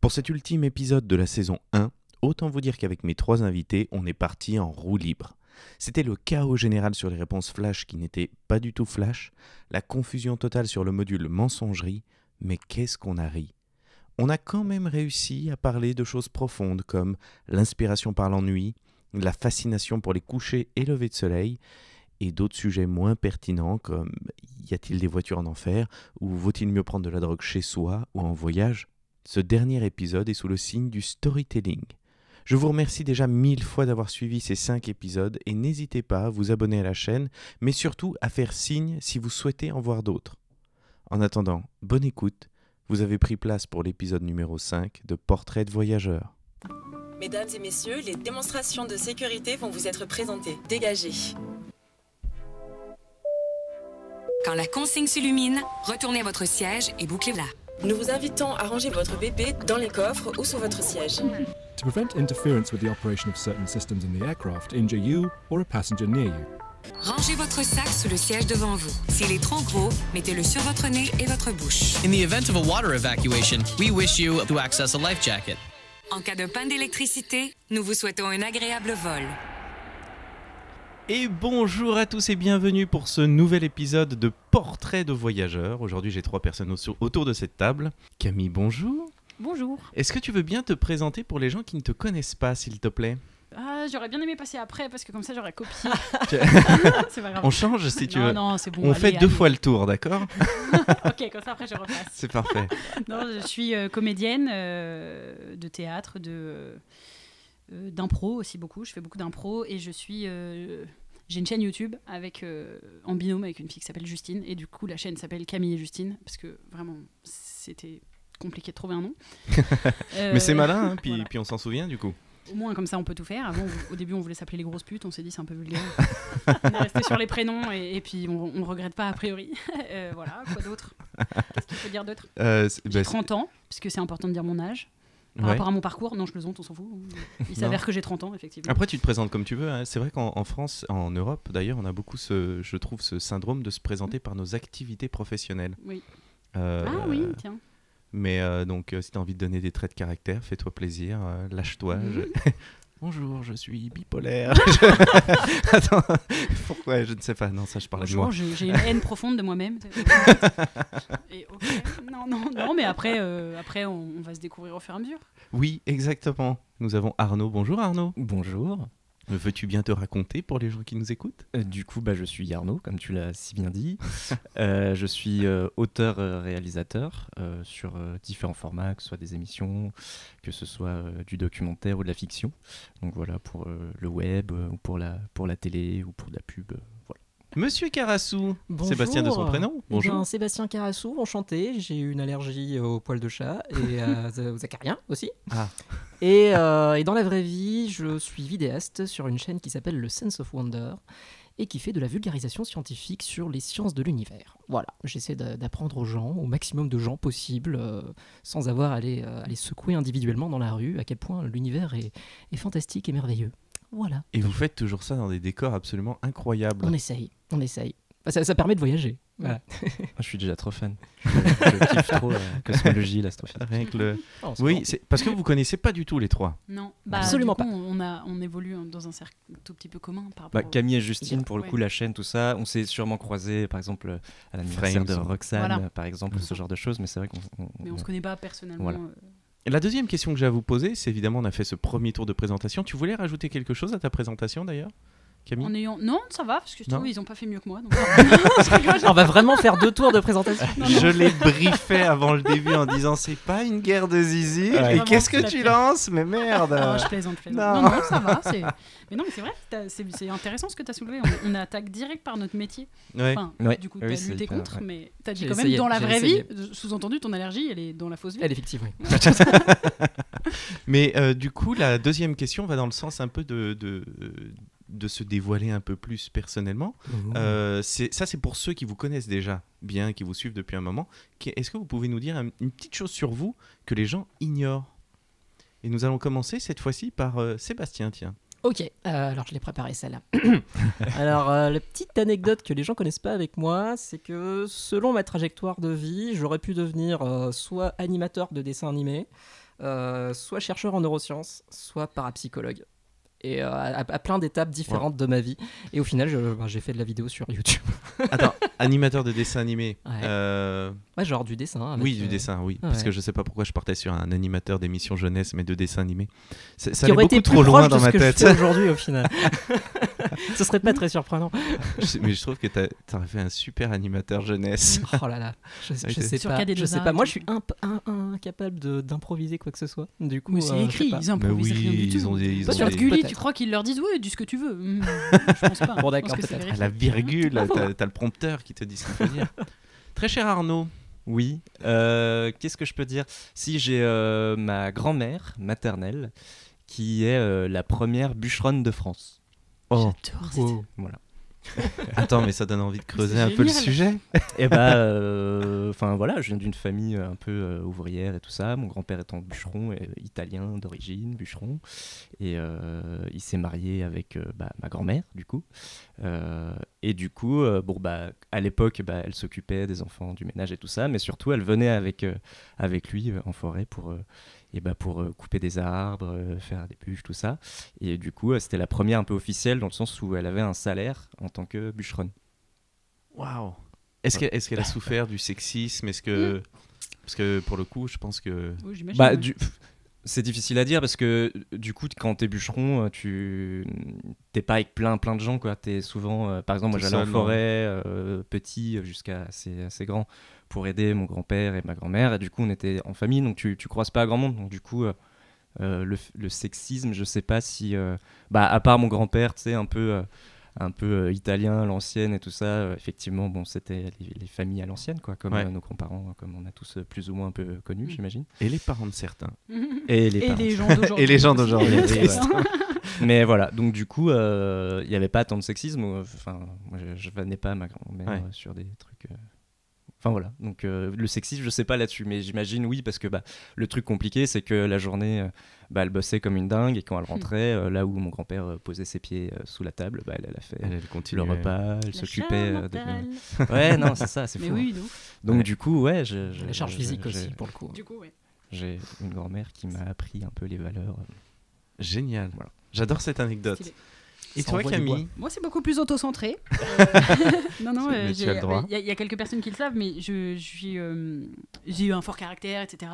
Pour cet ultime épisode de la saison 1, autant vous dire qu'avec mes 3 invités, on est parti en roue libre. C'était le chaos général sur les réponses flash qui n'étaient pas du tout flash, la confusion totale sur le module mensongerie, mais qu'est-ce qu'on a ri. On a quand même réussi à parler de choses profondes comme l'inspiration par l'ennui, la fascination pour les couchers et levées de soleil, et d'autres sujets moins pertinents comme y a-t-il des voitures en enfer ou vaut-il mieux prendre de la drogue chez soi ou en voyage. Ce dernier épisode est sous le signe du storytelling. Je vous remercie déjà 1000 fois d'avoir suivi ces 5 épisodes et n'hésitez pas à vous abonner à la chaîne, mais surtout à faire signe si vous souhaitez en voir d'autres. En attendant, bonne écoute, vous avez pris place pour l'épisode numéro 5 de Portrait de voyageurs. Mesdames et messieurs, les démonstrations de sécurité vont vous être présentées. Dégagez. Quand la consigne s'illumine, retournez à votre siège et bouclez-la. Nous vous invitons à ranger votre bébé dans les coffres ou sous votre siège. To prevent interference with the operation of certain systems in the aircraft, injure you or a passenger near you. Rangez votre sac sous le siège devant vous. S'il est trop gros, mettez-le sur votre nez et votre bouche. In the event of a water evacuation, we wish you to access a life jacket. En cas de panne d'électricité, nous vous souhaitons un agréable vol. Et bonjour à tous et bienvenue pour ce nouvel épisode de Portrait de voyageurs. Aujourd'hui j'ai 3 personnes autour de cette table. Camille, bonjour. Bonjour. Est-ce que tu veux bien te présenter pour les gens qui ne te connaissent pas, s'il te plaît ? J'aurais bien aimé passer après parce que comme ça j'aurais copié. C'est pas grave. On change si tu veux. Non, c'est bon. On fait 2 fois le tour, d'accord ? Ok, comme ça après je repasse. C'est parfait. Non, je suis comédienne de théâtre, d'impro aussi beaucoup. Je fais beaucoup d'impro et j'ai une chaîne YouTube en binôme avec une fille qui s'appelle Justine. Et du coup, la chaîne s'appelle Camille et Justine parce que vraiment, c'était compliqué de trouver un nom. Mais c'est malin, hein, voilà. puis on s'en souvient du coup. Au moins, comme ça, on peut tout faire. Avant, au début, on voulait s'appeler les grosses putes. On s'est dit, c'est un peu vulgaire. On est resté sur les prénoms et puis on ne regrette pas a priori. Voilà, quoi d'autre ? Qu'est-ce qu'il faut dire d'autre ? J'ai 30 ans, puisque c'est important de dire mon âge. Par rapport à mon parcours, non, je plaisante, on s'en fout. Il s'avère que j'ai 30 ans, effectivement. Après, tu te présentes comme tu veux. Hein. C'est vrai qu'en France, en Europe d'ailleurs, on a beaucoup je trouve, ce syndrome de se présenter par nos activités professionnelles. Oui. Oui, tiens. Mais donc, si tu as envie de donner des traits de caractère, fais-toi plaisir, lâche-toi. Bonjour, je suis bipolaire. Attends, pourquoi ? Je ne sais pas. Non, ça, je parle de moi. J'ai une haine profonde de moi-même. Et non, mais après, on va se découvrir au fur et à mesure. Oui, exactement. Nous avons Arnaud. Bonjour Arnaud. Bonjour. Veux-tu bien te raconter pour les gens qui nous écoutent ? Du coup, je suis Arnaud, comme tu l'as si bien dit. Je suis auteur-réalisateur sur différents formats, que ce soit des émissions, que ce soit du documentaire ou de la fiction. Donc voilà, pour le web, ou pour la télé, ou pour de la pub. Voilà. Monsieur Carassou, Bonjour. Sébastien de son prénom. Bonjour. Bien, Sébastien Carassou, enchanté. J'ai une allergie aux poils de chat et aux acariens aussi. Ah. Et dans la vraie vie, je suis vidéaste sur une chaîne qui s'appelle le Sense of Wonder et qui fait de la vulgarisation scientifique sur les sciences de l'univers. Voilà, j'essaie d'apprendre aux gens, au maximum de gens possible, sans avoir à les secouer individuellement dans la rue, à quel point l'univers est fantastique et merveilleux. Voilà. Et vous faites toujours ça dans des décors absolument incroyables. On essaye. Ça permet de voyager. Voilà. Je suis déjà trop fan. Je kiffe trop la cosmologie, l'astrophysique. Rien que le... Oui, c'est parce que vous connaissez pas du tout les 3. Non, absolument du coup, pas. On évolue dans un cercle tout petit peu commun par rapport Camille et Justine, pour le coup, ouais. la chaîne, tout ça, on s'est sûrement croisés, par exemple, à l'anniversaire de Roxane, voilà. par exemple, ce genre de choses, mais c'est vrai Mais on se connaît pas personnellement. Voilà. Et la deuxième question que j'ai à vous poser, c'est évidemment, on a fait ce premier tour de présentation. Tu voulais rajouter quelque chose à ta présentation d'ailleurs, Camille ? Non, ça va, parce que je trouve qu'ils ont pas fait mieux que moi. Donc... On va vraiment faire 2 tours de présentation. Je l'ai briefé avant le début en disant c'est pas une guerre de zizi. Ouais. Et qu'est-ce que tu lances ? Mais merde. Non, je plaisante. Non, ça va. Mais non, mais c'est vrai, c'est intéressant ce que tu as soulevé. On attaque direct par notre métier. Ouais. Enfin, Ouais. du coup, Oui, tu as c'est lutté hyper, contre, ouais. mais tu as dit J'ai quand même essayé, dans la j'ai vraie vie, essayé. sous-entendu, ton allergie, elle est dans la fausse vie. Elle est fictive, oui. Mais du coup, la deuxième question va dans le sens un peu de se dévoiler un peu plus personnellement. C'est pour ceux qui vous connaissent déjà bien, qui vous suivent depuis un moment. Est-ce que vous pouvez nous dire une petite chose sur vous que les gens ignorent ? Et nous allons commencer cette fois-ci par Sébastien, tiens. Ok, alors je l'ai préparé celle-là. Alors, la petite anecdote que les gens connaissent pas avec moi, c'est que selon ma trajectoire de vie, j'aurais pu devenir soit animateur de dessin animé, soit chercheur en neurosciences, soit parapsychologue. Et à plein d'étapes différentes de ma vie. Et au final, j'ai fait de la vidéo sur YouTube. Attends, animateur de dessin animé. Ouais, genre du dessin. Oui, du dessin, oui. Parce que je sais pas pourquoi je partais sur un animateur d'émission jeunesse, mais de dessin animé. Ça qui allait aurait été beaucoup trop loin dans ma que tête. Je fais aujourd'hui, au final. Ce serait pas très surprenant. Mais je trouve que t'aurais fait un super animateur jeunesse. Oh là là, je sais sur pas. Cadet Je sais pas. Moi, je suis incapable d'improviser quoi que ce soit. Du coup, mais c'est écrit, ils improvisent rien du tout. Ils ont Sur des... Gulli, tu crois qu'ils leur disent dis ce que tu veux. Je pense pas. Bon, d'accord, peut-être. À la virgule, t'as le prompteur qui te dit ce qu'il faut dire. Très cher Arnaud. Oui, qu'est-ce que je peux dire ? Si, j'ai ma grand-mère maternelle qui est la première bûcheronne de France. Oh, j'adore cette... Voilà. Attends, mais ça donne envie de creuser C'est un peu le génial. sujet. Et enfin voilà, je viens d'une famille un peu ouvrière et tout ça. Mon grand-père étant bûcheron, italien d'origine, bûcheron, et il s'est marié avec ma grand-mère du coup. Et du coup, à l'époque, elle s'occupait des enfants, du ménage et tout ça, mais surtout elle venait avec lui en forêt pour couper des arbres, faire des bûches, tout ça. Et du coup, c'était la première un peu officielle dans le sens où elle avait un salaire en tant que bûcheronne. Waouh. Est-ce qu'elle a souffert du sexisme ? Parce que pour le coup, je pense que... Oui, j'imagine, c'est difficile à dire parce que du coup, quand t'es bûcheron, t'es pas avec plein de gens, quoi. T'es souvent, par exemple, moi j'allais en forêt, petit jusqu'à assez grand, pour aider mon grand-père et ma grand-mère. Et du coup, on était en famille, donc tu croises pas grand monde. Donc du coup, le sexisme, je sais pas si, à part mon grand-père, tu sais, un peu italien, à l'ancienne et tout ça, effectivement, bon, c'était les familles à l'ancienne, quoi, comme nos grands-parents, comme on a tous plus ou moins un peu connus, j'imagine. Et les parents de certains. Et les gens d'aujourd'hui. Et les gens d'aujourd'hui. Mais voilà, donc du coup, il n'y avait pas tant de sexisme. Enfin, moi, je vannais pas ma grand-mère sur des trucs... Enfin voilà, donc le sexisme, je sais pas là-dessus, mais j'imagine oui, parce que le truc compliqué, c'est que la journée, elle bossait comme une dingue, et quand elle rentrait, là où mon grand-père posait ses pieds sous la table, elle a fait le repas, elle s'occupait de... Ouais, non, c'est ça, c'est fou. Mais oui, donc du coup, la charge physique aussi, pour le coup. Du coup, ouais. J'ai une grand-mère qui m'a appris un peu les valeurs. Génial. Voilà. J'adore cette anecdote. Stylé. Et toi, Camille ? Moi, c'est beaucoup plus auto-centré. Non, Mais tu as le droit. il y a quelques personnes qui le savent, mais j'ai eu un fort caractère, etc.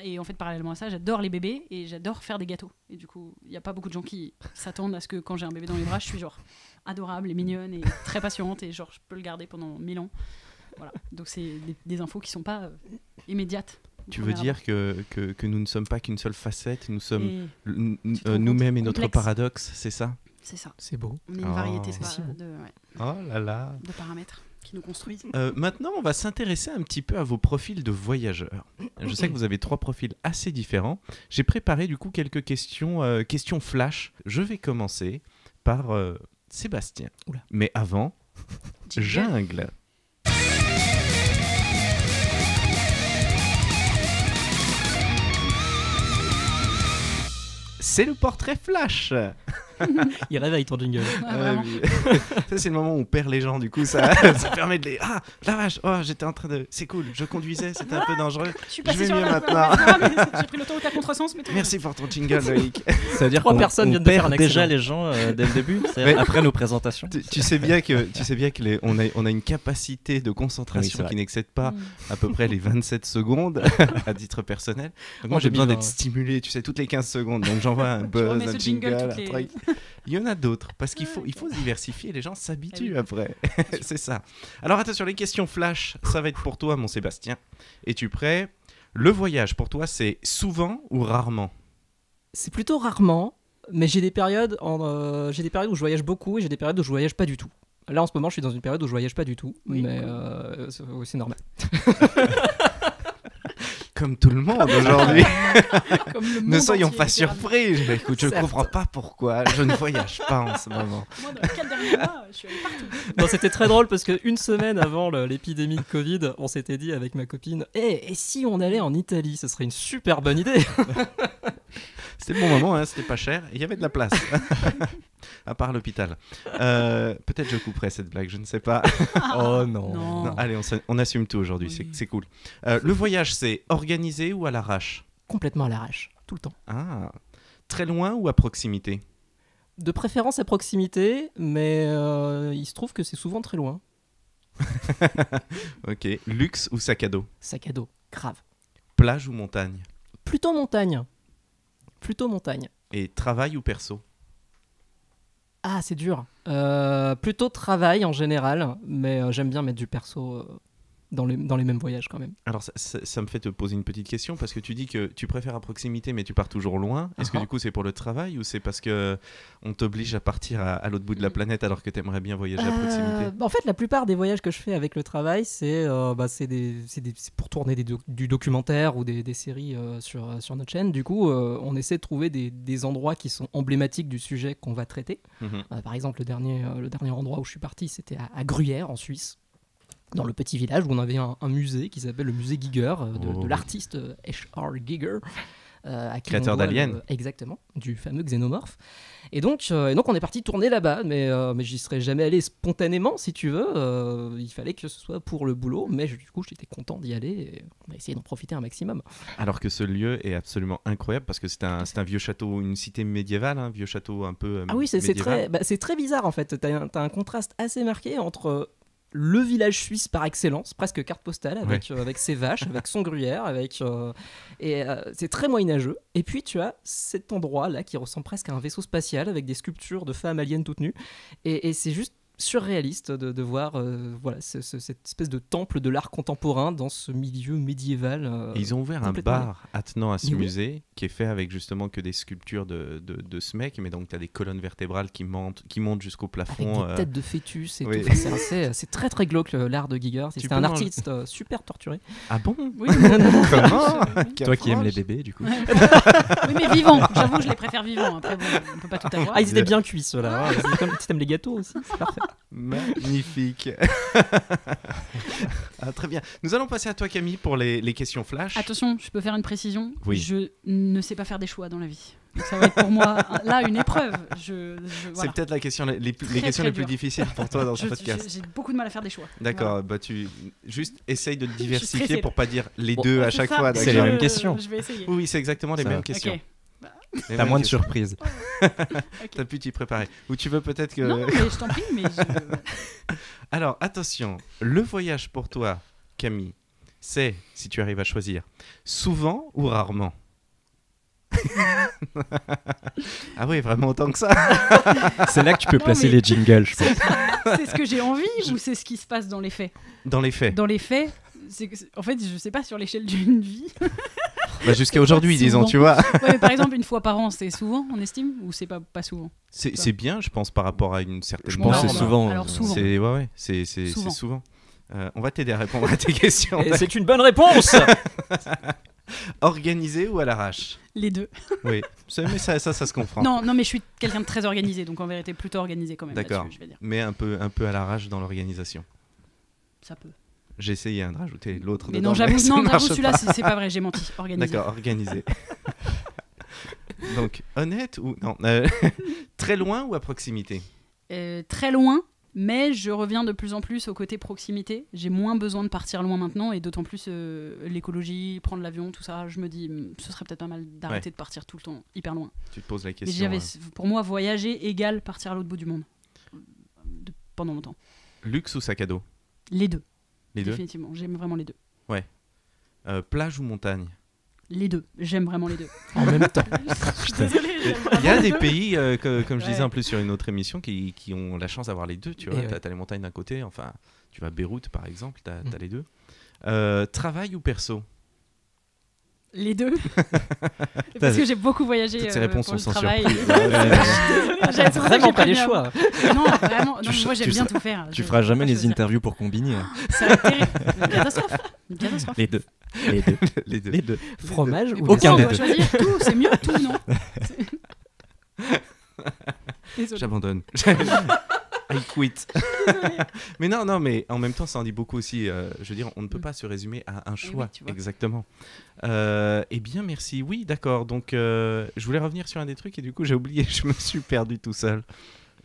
Et en fait, parallèlement à ça, j'adore les bébés et j'adore faire des gâteaux. Et du coup, il n'y a pas beaucoup de gens qui s'attendent à ce que quand j'ai un bébé dans les bras, je suis genre adorable et mignonne et très patiente et genre je peux le garder pendant 1000 ans. Voilà. Donc, c'est des infos qui ne sont pas immédiates. Tu veux dire que nous ne sommes pas qu'une seule facette, nous sommes et nous-mêmes et notre complexe. paradoxe, c'est ça ? C'est ça. C'est beau. On est une variété Oh là là. de paramètres qui nous construisent. Maintenant, on va s'intéresser un petit peu à vos profils de voyageurs. Je sais que vous avez 3 profils assez différents. J'ai préparé du coup quelques questions flash. Je vais commencer par Sébastien. Oula. Mais avant, jungle. C'est le portrait flash. Il réveille ton jingle. Ça, c'est le moment où on perd les gens, du coup, ça permet de les... Ah, la vache, oh, j'étais en train de... C'est cool, je conduisais, c'était un peu dangereux. Je vais mieux maintenant. J'ai pris l'autoroute à contresens, mais Merci pour ton jingle, Loïc. Ça veut dire 3 personnes viennent de faire un perd déjà accident. les gens dès le début, c'est-à-dire après nos présentations. Tu sais bien que on a une capacité de concentration Oui, qui n'excède pas à peu près les 27 secondes à titre personnel. Donc moi, En j'ai besoin 2020. d'être stimulé, tu sais, toutes les 15 secondes. Donc j'envoie un buzz, remets un ce jingle jingle, toutes les- un truc. Il y en a d'autres, parce qu'il faut se diversifier, les gens s'habituent oui. après. C'est ça. Alors attention, les questions flash, ça va être pour toi, mon Sébastien. Es-tu prêt ? Le voyage, pour toi, c'est souvent ou rarement ? C'est plutôt rarement, mais j'ai des périodes où je voyage beaucoup et j'ai des périodes où je voyage pas du tout. Là, en ce moment, je suis dans une période où je voyage pas du tout, Oui, mais cool. c'est normal. Comme tout le monde aujourd'hui. Comme le Ne monde soyons entier, pas littéralement. surpris. Écoute, je ne Certes. comprends pas pourquoi je ne voyage pas en ce moment. Moi, dans les 4 derniers mois, je suis allée partout. Non, c'était très drôle parce qu'une semaine avant l'épidémie de Covid, on s'était dit avec ma copine et si on allait en Italie, ce serait une super bonne idée. C'était le bon moment, hein, c'était pas cher, et il y avait de la place. À part l'hôpital. Peut-être je couperai cette blague, je ne sais pas. Oh non. Non, allez, on assume tout aujourd'hui, Oui. c'est cool. Le voyage, c'est organisé ou à l'arrache ? complètement à l'arrache, tout le temps. Ah, très loin ou à proximité? De préférence à proximité, mais il se trouve que c'est souvent très loin. Ok. Luxe ou sac à dos? Sac à dos, grave. Plage ou montagne? Plutôt montagne. Plutôt montagne. Et travail ou perso? Ah, c'est dur. Plutôt travail en général, mais j'aime bien mettre du perso dans les mêmes voyages quand même. Alors ça me fait te poser une petite question parce que tu dis que tu préfères à proximité mais tu pars toujours loin. Est-ce que du coup c'est pour le travail ou c'est parce que on t'oblige à partir à l'autre bout de la planète alors que tu aimerais bien voyager à proximité? En fait, la plupart des voyages que je fais avec le travail, c'est pour tourner du documentaire ou des séries sur notre chaîne. Du coup, on essaie de trouver des endroits qui sont emblématiques du sujet qu'on va traiter. Par exemple, le dernier endroit où je suis parti, c'était à Gruyère en Suisse, dans le petit village où on avait un musée qui s'appelle le musée Giger de l'artiste H.R. Giger, créateur d'Alien. Exactement, du fameux xénomorphe. Et donc on est parti tourner là-bas, mais j'y serais jamais allé spontanément, si tu veux. Il fallait que ce soit pour le boulot, mais du coup j'étais content d'y aller et on a essayé d'en profiter un maximum. Alors que ce lieu est absolument incroyable parce que c'est un vieux château, une cité médiévale, un vieux château un peu ah oui, médiéval. c'est très bizarre en fait. T'as un contraste assez marqué entre le village suisse par excellence, presque carte postale, avec ses vaches, avec son gruyère, c'est très moyenâgeux. Et puis tu as cet endroit-là qui ressemble presque à un vaisseau spatial avec des sculptures de femmes aliens toutes nues. Et c'est juste surréaliste de voir cette espèce de temple de l'art contemporain dans ce milieu médiéval. Et ils ont ouvert un bar attenant à ce musée qui est fait avec justement que des sculptures de ce mec, mais donc tu as des colonnes vertébrales qui montent jusqu'au plafond. Avec des têtes de fœtus et tout. Enfin, c'est très très glauque l'art de Giger. C'était un artiste super torturé. Ah bon? Oui. Comment? Toi qui aimes les bébés, du coup. Oui, mais vivants. J'avoue, je les préfère vivants. Après, bon, on peut pas tout avoir. Ah, ils étaient bien cuits ceux-là. C'est comme si t'aimes les gâteaux aussi. C'est parfait. Magnifique. Très bien. Nous allons passer à toi, Camille, pour les questions flash. Attention, je peux faire une précision. Oui. Je ne sais pas faire des choix dans la vie. Donc ça va être pour moi là une épreuve. C'est voilà. peut-être la question, les questions les plus difficiles pour toi dans ce podcast. J'ai beaucoup de mal à faire des choix. D'accord, voilà. Tu juste essaye de te diversifier pour pas dire les deux à chaque fois. C'est les mêmes questions. Je vais essayer. Oui, c'est exactement les mêmes questions. Okay. T'as moins de surprises. T'as pu t'y préparer. Ou tu veux peut-être que... Non, mais je t'en prie, mais Alors, attention. Le voyage pour toi, Camille, c'est, si tu arrives à choisir, souvent ou rarement? Ah oui, vraiment autant que ça. C'est là que tu peux placer les jingles, je pense. C'est ce que j'ai envie ou c'est ce qui se passe dans les faits? Dans les faits. Dans les faits, en fait, je sais pas, sur l'échelle d'une vie... jusqu'à aujourd'hui, disons, tu vois. Ouais, mais par exemple, une fois par an, c'est souvent, on estime, ou c'est pas souvent? C'est bien, je pense, par rapport à une certaine... Je pense que c'est souvent. Alors souvent. C'est souvent. On va t'aider à répondre à tes questions. Et c'est une bonne réponse. Organisé ou à l'arrache? Les deux. Oui, mais ça se comprend. Non, mais je suis quelqu'un de très organisé, donc en vérité plutôt organisé quand même. D'accord, je vais dire. mais un peu à l'arrache dans l'organisation. Ça peut. J'ai essayé de rajouter l'autre mais dedans. Non, j'avoue, marche celui-là, pas. c'est pas vrai, j'ai menti. Organisé. D'accord, organisé. Donc, honnête ou... Non, très loin ou à proximité? Très loin, mais je reviens de plus en plus au côté proximité. J'ai moins besoin de partir loin maintenant, et d'autant plus l'écologie, prendre l'avion, tout ça, je me dis, ce serait peut-être pas mal d'arrêter de partir tout le temps hyper loin. Tu te poses la question. Pour moi, voyager égale partir à l'autre bout du monde. Pendant longtemps. Luxe ou sac à dos? Les deux. Les deux? Définitivement, j'aime vraiment les deux. Ouais. Plage ou montagne? Les deux, j'aime vraiment les deux. En même temps. Je suis désolée, Il y a des pays, comme je disais en plus sur une autre émission, qui ont la chance d'avoir les deux. Tu vois, t'as les montagnes d'un côté, enfin, tu vas à Beyrouth par exemple, t'as les deux. Travail ou perso? Les deux. Parce que j'ai beaucoup voyagé. Toutes ces réponses pour sont le sans travail. surprise. J'avais vraiment pas les choix. Non, vraiment. Non, moi j'aime bien tout faire. Tu feras jamais les interviews pour combiner. Ça va être terrible. Une catastrophe. Les deux. Les deux. Fromage ou aucun des deux. On doit choisir tout. C'est mieux tout, non? J'abandonne. I quit. Mais non, mais en même temps, ça en dit beaucoup aussi. Je veux dire, on ne peut pas se résumer à un choix. Oui, exactement. Eh bien, merci. Oui, d'accord. Donc, je voulais revenir sur un des trucs et du coup, j'ai oublié. Je me suis perdu tout seul.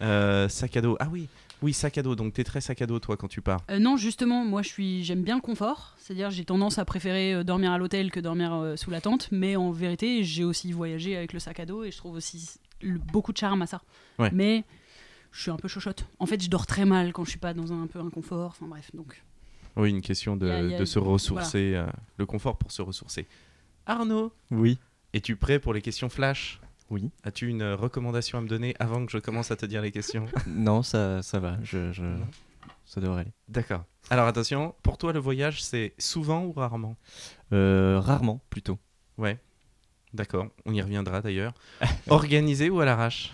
Sac à dos. Ah oui. Oui, sac à dos. Donc, t'es très sac à dos, toi, quand tu pars. Non, justement, moi, j'aime bien le confort. C'est-à-dire, j'ai tendance à préférer dormir à l'hôtel que dormir sous la tente. Mais en vérité, j'ai aussi voyagé avec le sac à dos et je trouve aussi beaucoup de charme à ça. Ouais. Mais je suis un peu chochotte. En fait, je dors très mal quand je suis pas dans un peu un confort. Enfin bref, donc. Oui, une question de se ressourcer. Voilà. Le confort pour se ressourcer. Arnaud, Oui. es-tu prêt pour les questions flash ? Oui. As-tu une recommandation à me donner avant que je commence à te dire les questions ? Non, ça va. Ça devrait aller. D'accord. Alors attention, pour toi, le voyage, c'est souvent ou rarement ? Rarement, plutôt. Ouais. D'accord. On y reviendra d'ailleurs. Organisé ou à l'arrache ?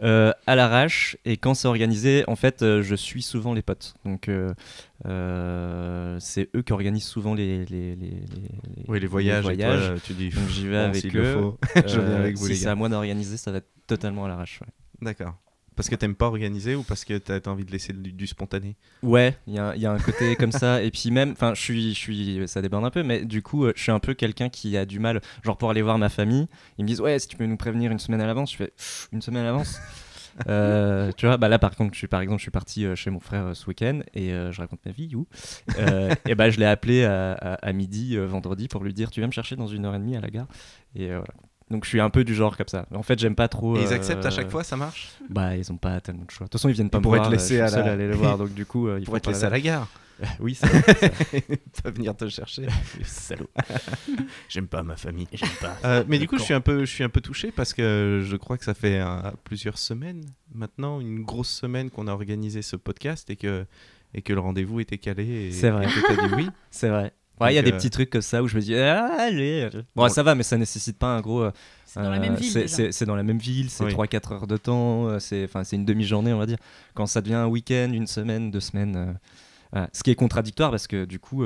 À l'arrache, et quand c'est organisé, en fait, je suis souvent les potes. Donc, c'est eux qui organisent souvent les voyages. Et toi, tu dis, donc j'y vais avec eux. Je viens avec vous, si les c'est gars. à moi d'organiser, ça va être totalement à l'arrache. Ouais. D'accord. Parce que t'aimes pas organiser ou parce que t'as envie de laisser du spontané ? Ouais, il y a un côté comme ça. Et puis même, enfin, je suis, ça déborde un peu, mais du coup, je suis un peu quelqu'un qui a du mal, genre pour aller voir ma famille, ils me disent ouais, si tu peux nous prévenir une semaine à l'avance. Je fais une semaine à l'avance. Tu vois, bah là par contre, je suis parti chez mon frère ce week-end et je raconte ma vie. Et bah je l'ai appelé à midi vendredi pour lui dire tu viens me chercher dans 1h30 à la gare. Et voilà. Donc je suis un peu du genre comme ça. En fait, j'aime pas trop. Et ils acceptent à chaque fois, ça marche ? Bah, ils ont pas tellement de choix. De toute façon, ils viennent pas me pourraient voir. te laisser je suis seul à aller le voir. Donc du coup, ils pourraient te laisser à la gare. Oui, c'est vrai. Pas venir te chercher. Salaud. J'aime pas ma famille. J'aime pas. Mais du coup, je suis un peu touché parce que je crois que ça fait plusieurs semaines maintenant, une grosse semaine qu'on a organisé ce podcast et que le rendez-vous était calé. C'est vrai. Et que t'as dit oui. C'est vrai. Ouais, il y a des petits trucs comme ça où je me dis allez. Bon, ça va, mais ça nécessite pas un gros. C'est dans la même ville. C'est dans la même ville, c'est Oui. 3-4 heures de temps, c'est une demi-journée, on va dire. Quand ça devient un week-end, une semaine, 2 semaines. Ce qui est contradictoire parce que du coup.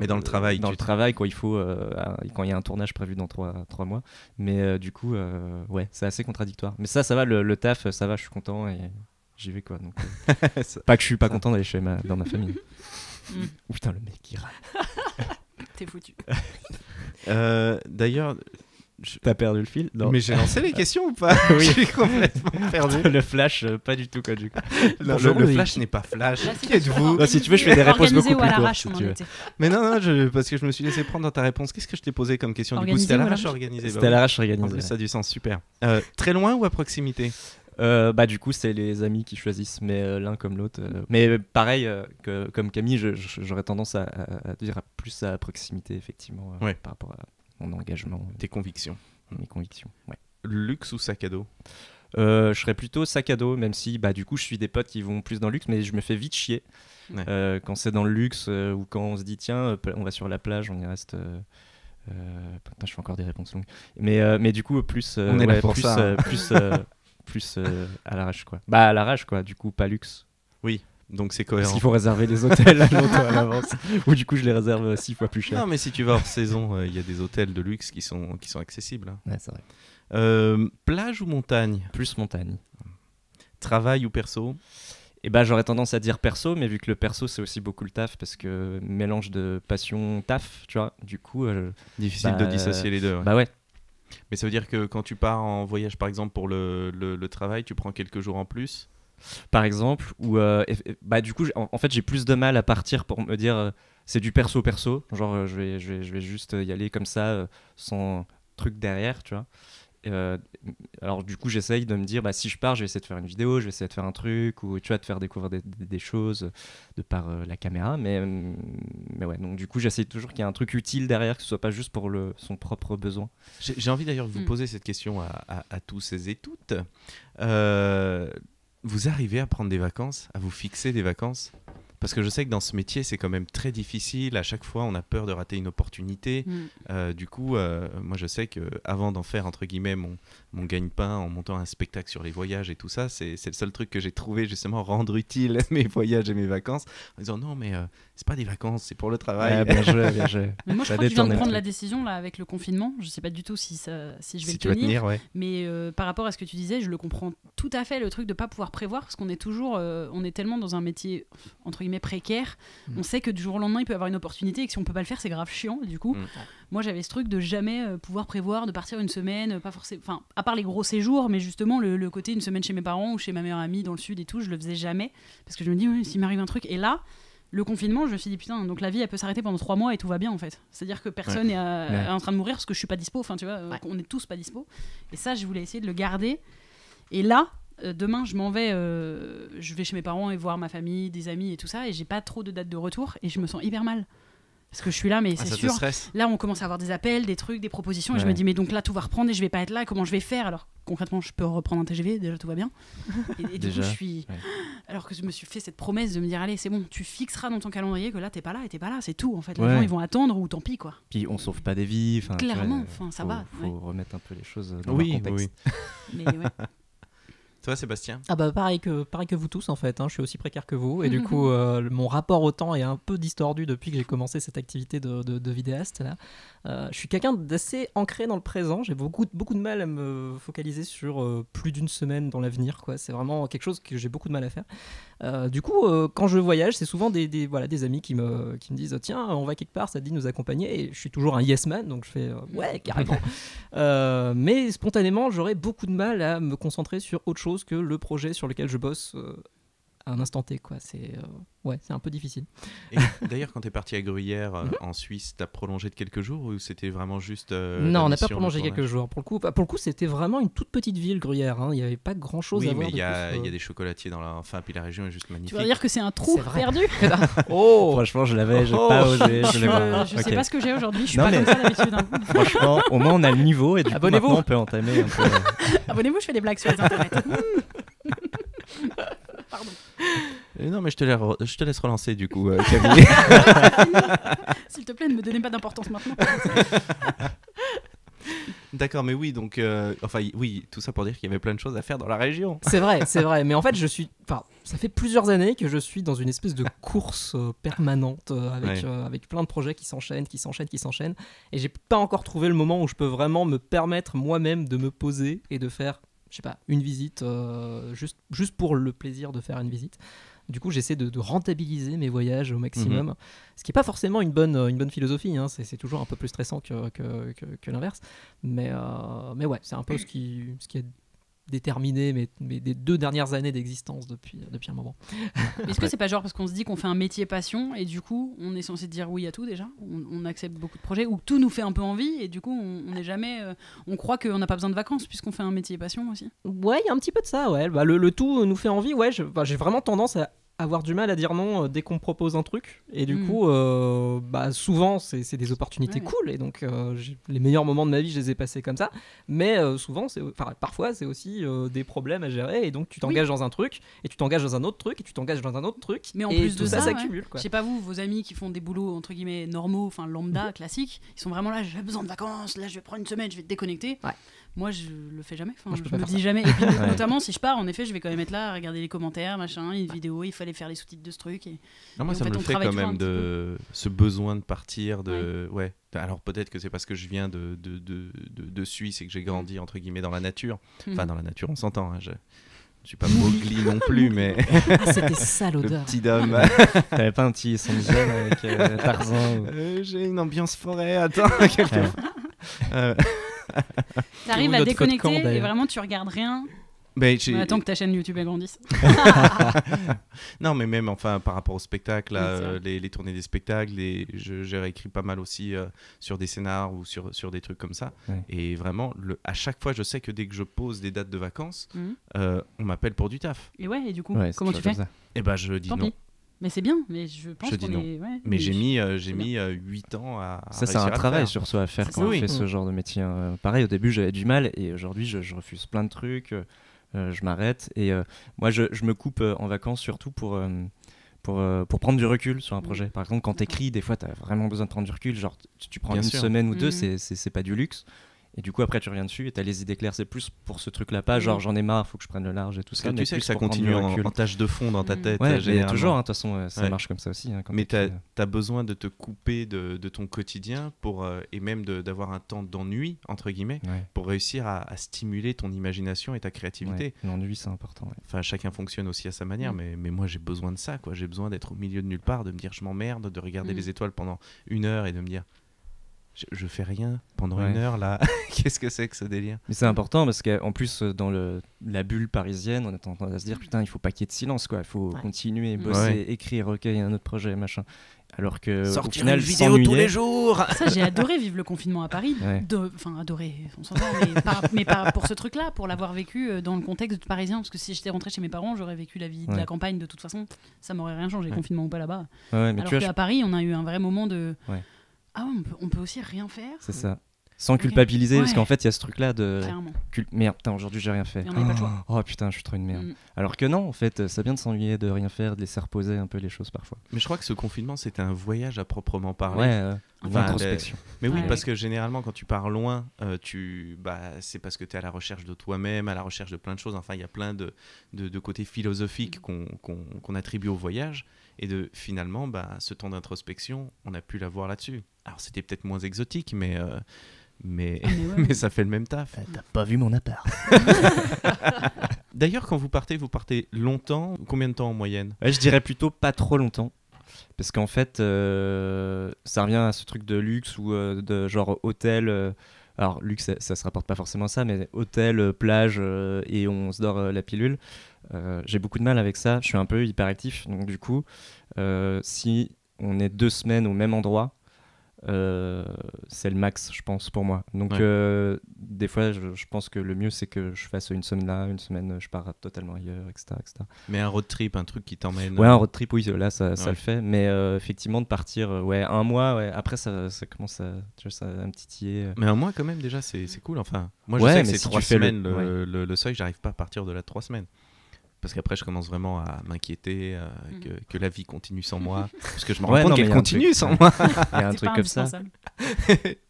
Mais dans le travail. Dans le travail, quand il y a un tournage prévu dans 3 mois. Mais du coup, ouais, c'est assez contradictoire. Mais ça va, le taf, ça va, je suis content et j'y vais quoi. Donc, pas que je suis pas content d'aller dans ma famille. Putain, le mec qui râle. T'es foutu. D'ailleurs. T'as perdu le fil ? Non. Mais j'ai lancé les questions ou pas ? Oui. Je suis complètement perdu. Le flash, pas du tout quoi du coup. Non, le flash n'est pas flash. Là, c'est Qui êtes-vous ? Si tu veux, je fais des réponses beaucoup Organisé ou à plus courtes. l'arrache, Si on en tu veux. était. Mais non, parce que je me suis laissé prendre dans ta réponse. Qu'est-ce que je t'ai posé comme question ? Du coup, Organisé c'était à ou à l'arrache ou l'arrache ? organisé ? C'était à l'arrache En organisé. plus, ça a du sens, super. Très loin ou à proximité ? Bah du coup c'est les amis qui choisissent, mais l'un comme l'autre. Mais pareil comme Camille, j'aurais tendance à dire plus à proximité effectivement Ouais. par rapport à mon engagement, Tes convictions. mes convictions. Ouais. Luxe ou sac à dos ? Je serais plutôt sac à dos, même si bah du coup je suis des potes qui vont plus dans le luxe, mais je me fais vite chier quand c'est dans le luxe ou quand on se dit tiens on va sur la plage, on y reste. Putain, je fais encore des réponses longues. Mais du coup plus On est là pour plus, ça, hein. plus à l'arrache quoi. Bah à l'arrache quoi, du coup pas luxe. Donc c'est Parce cohérent. qu'il faut réserver les hôtels longtemps à l'avance. Ou du coup je les réserve 6 fois plus cher. Non, mais si tu vas hors saison, il y a des hôtels de luxe qui sont accessibles. Hein. Ouais, c'est vrai. Plage ou montagne ? Plus montagne. Travail ou perso ? Et bah j'aurais tendance à dire perso, mais vu que le perso c'est aussi beaucoup le taf, parce que mélange de passion taf, tu vois, du coup... Difficile de dissocier les deux. Ouais. Bah ouais. Mais ça veut dire que quand tu pars en voyage, par exemple, pour le travail, tu prends quelques jours en plus ? Par exemple, ou bah du coup en fait j'ai plus de mal à partir pour me dire c'est du perso genre je vais juste y aller comme ça sans truc derrière, tu vois. Alors du coup j'essaye de me dire bah si je pars je vais essayer de faire une vidéo, je vais essayer de faire un truc ou tu vois de faire découvrir des choses de par la caméra, mais ouais, donc du coup j'essaye toujours qu'il y ait un truc utile derrière, que ce soit pas juste pour son propre besoin. J'ai envie d'ailleurs de vous poser cette question à tous et toutes. Vous arrivez à prendre des vacances, à vous fixer des vacances ? Parce que je sais que dans ce métier, c'est quand même très difficile. À chaque fois, on a peur de rater une opportunité. Du coup, moi, je sais qu'avant d'en faire, entre guillemets, mon gagne-pain en montant un spectacle sur les voyages et tout ça, c'est le seul truc que j'ai trouvé, justement, rendre utile mes voyages et mes vacances. En disant, non, mais c'est pas des vacances, c'est pour le travail. Bien joué. Mais moi, je crois que je viens de prendre la décision là, avec le confinement. Je sais pas du tout si je vais Si le tu vas tenir, ouais. Mais par rapport à ce que tu disais, je le comprends tout à fait, le truc de pas pouvoir prévoir, parce qu'on est toujours, on est tellement dans un métier, entre guillemets, guillemets précaire, on sait que du jour au lendemain il peut y avoir une opportunité et que si on peut pas le faire c'est grave chiant. Et du coup, moi j'avais ce truc de jamais pouvoir prévoir de partir une semaine, pas forcément, enfin à part les gros séjours, mais justement le côté une semaine chez mes parents ou chez ma meilleure amie dans le sud et tout, je le faisais jamais parce que je me dis s'il m'arrive un truc. Et là, le confinement, je me suis dit putain, donc la vie elle peut s'arrêter pendant 3 mois et tout va bien en fait. C'est-à-dire que personne est en train de mourir parce que je suis pas dispo, enfin tu vois, on est tous pas dispo. Et ça, je voulais essayer de le garder. Et là, demain, je vais chez mes parents et voir ma famille, des amis et tout ça, et j'ai pas trop de date de retour et je me sens hyper mal. Parce que je suis là, mais c'est sûr. Là, on commence à avoir des appels, des trucs, des propositions, et je me dis, mais donc là, tout va reprendre et je vais pas être là, comment je vais faire? Alors, concrètement, je peux reprendre un TGV, déjà tout va bien. Et du coup, je suis. Alors que je me suis fait cette promesse de me dire, allez, c'est bon, tu fixeras dans ton calendrier que là, t'es pas là, c'est tout, en fait. Les gens, ils vont attendre ou tant pis, quoi. Puis on sauve pas des vies. Clairement, ça va. Faut remettre un peu les choses dans leur contexte. Mais ouais. Toi, Sébastien? Ah bah pareil que vous tous en fait, hein. Je suis aussi précaire que vous et du coup mon rapport au temps est un peu distordu depuis que j'ai commencé cette activité de vidéaste là. Je suis quelqu'un d'assez ancré dans le présent, j'ai beaucoup de mal à me focaliser sur plus d'une semaine dans l'avenir quoi. C'est vraiment quelque chose que j'ai beaucoup de mal à faire. Du coup quand je voyage, c'est souvent des amis qui me disent tiens on va quelque part, ça te dit de nous accompagner, et je suis toujours un yes man donc je fais ouais carrément. Mais spontanément j'aurais beaucoup de mal à me concentrer sur autre chose que le projet sur lequel je bosse à un instant T quoi. C'est un peu difficile. Et d'ailleurs quand t'es parti à Gruyère en Suisse, t'as prolongé de quelques jours ou c'était vraiment juste non, on n'a pas prolongé quelques jours pour le coup c'était vraiment une toute petite ville Gruyère, hein. Il n'y avait pas grand chose à voir. Oui, mais il y a des chocolatiers puis la région est juste magnifique. Tu vas dire que c'est un trou perdu? Franchement je l'avais, j'ai pas osé. Je sais pas ce que j'ai aujourd'hui, je suis pas comme ça d'habitude. Franchement au moins on a le niveau et du coup maintenant on peut entamer un peu. Abonnez-vous, je fais des blagues sur les internets. Pardon. Non, mais je te laisse relancer du coup, Camille. S'il te plaît, ne me donnez pas d'importance maintenant. D'accord, mais oui, donc, tout ça pour dire qu'il y avait plein de choses à faire dans la région. C'est vrai, mais en fait, ça fait plusieurs années que je suis dans une espèce de course permanente avec plein de projets qui s'enchaînent, et j'ai pas encore trouvé le moment où je peux vraiment me permettre moi-même de me poser et de faire, je sais pas, une visite, juste pour le plaisir de faire une visite. Du coup, j'essaie de rentabiliser mes voyages au maximum, ce qui n'est pas forcément une bonne philosophie, hein. C'est toujours un peu plus stressant que l'inverse. Mais ouais, c'est un peu ce qui a déterminé mes 2 dernières années d'existence depuis un moment. Est-ce que c'est pas genre parce qu'on se dit qu'on fait un métier passion et du coup on est censé dire oui à tout déjà, on accepte beaucoup de projets où tout nous fait un peu envie et du coup on n'est jamais on croit qu'on n'a pas besoin de vacances puisqu'on fait un métier passion aussi? Ouais, il y a un petit peu de ça, ouais. Bah, le tout nous fait envie, ouais. J'ai vraiment tendance à avoir du mal à dire non dès qu'on me propose un truc, et du coup souvent c'est des opportunités cool, et donc les meilleurs moments de ma vie je les ai passés comme ça, mais parfois c'est aussi des problèmes à gérer, et donc tu t'engages dans un truc et tu t'engages dans un autre truc et tu t'engages dans un autre truc, mais en et plus tout de ça s'accumule quoi. Je sais pas vous, vos amis qui font des boulots entre guillemets normaux, enfin lambda, classiques, ils sont vraiment là, j'ai besoin de vacances, là je vais prendre une semaine, je vais te déconnecter. Moi je le fais jamais, je me dis jamais, et puis notamment si je pars, en effet je vais quand même être là à regarder les commentaires, machin, une vidéo, il fallait faire les sous-titres de ce truc, et moi ça me le fait quand même de ce besoin de partir alors peut-être que c'est parce que je viens de Suisse et que j'ai grandi entre guillemets dans la nature, enfin dans la nature on s'entend, hein, je suis pas Mowgli non plus, mais c'était ça l'odeur, le petit dôme. T'avais pas un petit son de gel avec Tarzan j'ai une ambiance forêt, attends. T'arrives à déconnecter et vraiment tu regardes rien. Attends que ta chaîne YouTube grandisse. Non, mais même par rapport au spectacle, les tournées des spectacles, j'ai réécrit pas mal aussi sur des scénars ou sur des trucs comme ça. Et vraiment, à chaque fois, je sais que dès que je pose des dates de vacances, on m'appelle pour du taf. Et du coup, comment tu fais? Je dis non. Mais c'est bien, mais je pense qu'on est... mais j'ai mis 8 ans à ça, c'est un travail sur soi à faire quand on fait ce genre de métier. Pareil, au début, j'avais du mal, et aujourd'hui, je refuse plein de trucs, je m'arrête, et moi, je me coupe en vacances surtout pour prendre du recul sur un projet. Par exemple, quand t'écris, des fois, t'as vraiment besoin de prendre du recul, genre tu prends une semaine ou deux, c'est pas du luxe. Et du coup, après, tu reviens dessus et t'as les idées claires. C'est plus pour ce truc-là, pas genre j'en ai marre, faut que je prenne le large et tout ça. Tu sais que ça continue en tâche de fond dans ta tête. Ouais, mais toujours, de toute façon, ça marche comme ça aussi. Mais t'as besoin de te couper de ton quotidien et même d'avoir un temps d'ennui, entre guillemets, pour réussir à stimuler ton imagination et ta créativité. Ouais, l'ennui, c'est important. Ouais. Enfin, chacun fonctionne aussi à sa manière, mais moi, j'ai besoin de ça, quoi. J'ai besoin d'être au milieu de nulle part, de me dire je m'emmerde, de regarder les étoiles pendant 1 heure et de me dire je fais rien pendant 1 heure là. Qu'est-ce que c'est que ce délire? Mais c'est important parce qu'en plus dans la bulle parisienne, on a tendance à se dire putain, il faut pas qu'il y ait de silence, quoi. Il faut continuer, bosser, écrire, recueillir un autre projet, machin. Alors que sortir au final, une vidéo tous les jours. Ça, j'ai adoré vivre le confinement à Paris. Enfin, adoré, on s'entend, mais pas pour ce truc-là, pour l'avoir vécu dans le contexte parisien. Parce que si j'étais rentrée chez mes parents, j'aurais vécu la vie de la campagne de toute façon. Ça m'aurait rien changé, confinement ou pas là-bas. Mais alors qu'à Paris, on a eu un vrai moment de... Ah ouais, on peut aussi rien faire. C'est ça. Sans culpabiliser, parce qu'en fait, il y a ce truc-là de... Merde, putain, aujourd'hui, j'ai rien fait. Il y en avait pas de choix. Oh putain, je suis trop une merde. Alors que non, en fait, ça vient de s'ennuyer, de rien faire, de laisser reposer un peu les choses parfois. Mais je crois que ce confinement, c'était un voyage à proprement parler. Ouais, une introspection. Mais oui, parce que généralement, quand tu pars loin, c'est parce que tu es à la recherche de toi-même, à la recherche de plein de choses. Enfin, il y a plein de côtés philosophiques qu'on attribue au voyage. Et finalement, ce temps d'introspection, on a pu l'avoir là-dessus. Alors, c'était peut-être moins exotique, mais ça fait le même taf. T'as pas vu mon appart. D'ailleurs, quand vous partez longtemps? Combien de temps en moyenne? Je dirais plutôt pas trop longtemps. Parce qu'en fait, ça revient à ce truc de luxe ou de genre hôtel. Alors, luxe, ça se rapporte pas forcément à ça, mais hôtel, plage et on se dort la pilule. J'ai beaucoup de mal avec ça. Je suis un peu hyperactif. Donc, du coup, si on est 2 semaines au même endroit, c'est le max, je pense, pour moi. Donc des fois je pense que le mieux c'est que je fasse une semaine là, une semaine je pars totalement ailleurs, etc. Mais un road trip, un truc qui t'emmène... un road trip, oui, là ça le fait. Mais effectivement de partir 1 mois, après ça commence à me titiller. Mais 1 mois quand même déjà c'est cool. Enfin moi je sais que c'est 3 semaines le seuil. J'arrive pas à partir de là 3 semaines. Parce qu'après, je commence vraiment à m'inquiéter que la vie continue sans moi. Parce que je me rends compte qu'elle continue sans moi. Il y a un truc comme ça.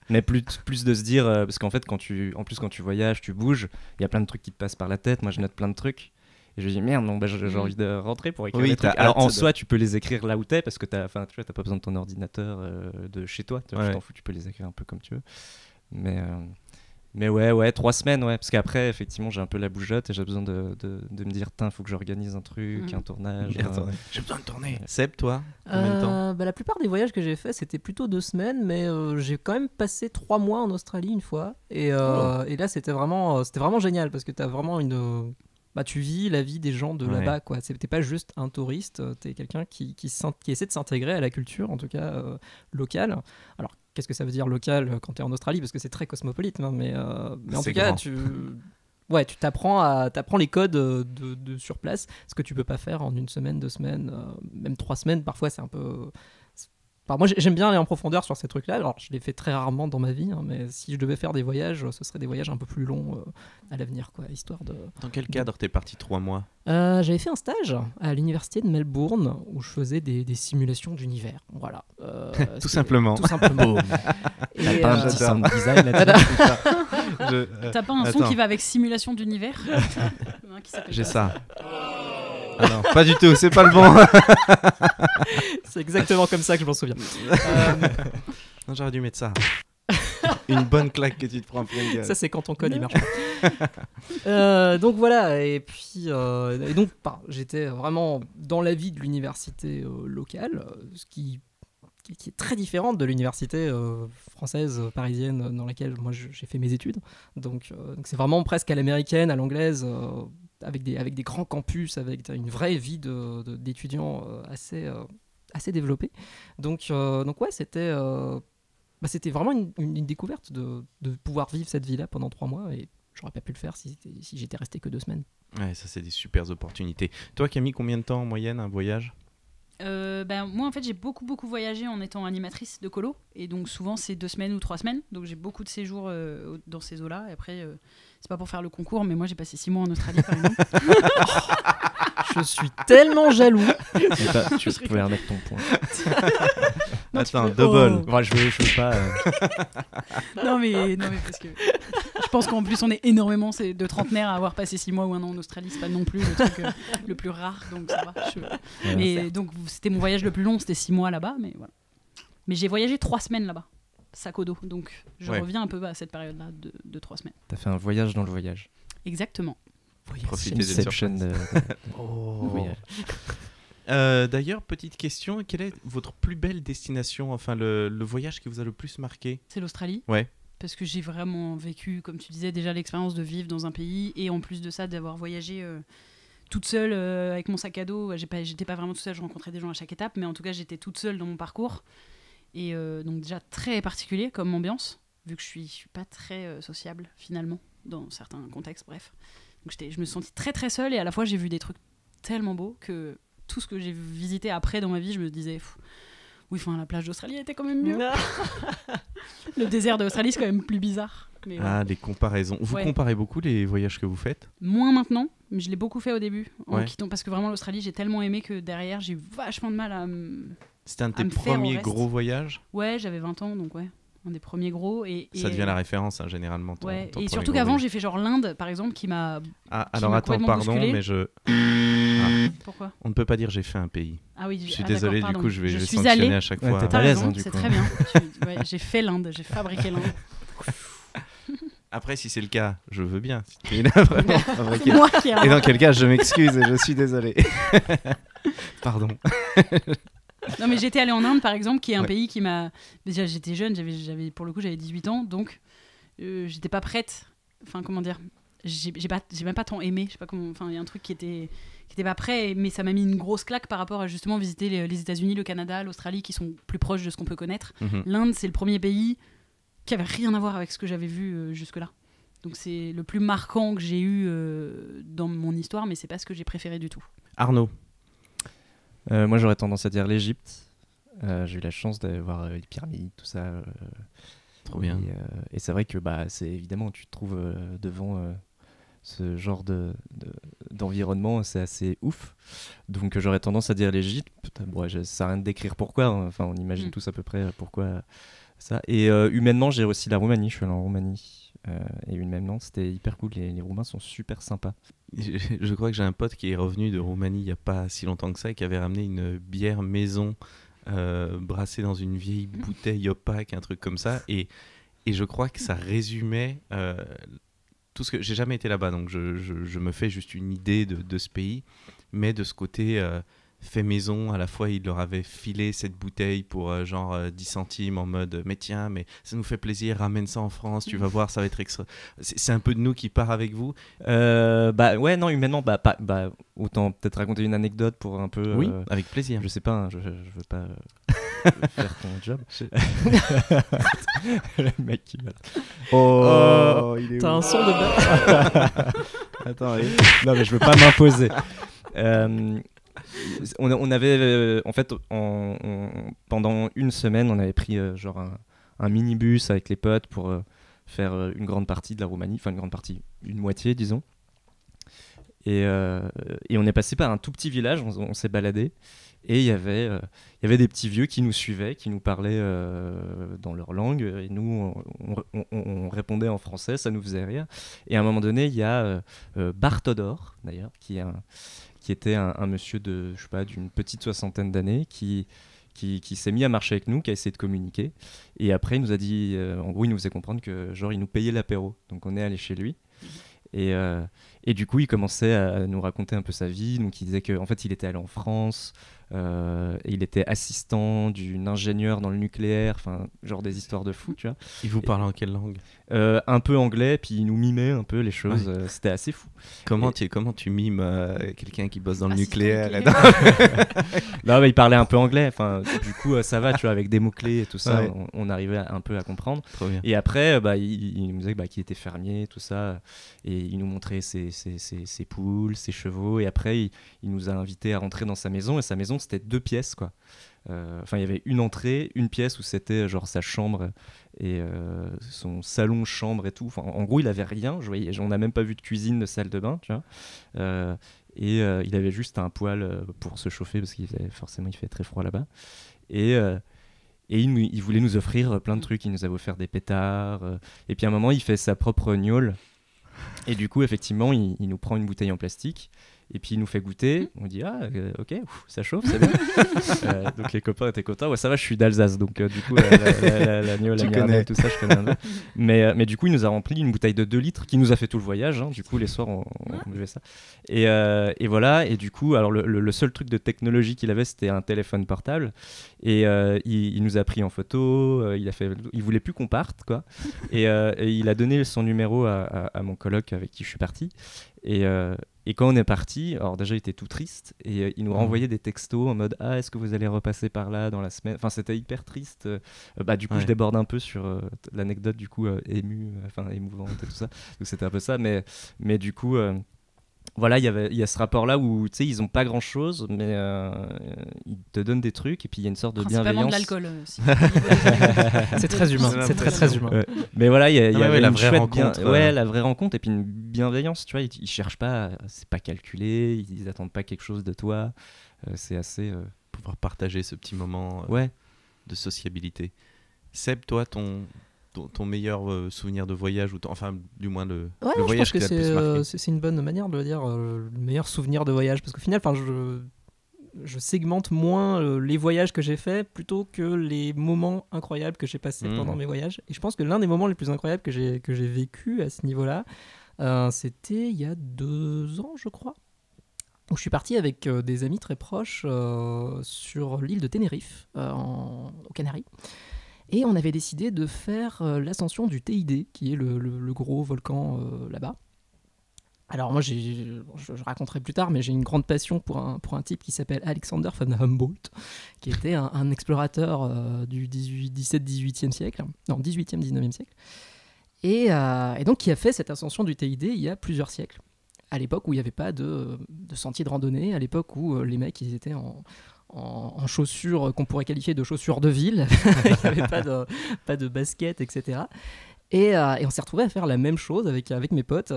Mais plus de se dire... parce qu'en fait, quand tu voyages, tu bouges, il y a plein de trucs qui te passent par la tête. Moi, je note plein de trucs. Et je me dis, merde, non, j'ai envie de rentrer pour écrire des trucs. Alors, en soi, tu peux les écrire là où t'es, parce que t'as pas besoin de ton ordinateur de chez toi. Tu t'en fous, tu peux les écrire un peu comme tu veux. Mais ouais, 3 semaines, parce qu'après, effectivement, j'ai un peu la bougeotte et j'ai besoin de me dire, faut que j'organise un truc, un tournage. J'ai besoin de tourner. Seb, toi, combien de temps? La plupart des voyages que j'ai faits, c'était plutôt 2 semaines, mais j'ai quand même passé 3 mois en Australie une fois. Et là, c'était vraiment génial parce que t'as vraiment tu vis la vie des gens de là-bas, quoi. T'es pas juste un touriste, t'es quelqu'un qui essaie de s'intégrer à la culture, en tout cas locale. Alors, qu'est-ce que ça veut dire local quand tu es en Australie? Parce que c'est très cosmopolite, mais en tout cas, tu t'apprends les codes de sur place, ce que tu peux pas faire en 1 semaine, 2 semaines, même 3 semaines. Parfois, c'est un peu... moi, j'aime bien aller en profondeur sur ces trucs-là. Alors, je les fais très rarement dans ma vie, mais si je devais faire des voyages, ce serait des voyages un peu plus longs à l'avenir, quoi, histoire de... Dans quel cadre t'es parti 3 mois? J'avais fait un stage à l'université de Melbourne où je faisais des simulations d'univers. Voilà. Tout simplement. Tout simplement. T'as pas un petit sound design là-dessus? T'as pas un son qui va avec simulation d'univers? J'ai ça. Ah non, pas du tout, c'est pas le bon. C'est exactement comme ça que je m'en souviens. Non, j'aurais dû mettre ça. Une bonne claque que tu te prends plein de gueule. Ça, c'est quand ton code il marche pas. Donc voilà, et puis donc j'étais vraiment dans la vie de l'université locale, ce qui est très différente de l'université française, parisienne, dans laquelle moi j'ai fait mes études. Donc c'est vraiment presque à l'américaine, à l'anglaise, avec des grands campus, avec une vraie vie d'étudiants assez développée. Donc ouais, c'était vraiment une découverte de pouvoir vivre cette vie-là pendant 3 mois, et j'aurais pas pu le faire si j'étais resté que 2 semaines. Ouais, ça c'est des super opportunités. Toi, Camille, combien de temps en moyenne un voyage? Moi, en fait, j'ai beaucoup voyagé en étant animatrice de colo, et donc souvent c'est 2 semaines ou 3 semaines, donc j'ai beaucoup de séjours dans ces eaux-là. Et après, c'est pas pour faire le concours, mais moi j'ai passé 6 mois en Australie, par exemple. Je suis tellement jaloux. Tu pouvais remettre ton point. Attends, double. Bon, je veux pas. Non mais parce que je pense qu'en plus on est énormément de trentenaires à avoir passé 6 mois ou 1 an en Australie, c'est pas non plus le truc le plus rare, donc ça va. Mais donc c'était mon voyage le plus long, c'était 6 mois là-bas, mais voilà. Mais j'ai voyagé 3 semaines là-bas, sac au dos, donc je reviens un peu à cette période-là de 3 semaines. T'as fait un voyage dans le voyage. Exactement. Profitez des surprises. Voyage. D'ailleurs, petite question, quelle est votre plus belle destination, enfin le voyage qui vous a le plus marqué? C'est l'Australie. Ouais. Parce que j'ai vraiment vécu, comme tu disais, déjà l'expérience de vivre dans un pays et en plus de ça, d'avoir voyagé toute seule avec mon sac à dos. J'étais pas vraiment toute seule, je rencontrais des gens à chaque étape, mais en tout cas, j'étais toute seule dans mon parcours. Et donc déjà très particulier comme ambiance, vu que je suis pas très sociable finalement, dans certains contextes, bref. Donc je me sentis très très seule et à la fois j'ai vu des trucs tellement beaux que tout ce que j'ai visité après dans ma vie, je me disais... Oui, enfin, la plage d'Australie était quand même mieux. Le désert d'Australie, c'est quand même plus bizarre. Mais ouais. Les comparaisons. Vous comparez beaucoup les voyages que vous faites? Moins maintenant, mais je l'ai beaucoup fait au début. Parce que vraiment, l'Australie, j'ai tellement aimé que derrière, j'ai eu vachement de mal à C'était un de tes premiers gros voyages? Ouais, j'avais 20 ans, donc ouais. Un des premiers gros. Ça devient la référence, hein, généralement. Et surtout qu'avant, j'ai fait genre l'Inde, par exemple, qui m'a. Alors attends, pardon, mais je. Pourquoi? On ne peut pas dire j'ai fait un pays. Ah oui, je suis désolé, du coup, je vais sanctionner allée. à chaque fois. T'es à l'aise, hein, c'est très bien. J'ai fait l'Inde, j'ai fabriqué l'Inde. Après, si c'est le cas, je veux bien. C'est moi qui ai. Et dans quel cas, je m'excuse et je suis désolé. Pardon. Non, mais j'étais allée en Inde, par exemple, qui est un pays qui m'a... Déjà, j'étais jeune, pour le coup, j'avais 18 ans, donc j'étais pas prête. Enfin, comment dire, j'ai même pas tant aimé. Je sais pas comment... Enfin, il y a un truc qui était pas prêt, mais ça m'a mis une grosse claque par rapport à justement visiter les États-Unis, le Canada, l'Australie, qui sont plus proches de ce qu'on peut connaître. Mm-hmm. L'Inde, c'est le premier pays qui avait rien à voir avec ce que j'avais vu jusque-là. Donc c'est le plus marquant que j'ai eu dans mon histoire, mais c'est pas ce que j'ai préféré du tout. Arnaud? Moi, j'aurais tendance à dire l'Égypte. J'ai eu la chance d'avoir les pyramides, tout ça. Trop bien. Et c'est vrai que c'est évidemment, tu te trouves devant ce genre d'environnement, c'est assez ouf. Donc j'aurais tendance à dire l'Égypte. Bon, ça sert à rien de décrire pourquoi. Hein. Enfin, on imagine tous à peu près pourquoi ça. Et humainement, j'ai aussi la Roumanie. Je suis allé en Roumanie. Et humainement, c'était hyper cool. Les Roumains sont super sympas. Je crois que j'ai un pote qui est revenu de Roumanie il n'y a pas si longtemps que ça et qui avait ramené une bière maison brassée dans une vieille bouteille opaque, un truc comme ça. Et je crois que ça résumait tout ce que... J'ai jamais été là-bas, donc je me fais juste une idée de ce pays. Mais de ce côté fait maison, à la fois il leur avait filé cette bouteille pour genre 10 centimes en mode mais tiens, mais ça nous fait plaisir, ramène ça en France, tu vas voir, ça va être extra. C'est un peu de nous qui part avec vous. Ouais, non, humainement, autant peut-être raconter une anecdote pour un peu. Oui, avec plaisir. Je sais pas, hein, je veux pas faire ton job. Le mec qui va. Oh, il est t'as un son de balle. Attends, oui. Non, mais je veux pas m'imposer. On avait en fait pendant une semaine on avait pris genre un minibus avec les potes pour faire une grande partie de la Roumanie, enfin une moitié disons, et on est passé par un tout petit village, on s'est baladé et il y avait des petits vieux qui nous suivaient, qui nous parlaient dans leur langue et nous on répondait en français, ça nous faisait rire. Et à un moment donné il y a Bartodor d'ailleurs qui était un monsieur de, je sais pas, d'une petite soixantaine d'années qui s'est mis à marcher avec nous, qui a essayé de communiquer. Et après, il nous a dit, en gros, il nous faisait comprendre que genre, il nous payait l'apéro. Donc, on est allé chez lui. Et du coup, il commençait à nous raconter un peu sa vie. Donc, il disait qu'en fait, il était allé en France. Et il était assistant d'un ingénieur dans le nucléaire. Enfin, genre des histoires de fou, tu vois. Il vous parlait en quelle langue? Un peu anglais, puis il nous mimait un peu les choses. Ouais. C'était assez fou. Comment tu mimes quelqu'un qui bosse dans le nucléaire Non, mais il parlait un peu anglais. Enfin, du coup, ça va, tu vois, avec des mots-clés et tout ça, ouais. on arrivait un peu à comprendre. Trop bien. Et après, il nous disait qu'il était fermier, tout ça. Et il nous montrait ses poules, ses chevaux. Et après, il nous a invités à rentrer dans sa maison. Et sa maison, c'était 2 pièces, quoi. Enfin, il y avait une entrée, une pièce où c'était genre sa chambre et son salon, chambre et tout. Enfin, en gros, il avait rien. On n'a même pas vu de cuisine, de salle de bain, tu vois. Et il avait juste un poêle pour se chauffer parce qu'il fait très froid là-bas. Et il voulait nous offrir plein de trucs. Il nous avait offert des pétards. Et puis à un moment, il fait sa propre gnôle. Et du coup, effectivement, il nous prend une bouteille en plastique. Et puis il nous fait goûter, on dit ok, ça chauffe, c'est bien. Donc les copains étaient contents. Ouais, ça va, je suis d'Alsace, donc du coup l'agneau, la mirabelle, tout ça, je connais un peu. Mais du coup, il nous a rempli une bouteille de 2 litres qui nous a fait tout le voyage. Hein. Du coup, les soirs, on buvait ça. Et voilà. Et du coup, alors le seul truc de technologie qu'il avait, c'était un téléphone portable. Et il nous a pris en photo. Il voulait plus qu'on parte, quoi. Et il a donné son numéro à mon coloc avec qui je suis parti. Et quand on est parti, alors déjà il était tout triste et il nous renvoyait des textos en mode est-ce que vous allez repasser par là dans la semaine. Enfin c'était hyper triste. Du coup je déborde un peu sur l'anecdote du coup émouvante et tout ça. Donc c'était un peu ça, mais du coup voilà, il y a ce rapport-là où tu sais ils ont pas grand-chose, mais ils te donnent des trucs et puis il y a une sorte de bienveillance. De l'alcool aussi. C'est très humain. C'est très humain. Ouais. Mais voilà, il y a la une vraie rencontre. la vraie rencontre et puis une bienveillance. Tu vois, ils cherchent pas, c'est pas calculé, ils attendent pas quelque chose de toi. C'est assez pouvoir partager ce petit moment de sociabilité. Seb, toi, ton meilleur souvenir de voyage, enfin du moins le voyage qui t'a le plus marqué. C'est une bonne manière de le dire, le meilleur souvenir de voyage, parce qu'au final, je segmente moins les voyages que j'ai faits plutôt que les moments incroyables que j'ai passés pendant mes voyages. Et je pense que l'un des moments les plus incroyables que j'ai vécu à ce niveau-là, c'était il y a 2 ans, je crois, où je suis parti avec des amis très proches sur l'île de Tenerife, aux Canaries. Et on avait décidé de faire l'ascension du Teide, qui est le gros volcan là-bas. Alors moi, je raconterai plus tard, mais j'ai une grande passion pour un type qui s'appelle Alexander von Humboldt, qui était un explorateur du 17-18e siècle, non, 18e, 19e siècle, et donc qui a fait cette ascension du Teide il y a plusieurs siècles, à l'époque où il n'y avait pas de sentier de randonnée, à l'époque où les mecs, ils étaient en chaussures qu'on pourrait qualifier de chaussures de ville, il n'y avait pas de basket, etc. Et on s'est retrouvés à faire la même chose avec mes potes,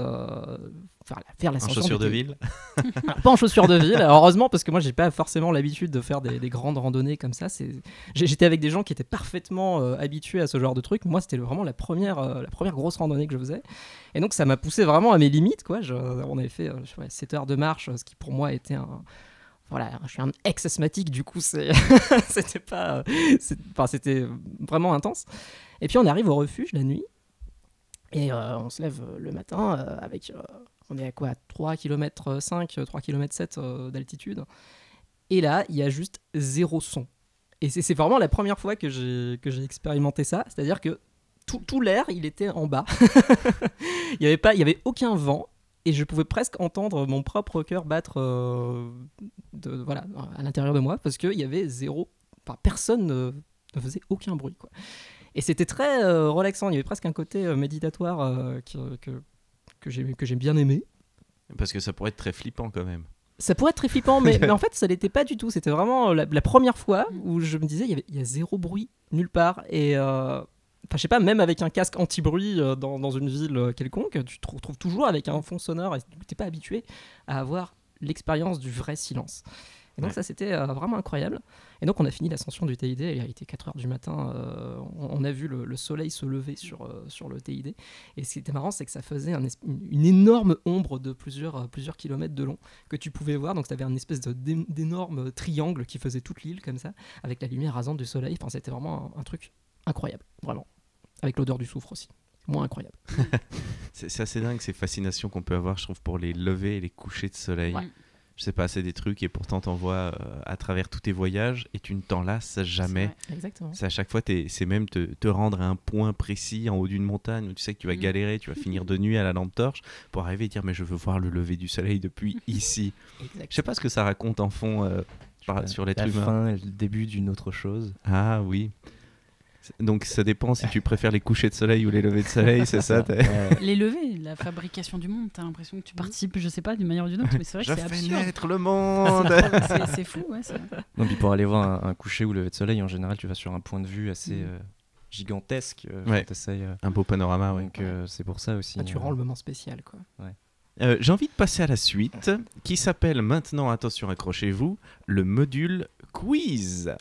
faire l'ascension. En chaussures de ville. Alors, pas en chaussures de ville, heureusement, parce que moi j'ai pas forcément l'habitude de faire des grandes randonnées comme ça. J'étais avec des gens qui étaient parfaitement habitués à ce genre de truc. Moi c'était vraiment la première grosse randonnée que je faisais. Et donc ça m'a poussé vraiment à mes limites, quoi. On avait fait 7 heures de marche, ce qui pour moi était voilà, je suis un ex-asthmatique, du coup c'était vraiment intense. Et puis on arrive au refuge la nuit et on se lève le matin avec on est à quoi, 3 km 5, 3 km 7 d'altitude. Et là, il y a juste 0 son. Et c'est vraiment la première fois que j'ai expérimenté ça, c'est-à-dire que tout l'air, il était en bas. Il y avait aucun vent. Et je pouvais presque entendre mon propre cœur battre à l'intérieur de moi, parce qu'il y avait personne ne faisait aucun bruit, quoi. Et c'était très relaxant, il y avait presque un côté méditatoire que j'ai bien aimé. Parce que ça pourrait être très flippant quand même. Ça pourrait être très flippant, mais en fait ça l'était pas du tout. C'était vraiment la première fois où je me disais il y a 0 bruit nulle part. Et je sais pas, même avec un casque anti-bruit dans une ville quelconque, tu te retrouves toujours avec un fond sonore et t'es pas habitué à avoir l'expérience du vrai silence. Et donc ça, c'était vraiment incroyable. Et donc on a fini l'ascension du Teide, il a été 4h du matin, on a vu le soleil se lever sur le Teide. Et ce qui était marrant, c'est que ça faisait une énorme ombre de plusieurs kilomètres de long que tu pouvais voir. Donc tu avais une espèce d'énorme triangle qui faisait toute l'île comme ça, avec la lumière rasante du soleil. Enfin, c'était vraiment un truc incroyable, vraiment. Avec l'odeur du soufre aussi. Moins incroyable. C'est assez dingue ces fascinations qu'on peut avoir, je trouve, pour les levers et les couchers de soleil. Ouais. Je sais pas, c'est des trucs et pourtant t'en vois à travers tous tes voyages et tu ne t'en lasses jamais. Exactement. C'est à chaque fois, c'est même te rendre à un point précis en haut d'une montagne où tu sais que tu vas galérer, tu vas finir de nuit à la lampe torche pour arriver et dire mais je veux voir le lever du soleil depuis ici. Je sais pas ce que ça raconte en fond sur l'être humain. La fin et le début d'une autre chose. Ah oui. Donc ça dépend si tu préfères les couchers de soleil ou les levées de soleil, c'est ça Les levées, la fabrication du monde, t'as l'impression que tu participes, je sais pas, d'une manière ou d'une autre, mais c'est vrai que c'est absurde. Je fais naître le monde. C'est fou, ouais. Non, puis pour aller voir un coucher ou lever de soleil, en général, tu vas sur un point de vue assez gigantesque. Un beau panorama, ouais. Donc c'est pour ça aussi. Tu rends le moment spécial, quoi. Ouais. J'ai envie de passer à la suite, qui s'appelle maintenant, attention, accrochez-vous, le module quiz.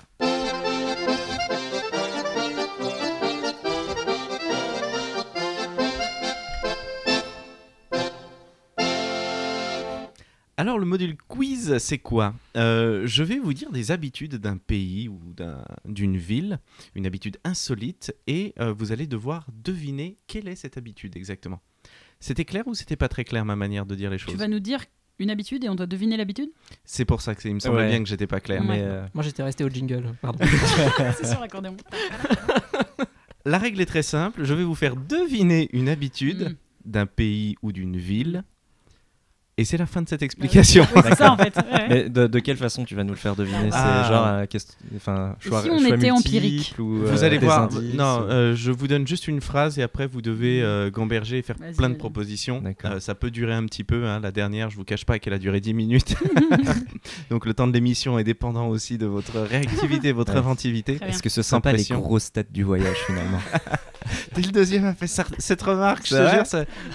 Alors le module quiz, c'est quoi ? Je vais vous dire des habitudes d'un pays ou d'une ville, une habitude insolite, et vous allez devoir deviner quelle est cette habitude exactement. C'était clair ou c'était pas très clair ma manière de dire les choses ? Tu vas nous dire une habitude et on doit deviner l'habitude ? C'est pour ça que il me semblait bien que j'étais pas clair. Ouais. Mais Moi j'étais resté au jingle, pardon. C'est sur l'accordéon. La règle est très simple, je vais vous faire deviner une habitude d'un pays ou d'une ville. Et c'est la fin de cette explication. Oui, c'est ça en fait. Ouais. Mais de quelle façon tu vas nous le faire deviner ? C'est genre choix, si on choix était multiples empirique ou, vous allez des voir. indices, je vous donne juste une phrase et après vous devez gamberger et faire plein de propositions. Ça peut durer un petit peu. Hein. La dernière, je vous cache pas qu'elle a duré 10 minutes. Donc le temps de l'émission est dépendant aussi de votre réactivité, votre inventivité. Est-ce que ce sont pas les grosses têtes du voyage finalement ? Dès le deuxième a fait cette remarque, je te jure,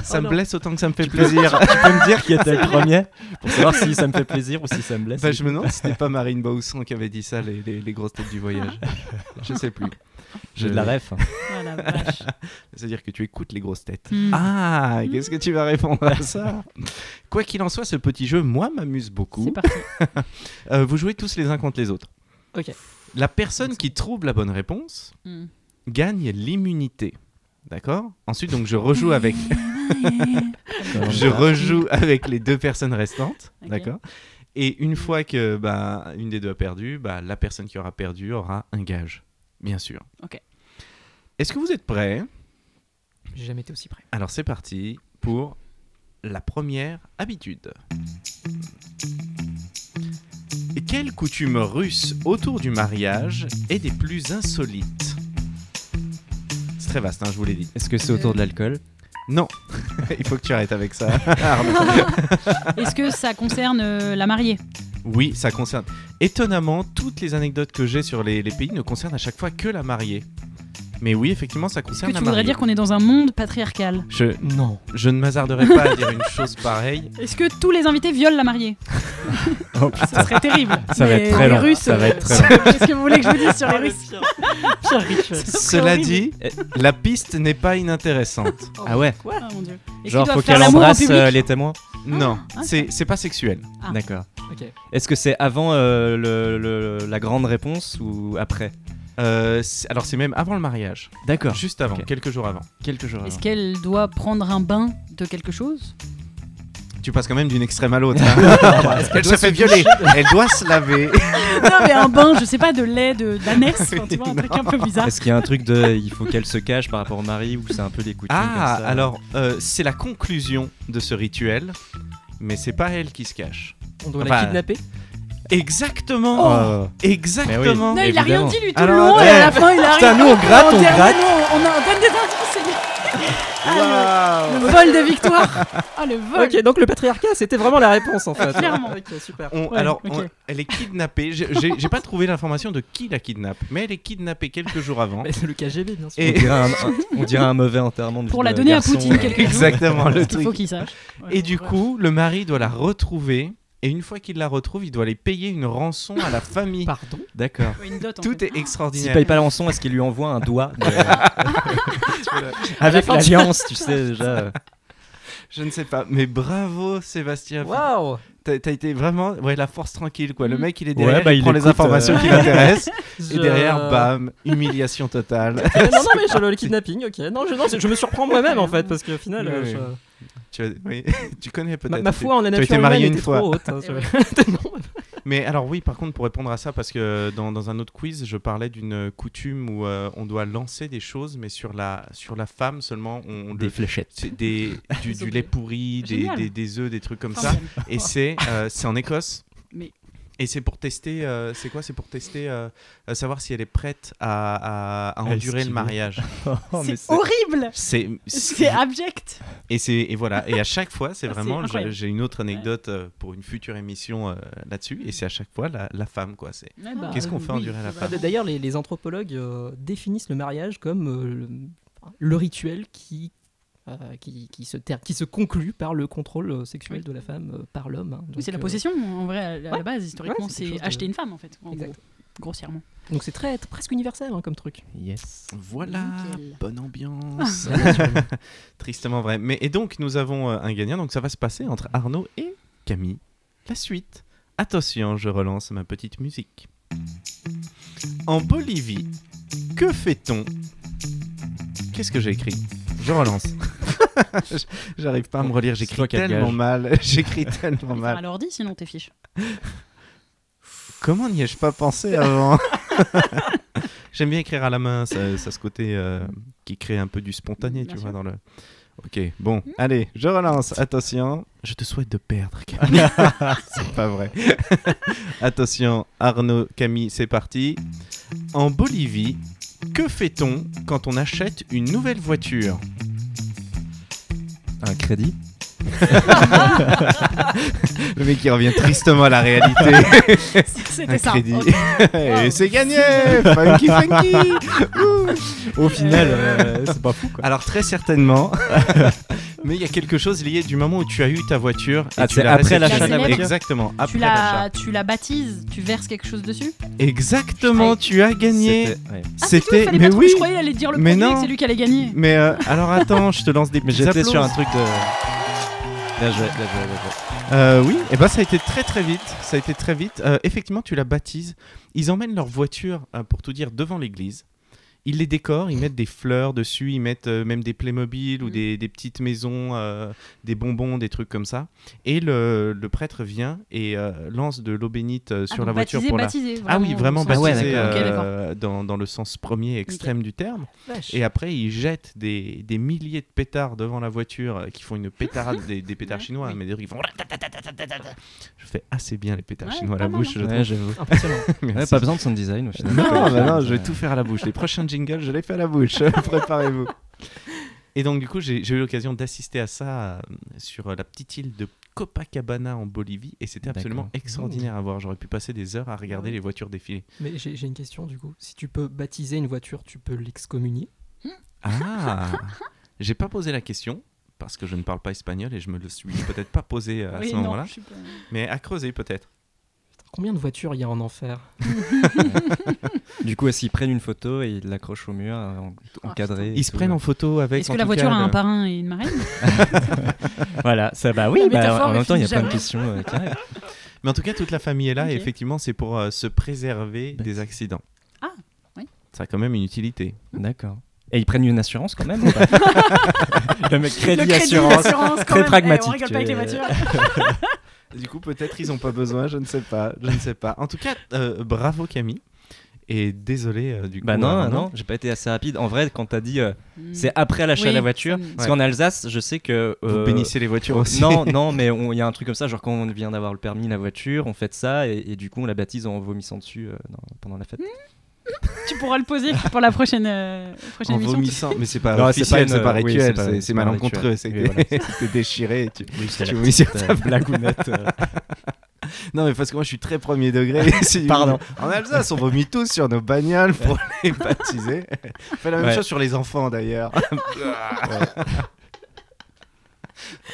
ça me blesse autant que ça me fait Tu plaisir. peux me dire qui était le premier pour savoir si ça me fait plaisir ou si ça me blesse. Je me demande si c'était pas Marine Bausson qui avait dit ça, les grosses têtes du voyage. Je sais plus. J'ai de la ref. Oh la vache. C'est-à-dire que tu écoutes les grosses têtes. Ah, qu'est-ce que tu vas répondre à ça ? Quoi qu'il en soit, ce petit jeu, moi, m'amuse beaucoup. C'est parti. Vous jouez tous les uns contre les autres. Ok. La personne qui trouve la bonne réponse gagne l'immunité. D'accord ? Ensuite, donc, je rejoue avec les deux personnes restantes. Okay. D'accord ? Et une fois que une des deux a perdu, la personne qui aura perdu aura un gage. Bien sûr. Ok. Est-ce que vous êtes prêts ? J'ai jamais été aussi près. Alors c'est parti pour la première habitude. Et quelle coutume russe autour du mariage est des plus insolites ? C'est très vaste, hein, je vous l'ai dit. Est-ce que c'est autour de l'alcool ? Non, il faut que tu arrêtes avec ça. Est-ce que ça concerne la mariée ? Oui, ça concerne. Étonnamment, toutes les anecdotes que j'ai sur les pays ne concernent à chaque fois que la mariée. Mais oui, effectivement, ça concerne la mariée. Est-ce que tu voudrais dire qu'on est dans un monde patriarcal ? Non. Je ne m'hasarderai pas à dire une chose pareille. Est-ce que tous les invités violent la mariée ? Ça serait terrible. Ça va être très long. Russes, ça va être très long. Qu'est-ce que vous voulez que je vous dise sur les Russes ? Pire rituel. Cela dit, la piste n'est pas inintéressante. Ah ouais. Ah mon dieu. Est-ce Genre, qu'ils faut doivent faire qu'elle l'amour en embrasse public ? les témoins ? Non, Ah, c'est pas sexuel. Ah. D'accord. Ok. Est-ce que c'est avant la grande réponse ou après ? Alors c'est même avant le mariage. D'accord. Juste avant, Ok. quelques jours avant. Quelques jours Est-ce avant. qu'elle doit prendre un bain de quelque chose ? Tu passes quand même d'une extrême à l'autre. Hein. Elle se fait violer. Elle doit se laver. Non mais un bain, je sais pas, de lait, d'anès, enfin, tu vois, un truc un peu bizarre. Est-ce qu'il y a un truc de il faut qu'elle se cache par rapport au mari ou c'est un peu des coutumes comme ça ? Alors c'est la conclusion de ce rituel, mais c'est pas elle qui se cache. On doit la kidnapper ? Exactement. Exactement. Non, il a rien évidemment. dit lui tout Alors, le long et à la fin il arrive. Putain, nous on gratte, on gratte. On donne des indices, c'est le vol de victoire. Ah le vol. Ok, donc le patriarcat, c'était vraiment la réponse en fait. Clairement. Ok, super. Elle est kidnappée. J'ai pas trouvé l'information de qui la kidnappe, mais elle est kidnappée quelques jours avant. Mais c'est le KGB, bien sûr. Et- On dirait un mauvais enterrement de Pour vie la de donner à garçon, Poutine quelque chose. Exactement le Il truc. faut qu'il sache. Et du coup, le mari doit la retrouver. Et une fois qu'il la retrouve, il doit aller payer une rançon à la famille. Pardon ? D'accord. Ouais, une dot, en Tout fait. est S'il extraordinaire. paye pas la rançon, est-ce qu'il lui envoie un doigt avec l'alliance, tu sais déjà. Je ne sais pas, mais bravo Sébastien. Waouh ! T'as été vraiment la force tranquille quoi. Le mec il est derrière, Ouais, il il prend les écoute, informations qui l'intéressent Je- et derrière bam, humiliation totale. Non, mais le kidnapping, ok. Non, je me surprends moi-même en fait, parce qu'au final, Oui, oui. Tu connais peut-être. ma foi en la tu as nature été marié humaine une était fois. trop haute. Hein, non. Mais alors oui, par contre, pour répondre à ça, parce que dans un autre quiz, je parlais d'une coutume où on doit lancer des choses, mais sur la femme seulement. Des fléchettes. C'est du lait pourri, Génial. des œufs, des trucs comme Enfin, ça. même. Et c'est en Écosse. Mais Et c'est pour tester, c'est pour tester, savoir si elle est prête à endurer le mariage. C'est horrible. C'est abject. Et voilà. Et à chaque fois, c'est vraiment. Incroyable. J'ai une autre anecdote pour une future émission là-dessus. Et c'est à chaque fois la femme, quoi. Qu'est-ce qu'on fait endurer la femme? D'ailleurs, les anthropologues définissent le mariage comme le rituel qui se conclut par le contrôle sexuel de la femme par l'homme. Hein. Oui, c'est la possession, en vrai, à la base, historiquement, c'est quelque c'est chose acheter une femme, en fait, grossièrement. Donc c'est presque universel comme truc. Yes. Voilà, Nickel. bonne ambiance. Tristement vrai. Et donc, nous avons un gagnant, donc ça va se passer entre Arnaud et Camille. La suite. Attention, je relance ma petite musique. En Bolivie, que fait-on? Qu'est-ce que j'ai écrit? Je relance. J'arrive pas à me relire, j'écris tellement mal. J'écris tellement mal. À l'ordi, sinon t'es fiche. Comment n'y ai-je pas pensé avant? J'aime bien écrire à la main, ça a ce côté qui crée un peu du spontané, Bien tu sûr. vois, dans le... Ok, bon, allez, je relance. Attention, je te souhaite de perdre, Camille. C'est pas vrai. Attention, Arnaud, Camille, c'est parti. En Bolivie, que fait-on quand on achète une nouvelle voiture? Un crédit. Le mec qui revient tristement à la réalité. C'était Un ça. crédit. Ok. Et c'est gagné. Funky, funky. Au final, c'est pas fou quoi. Alors très certainement. Mais il y a quelque chose lié du moment où tu as eu ta voiture. Et Ah, tu c'est l'as après réceptionnée. l'achat de la voiture. Exactement, après l'achat. Tu la baptises, tu verses quelque chose dessus. Exactement, tu as gagné. Ouais. C'est tout, fallait mais pas trop, oui. je croyais qu'il allait dire le Mais produit et non. que c'est lui qui allait gagner. Mais alors attends, je te lance des Mais petits j'étais applauses. sur un truc de. Bien joué, bien joué. Oui, et bah ça a été très vite. Effectivement, tu la baptises. Ils emmènent leur voiture, pour tout dire, devant l'église. Ils les décorent, ils mettent des fleurs dessus, ils mettent même des Playmobil ou des petites maisons, des bonbons, des trucs comme ça. Et le prêtre vient et lance de l'eau bénite sur la voiture pour baptisé, Ah oui, vraiment au sens- baptisé Ok, d'accord. dans le sens premier extrême du terme. Vache. Et après, ils jettent des milliers de pétards devant la voiture qui font une pétarade, des pétards Ouais, chinois, oui. mais des trucs qui font... Je fais assez bien les pétards Ouais, chinois à pas la mal, bouche, je hein. trouve. Ouais, j'avoue. Impressionnant. Ouais, Merci. pas besoin de son design au final. Non, je vais tout faire à la bouche. Les prochains jingles, je les fais à la bouche. Préparez-vous. Et donc, du coup, j'ai eu l'occasion d'assister à ça sur la petite île de Copacabana en Bolivie. Et c'était absolument D'accord. extraordinaire à voir. J'aurais pu passer des heures à regarder les voitures défiler. Mais j'ai une question du coup. Si tu peux baptiser une voiture, tu peux l'excommunier? Ah J'ai pas posé la question parce que je ne parle pas espagnol et je me le suis peut-être pas posé à Oui, ce non, moment-là. je suis pas- Mais à creuser peut-être. Combien de voitures il y a en enfer? Du coup, s'ils prennent une photo et ils l'accrochent au mur, encadré. Ils se prennent en photo avec. Est-ce en que la tout voiture cas, a un le- parrain et une marraine? Voilà, ça bah oui, La bah, métaphore en ne même temps, il y a finit plein de jamais. questions qui arrivent. Mais en tout cas, toute la famille est là et Ok. effectivement, c'est pour se préserver des accidents. Ah, oui. Ça a quand même une utilité. D'accord. Et ils prennent une assurance quand même ou pas? Le mec crédit, Le crédit, assurance. l'assurance, quand très même. pragmatique, On rigole tu pas avec les es- voitures. Du coup, peut-être ils n'ont pas besoin, je ne sais pas. En tout cas, bravo Camille. Et désolé du coup. Bah non, Arnaud. non, j'ai pas été assez rapide. En vrai, quand t'as dit c'est après l'achat Oui, de la voiture, ça me- parce qu'en Alsace, je sais que. Vous bénissez les voitures aussi. Non, mais il y a un truc comme ça, genre quand on vient d'avoir le permis, la voiture, on fait ça et du coup on la baptise en vomissant dessus pendant la fête. Tu pourras le poser pour la prochaine En émission. vomissant, mais c'est pas Non, c'est officiel, pas c'est une- pas oui, rituel, c'est pas- c'est c'est pas malencontreux, rituel. c'est Oui, voilà, c'est t'es déchiré. et tu- Oui, c'est Tu la vomis sur petite, ta blagounette. Non, mais parce que moi je suis très premier degré. Pardon. En Alsace, on vomit tous sur nos bagnoles pour les baptiser. On fait la même Ouais. chose sur les enfants d'ailleurs.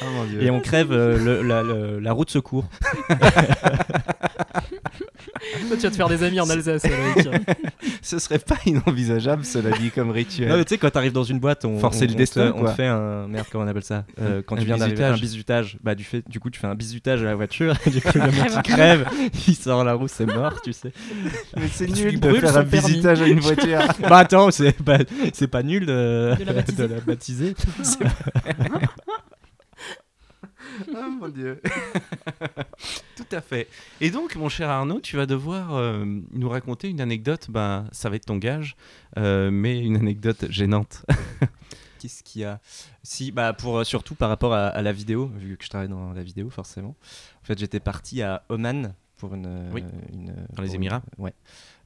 Oh mon dieu. Et on crève la roue de secours. Toi, tu vas te faire des amis en Alsace, Loïc. Ce serait pas inenvisageable, cela dit, comme rituel. Non, mais tu sais, quand t'arrives dans une boîte, Forcer le destin, on quoi. te fait un. Merde, comment on appelle ça quand Un tu viens d'arriver, bizutage. un bizutage. Bah, du coup, tu fais un bizutage à la voiture. Et du coup, le mec il crève, il sort la roue, c'est mort, tu sais. Mais c'est Tu lui nul de brûles faire son un permis. visitage à une voiture. Bah, attends, c'est pas nul de De la baptiser. de la baptiser. Oh mon dieu. Tout à fait. Et donc, mon cher Arnaud, tu vas devoir nous raconter une anecdote. Bah, ça va être ton gage, mais une anecdote gênante. Qu'est-ce qu'il y a? Si, bah surtout par rapport à la vidéo, vu que je travaille dans la vidéo, forcément. En fait, j'étais parti à Oman pour dans les Émirats. Ouais,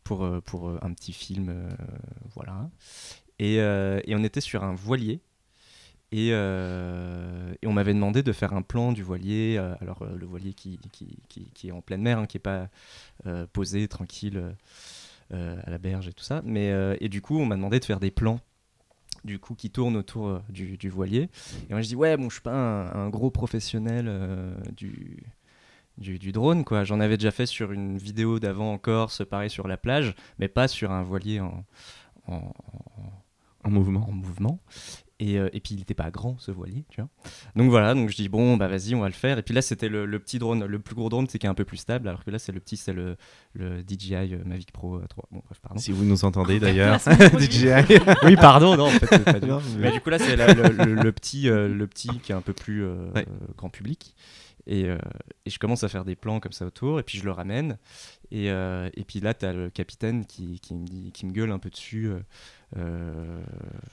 pour un petit film, voilà. Et on était sur un voilier. Et on m'avait demandé de faire un plan du voilier. Alors le voilier qui est en pleine mer, hein, qui n'est pas posé, tranquille, à la berge et tout ça. Et du coup, on m'a demandé de faire des plans du coup, qui tournent autour du voilier. Et moi, je dis, ouais, bon, je suis pas un gros professionnel du drone, quoi. J'en avais déjà fait sur une vidéo d'avant en Corse, pareil sur la plage, mais pas sur un voilier en mouvement. Et puis il n'était pas grand, ce voilier, tu vois. Donc voilà, donc je dis bon, bah vas-y, on va le faire. Et puis là, c'était le petit drone, le plus gros drone, c'est qui est un peu plus stable, alors que là, c'est le DJI Mavic Pro 3. Bon, bref, pardon. Si vous nous entendez d'ailleurs, DJI. Oui, pardon, non, en fait, c'est pas dur. Mais du coup, là, c'est le petit qui est un peu plus grand public. Et je commence à faire des plans comme ça autour, et puis je le ramène. Et puis là, tu as le capitaine qui me gueule un peu dessus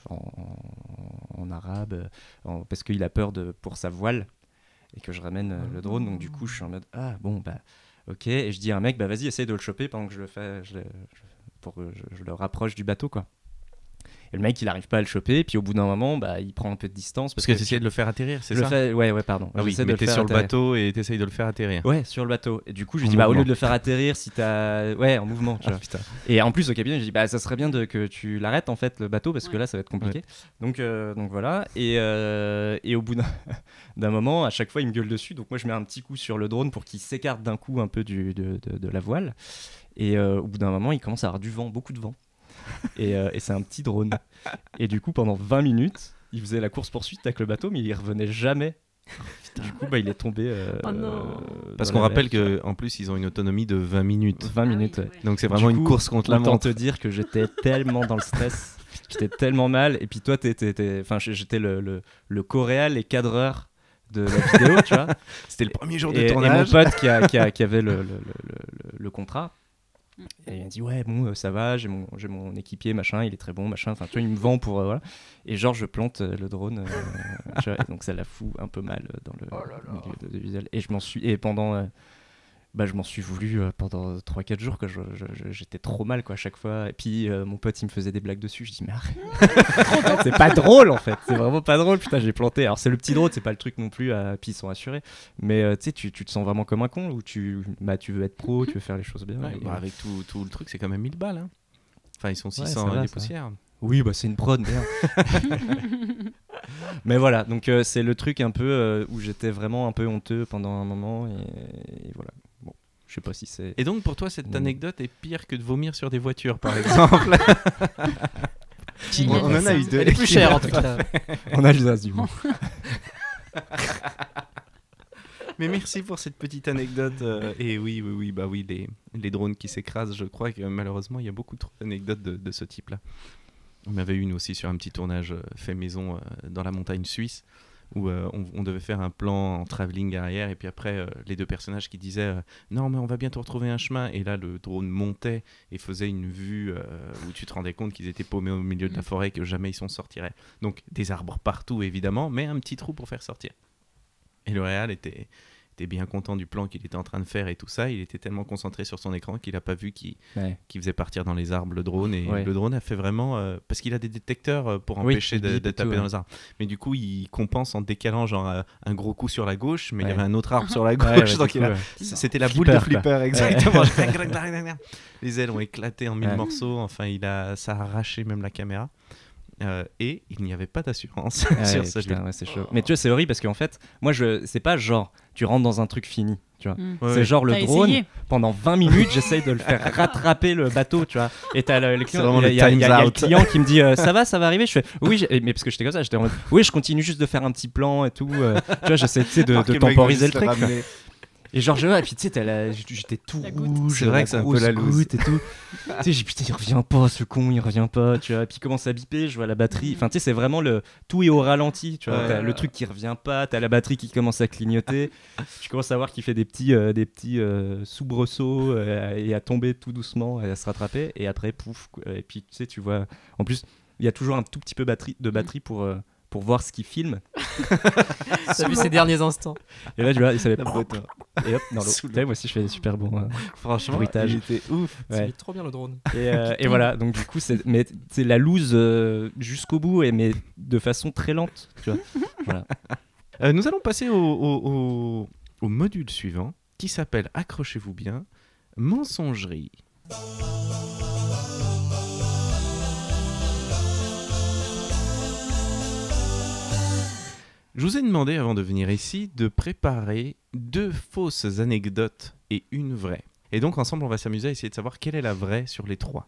en arabe, parce qu'il a peur pour sa voile, et que je ramène le drone. Donc du coup, je suis en mode, ah bon, bah ok. Et je dis à un mec, bah vas-y, essaye de le choper pendant que je le fais, je le rapproche du bateau, quoi. Et le mec, il n'arrive pas à le choper. Puis au bout d'un moment, bah, il prend un peu de distance. Parce que tu essayes de le faire atterrir, c'est ça? Ouais, pardon. Ah oui, mais t'es sur le bateau et tu essayes de le faire atterrir. Ouais, sur le bateau. Et du coup, je lui dis, bah, au lieu de le faire atterrir, si t'as. Ouais, en mouvement. Tu vois. Putain. Et en plus, au capitaine, je dis, bah, ça serait bien que tu l'arrêtes, en fait, le bateau, parce que là, ça va être compliqué. Ouais. Donc voilà. Et au bout d'un moment, à chaque fois, il me gueule dessus. Donc moi, je mets un petit coup sur le drone pour qu'il s'écarte d'un coup un peu de la voile. Et au bout d'un moment, il commence à avoir du vent, beaucoup de vent. Et c'est un petit drone. Et du coup, pendant 20 minutes, il faisait la course-poursuite avec le bateau, mais il revenait jamais. Du coup, bah, il est tombé. Parce qu'on rappelle qu'en plus, ils ont une autonomie de 20 minutes. 20 minutes, ouais. Donc c'est vraiment une course contre la montre. Autant te dire que j'étais tellement dans le stress, j'étais tellement mal. Et puis toi, j'étais le coréal et cadreur de la vidéo, tu vois. C'était le premier jour de tournage. Et mon pote qui avait le contrat. Et il m'a dit ouais bon ça va, j'ai mon équipier machin, il est très bon machin, enfin tu vois il me vend pour voilà. Et genre je plante le drone tu vois, et donc ça la fout un peu mal dans le milieu de visuel. Et je m'en suis voulu pendant 3-4 jours, que j'étais trop mal, quoi, à chaque fois. Et puis mon pote il me faisait des blagues dessus, je dis mais arrête. C'est pas drôle en fait, c'est vraiment pas drôle, putain j'ai planté. Alors c'est le petit drone, c'est pas le truc non plus, puis ils sont assurés. Mais tu sais tu te sens vraiment comme un con, ou tu veux être pro, tu veux faire les choses bien. Ouais, avec tout le truc c'est quand même 1000 balles hein. Enfin ils sont 600 des poussières. Oui bah c'est une prod merde. Mais voilà, donc c'est le truc un peu où j'étais vraiment un peu honteux pendant un moment, et voilà. Bon, je sais pas si c'est... Et donc pour toi cette anecdote est pire que de vomir sur des voitures par exemple? On en a eu deux. Elle est plus chère en tout cas. On a l'usage du mot. Mais merci pour cette petite anecdote. Et oui, bah oui, les drones qui s'écrasent, je crois que malheureusement il y a beaucoup trop d'anecdotes de ce type-là. On avait une aussi sur un petit tournage fait maison dans la montagne suisse, où on devait faire un plan en travelling arrière, et puis après les deux personnages qui disaient non mais on va bientôt retrouver un chemin, et là le drone montait et faisait une vue où tu te rendais compte qu'ils étaient paumés au milieu de la forêt, que jamais ils s'en sortiraient. Donc des arbres partout évidemment, mais un petit trou pour faire sortir. Et le réal était bien content du plan qu'il était en train de faire et tout ça. Il était tellement concentré sur son écran qu'il n'a pas vu qu'il faisait partir dans les arbres le drone. Et le drone a fait vraiment... parce qu'il a des détecteurs pour empêcher de taper dans les arbres. Mais du coup, il compense en décalant genre un gros coup sur la gauche, mais il y avait un autre arbre sur la gauche. Donc c'était la boule de flipper, exactement. Les ailes ont éclaté en 1000 morceaux. Enfin, ça a arraché même la caméra. Et il n'y avait pas d'assurance sur ce jeu. C'est chaud. Mais tu vois, c'est horrible parce qu'en fait, moi, c'est pas genre tu rentres dans un truc fini, tu vois. C'est genre le drone, pendant 20 minutes, j'essaye de le faire rattraper le bateau, tu vois. Et t'as le client, il y a le client qui me dit ça va arriver. Je fais oui, mais parce que j'étais comme ça, j'étais en mode oui, je continue juste de faire un petit plan et tout. Tu vois, j'essaie de temporiser le truc. Et genre, et puis tu sais, j'étais tout rouge, c'est vrai que c'est un peu la loose et tout. Tu sais, j'ai putain, il revient pas, ce con, il revient pas, tu vois. Et puis il commence à biper, je vois la batterie. Enfin, tu sais, c'est vraiment tout est au ralenti, tu vois. T'as le truc qui revient pas, t'as la batterie qui commence à clignoter. Tu commences à voir qu'il fait des petits soubresauts et à tomber tout doucement et à se rattraper. Et après, pouf. Et puis tu sais, tu vois. En plus, il y a toujours un tout petit peu de batterie pour pour voir ce qu'il filme. T'as vu ces derniers instants. Et là, tu vois, il savait La pas. botte. Et hop, dans l'eau. Moi aussi, je fais des super bons Franchement, bruitages. il était ouf. Ça Ouais. fait trop bien le drone. Et voilà, donc du coup, c'est la loose jusqu'au bout, mais de façon très lente. Tu vois. Voilà. Nous allons passer au module suivant qui s'appelle, accrochez-vous bien, mensongerie. Je vous ai demandé avant de venir ici de préparer 2 fausses anecdotes et une vraie. Et donc ensemble on va s'amuser à essayer de savoir quelle est la vraie sur les 3.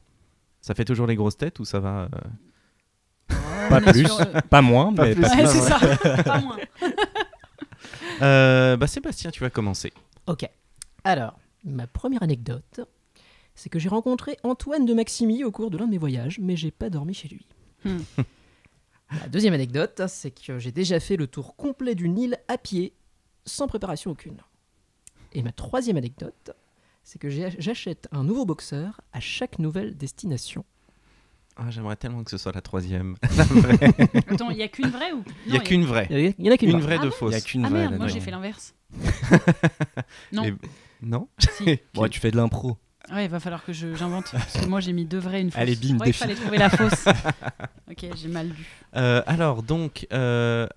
Ça fait toujours les grosses têtes ou ça va Pas plus, pas moins, mais plus. pas Ouais, c'est ça, pas moins. Sébastien, tu vas commencer. Ok. Alors, ma première anecdote, c'est que j'ai rencontré Antoine de Maximi au cours de l'un de mes voyages, mais j'ai pas dormi chez lui. La deuxième anecdote, c'est que j'ai déjà fait le tour complet d'une île à pied, sans préparation aucune. Et ma troisième anecdote, c'est que j'achète un nouveau boxeur à chaque nouvelle destination. Ah, j'aimerais tellement que ce soit la 3e. Attends, il n'y a qu'une vraie ou Il n'y a qu'une vraie. Il y en a qu'une. Une vraie Ah de bon fausse. il y a qu'une Ah vraie. merde, moi là-dedans. j'ai fait l'inverse. Non, Et- Non si. Bon, tu fais de l'impro. Ouais, il va falloir que j'invente. Parce que moi j'ai mis 2 vraies et une fausse. Allez, bim, Je croyais qu'il défi. fallait trouver la fausse. Ok, j'ai mal lu. Alors donc,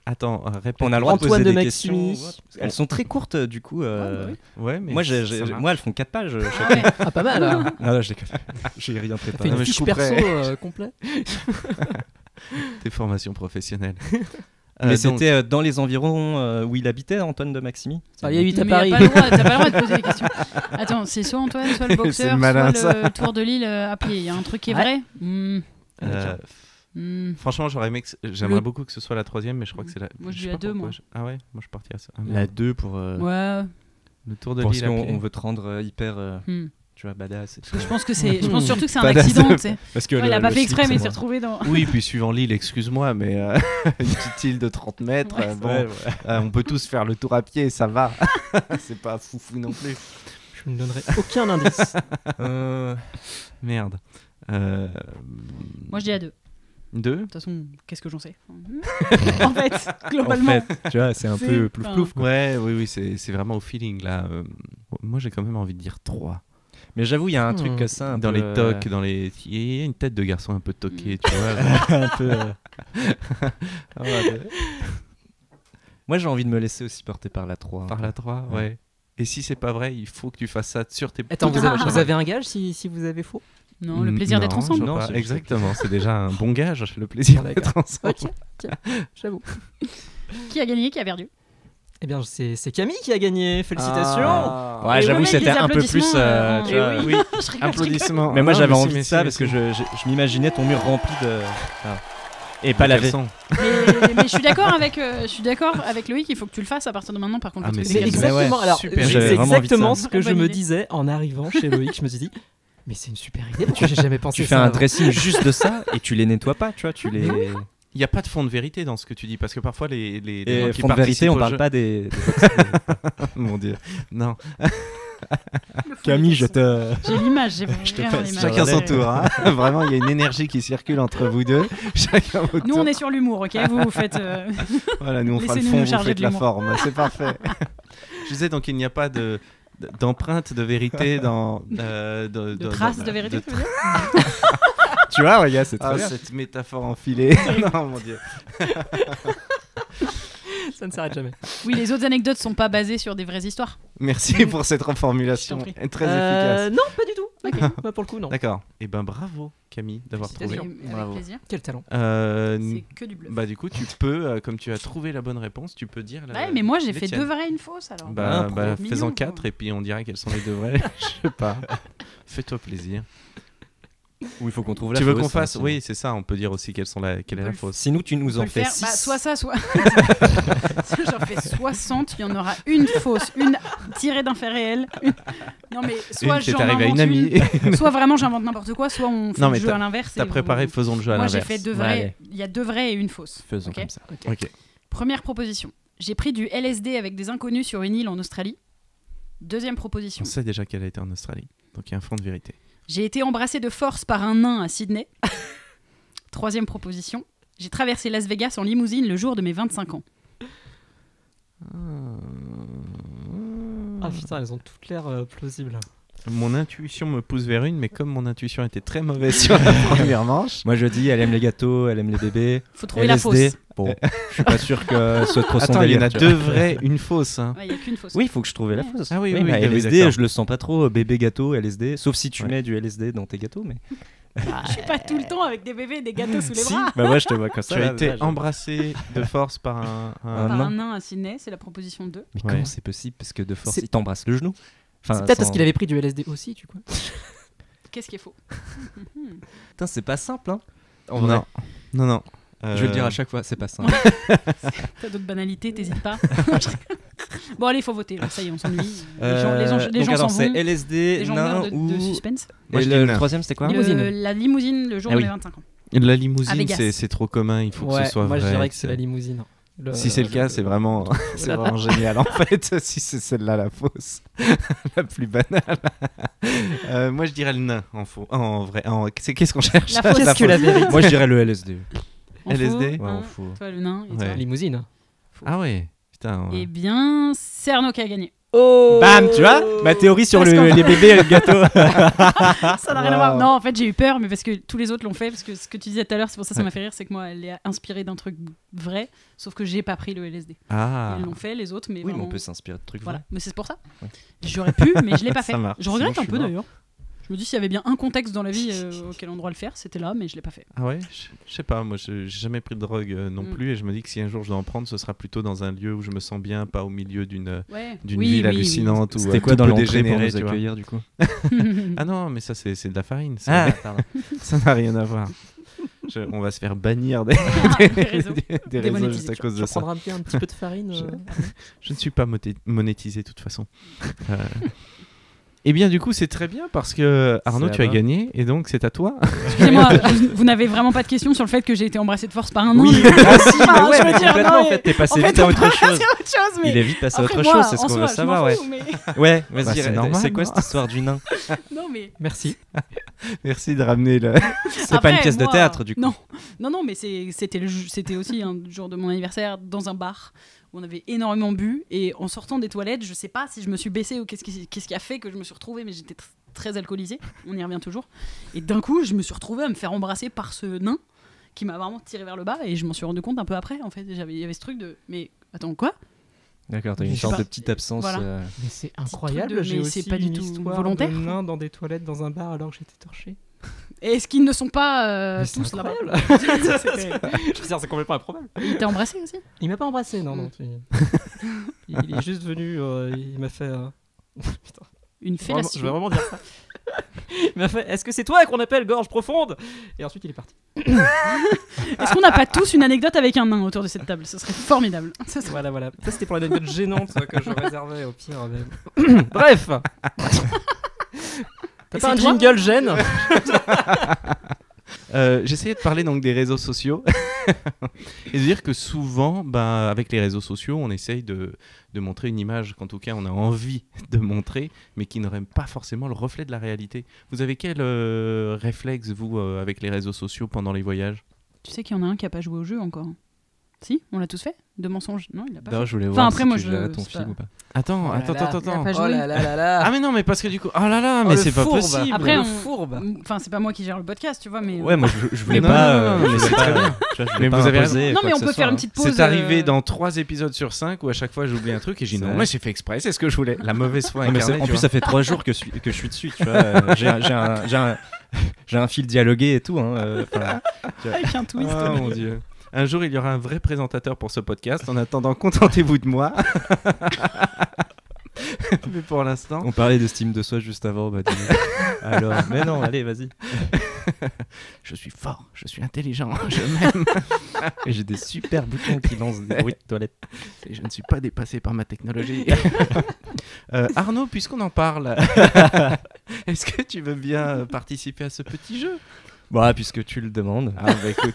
attends, répète. On a le droit de Antoine poser de des Maximi. questions. Elles sont très courtes, du coup. bah oui. Ouais, mais Moi, ça marche. moi, elles font 4 pages. Ah ouais. Ah, pas mal alors. Non, je déconne. J'ai rien T'as fait préparé. Non, une mais je fiche perso couperais. complète. Tes formations professionnelles. Mais Donc, c'était dans les environs où il habitait, Antoine de Maximi. Ah, il habite à Mais Paris. t'as pas le droit de poser des questions. Attends, c'est soit Antoine, soit le boxeur, C'est malin, soit le tour de l'île à pied. Il y a un truc qui est Ouais. vrai franchement, j'aimerais Le- beaucoup que ce soit la 3e, mais je crois que c'est la. Moi, je sais dis pas la 2, pourquoi moi. Ah ouais, moi je suis parti à ça. Ah, La merde. 2 pour. Ouais. Le tour de Parce l'île à qu'on pied. on veut te rendre hyper. Hmm. Tu vois, badass. Et tout. Je pense surtout que c'est un Badass. accident, tu sais. Parce que Ouais, il a pas le fait exprès, slip, mais il c'est s'est moi. retrouvé dans. Oui, puis suivant l'île, excuse-moi, mais une petite île de 30 mètres, Ouais, bon, Ouais, ouais. on peut tous faire le tour à pied, ça va. C'est pas foufou non plus. Je ne donnerai aucun indice. Merde. Moi, je dis à 2. 2 De toute façon, qu'est-ce que j'en sais En fait, globalement. En fait, tu vois, c'est un C'est- peu plouf-plouf. quoi. Ouais, oui, c'est vraiment au feeling là. Moi j'ai quand même envie de dire 3. Mais j'avoue, il y a un truc ça. un Dans peu, les tocs, dans les. Il y a une tête de garçon un peu toqué, tu vois. un peu. Ah ouais, Moi, j'ai envie de me laisser aussi porter par la 3. par la 3, ouais. Et si c'est pas vrai, il faut que tu fasses ça sur tes. Attends, toutes vous tes- avez, vous avez un gage si vous avez faux? Non, le plaisir d'être Non, ensemble. je vois Non, pas. c'est- Exactement, c'est déjà un bon gage, le plaisir D'accord. d'être ensemble. Ok, tiens, j'avoue. Qui a gagné, qui a perdu Eh bien, c'est Camille qui a gagné. Félicitations. Ah. Ouais, Et j'avoue, ouais, c'était des un peu plus. applaudissements, Tu vois, oui. Oui, Je rigole. applaudissements. Mais moi, Non, j'avais si, envie de mais ça si, parce mais que si. je m'imaginais ton mur rempli de. Ah. Et pas De lavé. caleçons. Mais je suis d'accord avec Loïc, il faut que tu le fasses à partir de maintenant. Par contre, Ah, le mais truc c'est des Mais gâteaux. exactement. ouais, Alors, super. J'avais c'est vraiment envie de exactement ça. ce que je Bonne me idée. disais en arrivant chez Loïc. Je me suis dit, mais c'est une super idée. Pourquoi j'ai jamais pensé Tu ça fais un avant dressing juste de ça et tu les nettoies pas, tu vois, tu les. Il n'y a pas de fond de vérité dans ce que tu dis, parce que parfois les gens Et qui fond de vérité, participent on au parle jeu- pas des. Mon Dieu, non. Camille, je te. J'ai l'image, j'ai Je te vraiment passe. l'image. Chacun son Ouais. tour, hein. Vraiment, il y a une énergie qui circule entre vous deux. Chacun votre Nous, tour. on est sur l'humour, ok Vous faites. Voilà, nous on fera le Laissez-nous fond, nous vous charger faites de la l'humour. forme. C'est parfait. Je disais donc il n'y a pas d'empreinte de vérité dans De traces de vérité, tu veux dire Tu vois, regarde, c'est Ah, très bien. cette métaphore enfilée. Non, mon Dieu. Ça ne s'arrête jamais. Oui, les autres anecdotes sont pas basées sur des vraies histoires. Merci pour cette reformulation Je t'en prie. très efficace. Non, pas du tout. Bah, pour le coup, non. D'accord. Et ben bravo Camille d'avoir trouvé. Avec Bravo. plaisir. Quel talent. C'est que du bluff. Bah du coup tu peux, comme tu as trouvé la bonne réponse, tu peux dire. Ouais, mais moi j'ai les fait tiennes. 2 vraies et une fausse alors. Bah, Pro, bah, mignon, fais-en quoi. 4 et puis on dira quelles sont les deux vraies. Je sais pas. Fais-toi plaisir. Ou il faut qu'on trouve la Tu veux fausse, qu'on fasse sinon. Oui, c'est ça. On peut dire aussi quelle est la le fausse. Sinon, tu nous On en peut fais le faire, 6. bah, soit ça, soit. J'en fais 60, il y en aura une fausse, une tirée d'un fait réel. Non, mais soit Une qui est j'en arrivée à une invente amie. soit vraiment j'invente n'importe quoi, soit on fait Non, le mais jeu à l'inverse. T'as et préparé, on- faisons le jeu à Moi l'inverse. j'ai fait 2 Ouais, vraies, allez. il y a 2 vraies et une fausse. Faisons Ok. comme ça. Ok. Première proposition. J'ai pris du LSD avec des inconnus sur une île en Australie. Deuxième proposition. On sait déjà qu'elle a été en Australie, donc il y a un fond de vérité. J'ai été embrassé de force par un nain à Sydney. Troisième proposition. J'ai traversé Las Vegas en limousine le jour de mes 25 ans. Ah putain, elles ont toutes l'air plausibles. Mon intuition me pousse vers une, mais comme mon intuition était très mauvaise sur la première manche... Moi je dis, elle aime les gâteaux, elle aime les bébés. Faut trouver LSD. la fausse. Bon, je suis pas sûr que ce soit trop son Attends, il y délire. en a tu 2 vraies, une fausse. Hein. Il n'y a qu'une fausse. Oui, il faut que je trouve la fausse. Ah oui, mais oui, LSD, d'accord. je le sens pas trop, bébé gâteau, LSD. Sauf si tu mets du LSD dans tes gâteaux, mais... Je suis pas tout le temps avec des bébés et des gâteaux sous les Si, bras. bah moi je te vois comme ça. Tu as là, été là, je- embrassé de force par Un Par nain. un nain à Sydney, c'est la proposition 2. Mais Ouais. comment c'est possible? Parce que de force, C'est- il t'embrasse le genou. Enfin, C'est peut-être parce sans- qu'il avait pris du LSD aussi, tu vois. Qu'est-ce qui est faux? Putain, c'est pas simple, hein. En vrai. Non, non. Je vais le dire à chaque fois, c'est pas simple. T'as d'autres banalités, t'hésites pas. Bon, allez, il faut voter. Là. Ça y est, on s'ennuie. Les gens donc s'en attends, c'est vont. LSD, Les gens nain meurent ou... de suspense. Moi, Et je dis le nain. troisième, c'était quoi? La limousine le jour Ah de oui. mes 25 ans. La À limousine, Vegas. c'est trop commun, il faut que Ouais, ce soit moi vrai. je dirais que c'est la limousine. Si c'est le cas, c'est vraiment, c'est vraiment génial en fait. Si c'est celle-là la fausse, la plus banale. Moi, je dirais le nain en vrai. Qu'est-ce qu'on cherche? La fausse. Qu'est-ce que la vérité? Moi je dirais le LSD. En LSD? faux, Ouais, hein, en faux. toi, le nain. Et Ouais. toi. Limousine. Ah ouais, putain. Eh bien, c'est Arnaud qui a gagné. Oh Bam, tu vois? Ma théorie sur Parce qu'en- les bébés et le gâteau. Ça n'a rien à voir. Non, en fait, j'ai eu peur, mais parce que tous les autres l'ont fait. Parce que ce que tu disais tout à l'heure, c'est pour ça que ça m'a fait rire, c'est que moi, elle est inspirée d'un truc vrai, sauf que j'ai pas pris le LSD. Ah. Ils l'ont fait, les autres, mais Oui, mais vraiment... on peut s'inspirer de trucs Voilà, vrais. mais c'est pour ça. Ouais. J'aurais pu, mais je l'ai pas fait. Ça marche. Je regrette Sinon, un je peu suis mort. d'ailleurs. Je me dis s'il y avait bien un contexte dans la vie auquel on doit le faire, c'était là, mais je l'ai pas fait. Ah ouais, je sais pas, moi j'ai jamais pris de drogue non plus et je me dis que si un jour je dois en prendre, ce sera plutôt dans un lieu où je me sens bien, pas au milieu d'une Ouais. ville hallucinante où C'était quoi tout dans peut l'entrée pour dégénérer, nous tu vois. accueillir du coup? Ah non, mais ça c'est de la farine, Ah, pardon. ça n'a rien à voir. On va se faire bannir des réseaux. des réseaux juste à cause de Tu ça. prendras bien un petit peu de farine. Je ne suis pas monétisé de toute façon. Et bien du coup c'est très bien parce que Arnaud C'est tu as à moi. gagné et donc c'est à toi. Excusez-moi, vous n'avez vraiment pas de questions sur le fait que j'ai été embrassé de force par un nain? Oui, ah si, mais Enfin, ouais, je veux mais dire, complètement non, en mais- fait, t'es passé en fait, vite à on autre peut chose. passer à autre chose, mais Il est vite passé à après, autre moi, chose, c'est ce en qu'on soi, veut je savoir, m'en ouais. fous, mais- Ouais, Bah, vas-y, c'est normal, c'est quoi non cette histoire du nain? Non, mais Merci. Merci de ramener le. C'est pas Après, une pièce de moi, théâtre du coup. Non, mais c'était aussi un jour de mon anniversaire dans un bar où on avait énormément bu et en sortant des toilettes, je sais pas si je me suis baissée ou qu'est-ce qui a fait que je me suis retrouvée, mais j'étais très alcoolisée, on y revient toujours. Et d'un coup, je me suis retrouvée à me faire embrasser par ce nain qui m'a vraiment tiré vers le bas et je m'en suis rendu compte un peu après en fait. Il y avait ce truc de mais attends quoi? D'accord, t'as Je une sais sorte pas. de petite absence. Voilà. Mais c'est truc incroyable. de- J'ai mais aussi c'est pas du une tout histoire volontaire. de nains dans des toilettes dans un bar alors que j'étais torché. Est-ce qu'ils ne sont pas Mais c'est tous là-bas? incroyable. Je veux dire, c'est complètement improbable. Il t'a embrassé aussi? Il m'a pas embrassé, non, non. Il est juste venu, il m'a fait. Putain, Une je vais fellation. vraiment dire ça. Il m'a fait. Est-ce que c'est toi qu'on appelle gorge profonde? Et ensuite il est parti. Est-ce qu'on n'a pas tous une anecdote avec un nain autour de cette table? Ce serait formidable. Ça serait- Voilà, voilà. Ça c'était pour l'anecdote gênante que je réservais au pire. Mais... Bref. T'as Et pas un c'est toi jingle gêne? J'essayais de parler donc des réseaux sociaux et de dire que souvent, avec les réseaux sociaux, on essaye de montrer une image qu'en tout cas on a envie de montrer, mais qui n'aurait pas forcément le reflet de la réalité. Vous avez quel réflexe, vous, avec les réseaux sociaux pendant les voyages? Tu sais qu'il y en a un qui a pas joué au jeu encore. Si, on l'a tous fait. De mensonges. Non, il a pas D'ailleurs, fait. je voulais Enfin, voir après, si moi, tu je- gérais ton c'est fil pas- ou pas. Attends, Oh là là. attends. Il a pas Oh joué. là là là là. Ah mais non, mais parce que du coup, oh là là, mais le c'est pas fourbe. possible. Après, le on- fourbe. Enfin, c'est pas moi qui gère le podcast, tu vois, mais. Ouais, moi je voulais Non, pas. non, non, mais c'est très bien. Mais vous avez raison. Non, mais on peut faire une petite pause. C'est arrivé dans 3 épisodes sur 5 où à chaque fois j'oublie un truc et j'ai dit C'est non, vrai. moi j'ai fait exprès, c'est ce que je voulais. La mauvaise foi Non, mais incarnée, en tu plus, vois. ça fait 3 jours que je suis dessus, tu vois. J'ai un fil dialogué et tout. Avec un twist. Oh mon dieu. Un jour, il y aura un vrai présentateur pour ce podcast. En attendant, contentez-vous de moi. Mais pour l'instant, On parlait d'estime de soi juste avant. Bah, alors, mais non, allez, vas-y. je suis fort, je suis intelligent, je m'aime Et j'ai des super boutons qui lancent des bruits de toilette. et je ne suis pas dépassé par ma technologie. Arnaud, puisqu'on en parle, est-ce que tu veux bien participer à ce petit jeu? Bah, puisque tu le demandes. Ah bah écoute,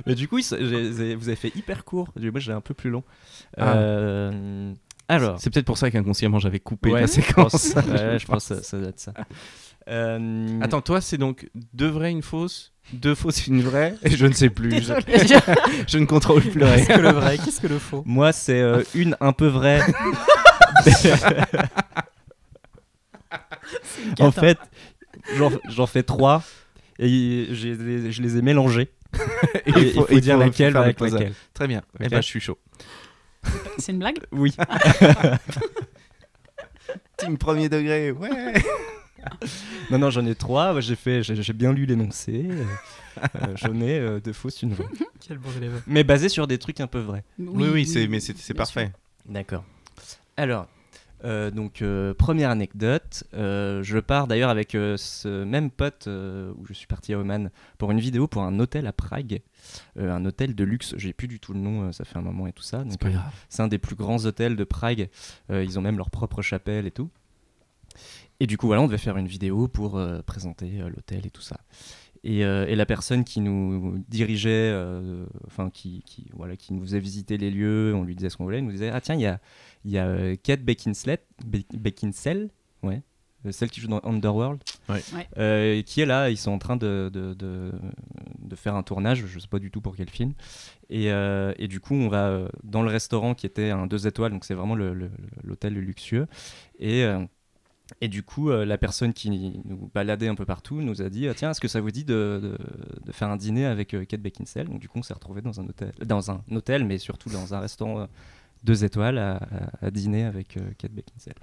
Mais du coup, vous avez fait hyper court. Moi, j'ai un peu plus long. Ah. Alors. c'est peut-être pour ça qu'inconsciemment j'avais coupé Ouais, la séquence. ouais, je pense que ça doit être ça. Attends, toi, c'est donc 2 vrais, une fausse, 2 fausses, une vraie, et je ne sais plus. Je ne contrôle plus rien. Qu'est-ce que le vrai, qu'est-ce que le faux? Moi, c'est une un peu vraie. En fait, j'en fais 3 et je les ai mélangés. Et il faut dire laquelle va avec laquelle. Très bien. Okay. Eh ben, je suis chaud. C'est une blague? Oui. Team premier degré, ouais. Non, j'en ai 3. J'ai bien lu l'énoncé. J'en ai 2 fausses, une vraie. Quel bon élève. Mais basé sur des trucs un peu vrais. Oui, c'est parfait. D'accord. Alors, première anecdote. Je pars d'ailleurs avec ce même pote où je suis parti à Oman pour une vidéo pour un hôtel à Prague. Un hôtel de luxe, j'ai plus du tout le nom, ça fait un moment et tout ça. Donc, c'est pas grave. C'est un des plus grands hôtels de Prague. Ils ont même leur propre chapelle et tout. Et du coup, voilà, on devait faire une vidéo pour présenter l'hôtel et tout ça. Et la personne qui nous dirigeait, qui nous faisait visiter les lieux, on lui disait ce qu'on voulait, il nous disait « Ah tiens, il y a Kate Beckinsale, ouais, celle qui joue dans Underworld, qui est là, ils sont en train de faire un tournage, je sais pas du tout pour quel film. Et du coup, on va dans le restaurant qui était un 2 étoiles, donc c'est vraiment l'hôtel luxueux. Et du coup, la personne qui nous baladait un peu partout nous a dit tiens, est-ce que ça vous dit de faire un dîner avec Kate Beckinsale? Donc du coup, on s'est retrouvés dans un hôtel, mais surtout dans un restaurant 2 étoiles à dîner avec Kate Beckinsale.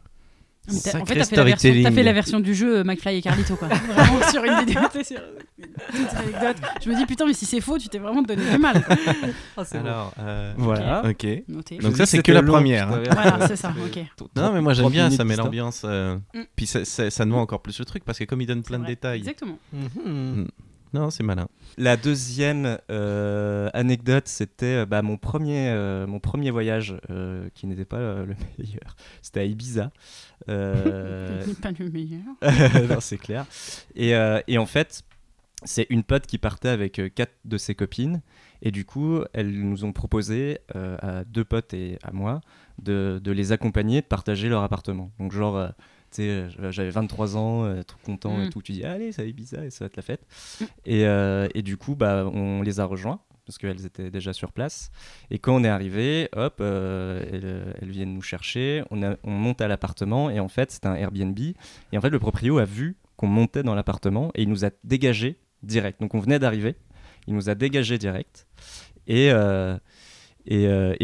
En fait, t'as fait la version du jeu McFly et Carlito, quoi. Vraiment sur une vidéo, sur une petite anecdote. Je me dis putain, mais si c'est faux, tu t'es vraiment donné du mal. Alors, voilà. Ok. Noté. Donc ça, c'est que la première. Hein. Voilà, c'est ça. Ok. Non, mais moi j'aime bien, ça met l'ambiance. Puis ça noie encore plus le truc parce que comme il donne plein de détails. Exactement. Non, c'est malin. La deuxième anecdote, c'était mon premier voyage qui n'était pas le meilleur. C'était à Ibiza. Pas le meilleur. Non, c'est clair. Et en fait, c'est une pote qui partait avec 4 de ses copines. Et du coup, elles nous ont proposé à 2 potes et à moi de les accompagner, de partager leur appartement. Donc genre... j'avais 23 ans, trop content et tout. Tu dis, allez, ça va Ibiza et ça va être la fête. Et du coup, on les a rejoints parce qu'elles étaient déjà sur place. Et quand on est arrivé, hop, elles viennent nous chercher. On monte à l'appartement et en fait, c'était un Airbnb. Et en fait, le proprio a vu qu'on montait dans l'appartement et il nous a dégagés direct. Donc, on venait d'arriver. Il nous a dégagés direct. Et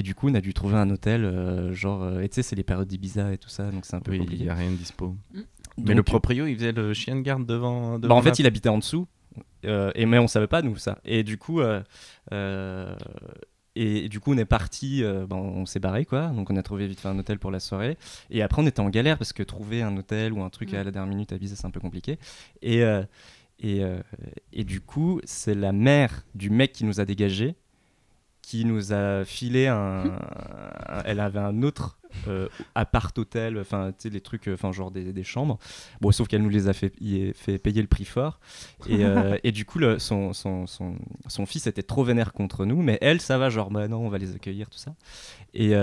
du coup, on a dû trouver un hôtel, et tu sais, c'est les périodes d'Ibiza et tout ça, donc c'est un peu compliqué. Il n'y a rien de dispo. Donc, mais le proprio, il faisait le chien de garde devant en fait, il habitait en dessous, mais on savait pas, nous, ça. Et du coup, on est parti, on s'est barré, quoi. Donc, on a trouvé vite fait un hôtel pour la soirée. Et après, on était en galère parce que trouver un hôtel ou un truc à la dernière minute à Ibiza, c'est un peu compliqué. Et du coup, c'est la mère du mec qui nous a dégagés qui nous a filé elle avait un autre appart-hôtel, enfin, tu sais, les trucs, genre des chambres. Bon, sauf qu'elle nous les a fait payer le prix fort. Et du coup, son fils était trop vénère contre nous, mais elle, ça va, genre, non, on va les accueillir, tout ça. Et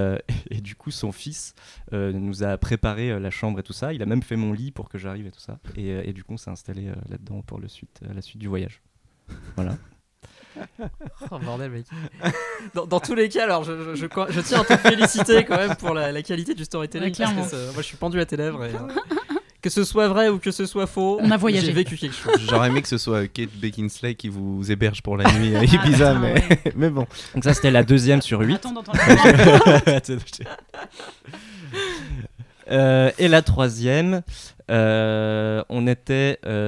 du coup, son fils nous a préparé la chambre et tout ça. Il a même fait mon lit pour que j'arrive et tout ça. Et du coup, on s'est installé là-dedans pour la suite du voyage. Voilà. Oh bordel, mec. Dans tous les cas, alors je tiens à te féliciter quand même pour la qualité du storytelling. Clairement. Parce que moi, je suis pendu à tes lèvres. Que ce soit vrai ou que ce soit faux, on a voyagé. J'ai vécu quelque chose. J'aurais aimé que ce soit Kate Beckinsale qui vous héberge pour la nuit à Ibiza, mais bon. Donc ça, c'était la 2e sur 8. Attends d'entendre. Et la 3e,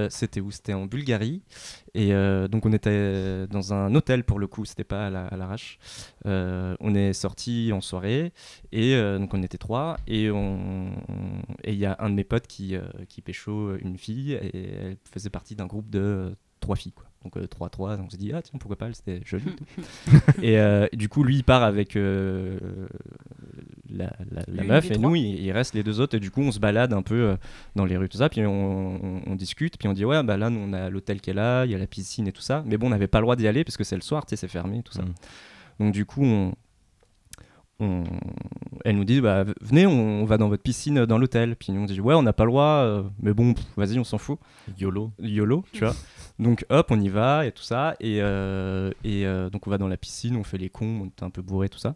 c'était où? C'était en Bulgarie. Et donc on était dans un hôtel pour le coup, c'était pas à l'arrache. On est sortis en soirée et donc on était 3 et il y a un de mes potes qui pécho une fille et elle faisait partie d'un groupe de 3 filles, quoi. Donc 3-3, on s'est dit, ah tiens, pourquoi pas, c'était joli. Et du coup, lui, il part avec la meuf, et nous, il reste les 2 autres. Et du coup, on se balade un peu dans les rues, tout ça. Puis on discute, puis on dit, ouais, là, nous, on a l'hôtel qui est là, il y a la piscine et tout ça. Mais bon, on n'avait pas le droit d'y aller parce que c'est le soir, tu sais, c'est fermé, tout ça. Donc du coup, elle nous dit, venez, on va dans votre piscine dans l'hôtel. Puis nous, on dit, ouais, on n'a pas le droit, mais bon, vas-y, on s'en fout. YOLO, tu vois. Donc hop, on y va et tout ça. Et donc on va dans la piscine, on fait les cons, on est un peu bourré, tout ça.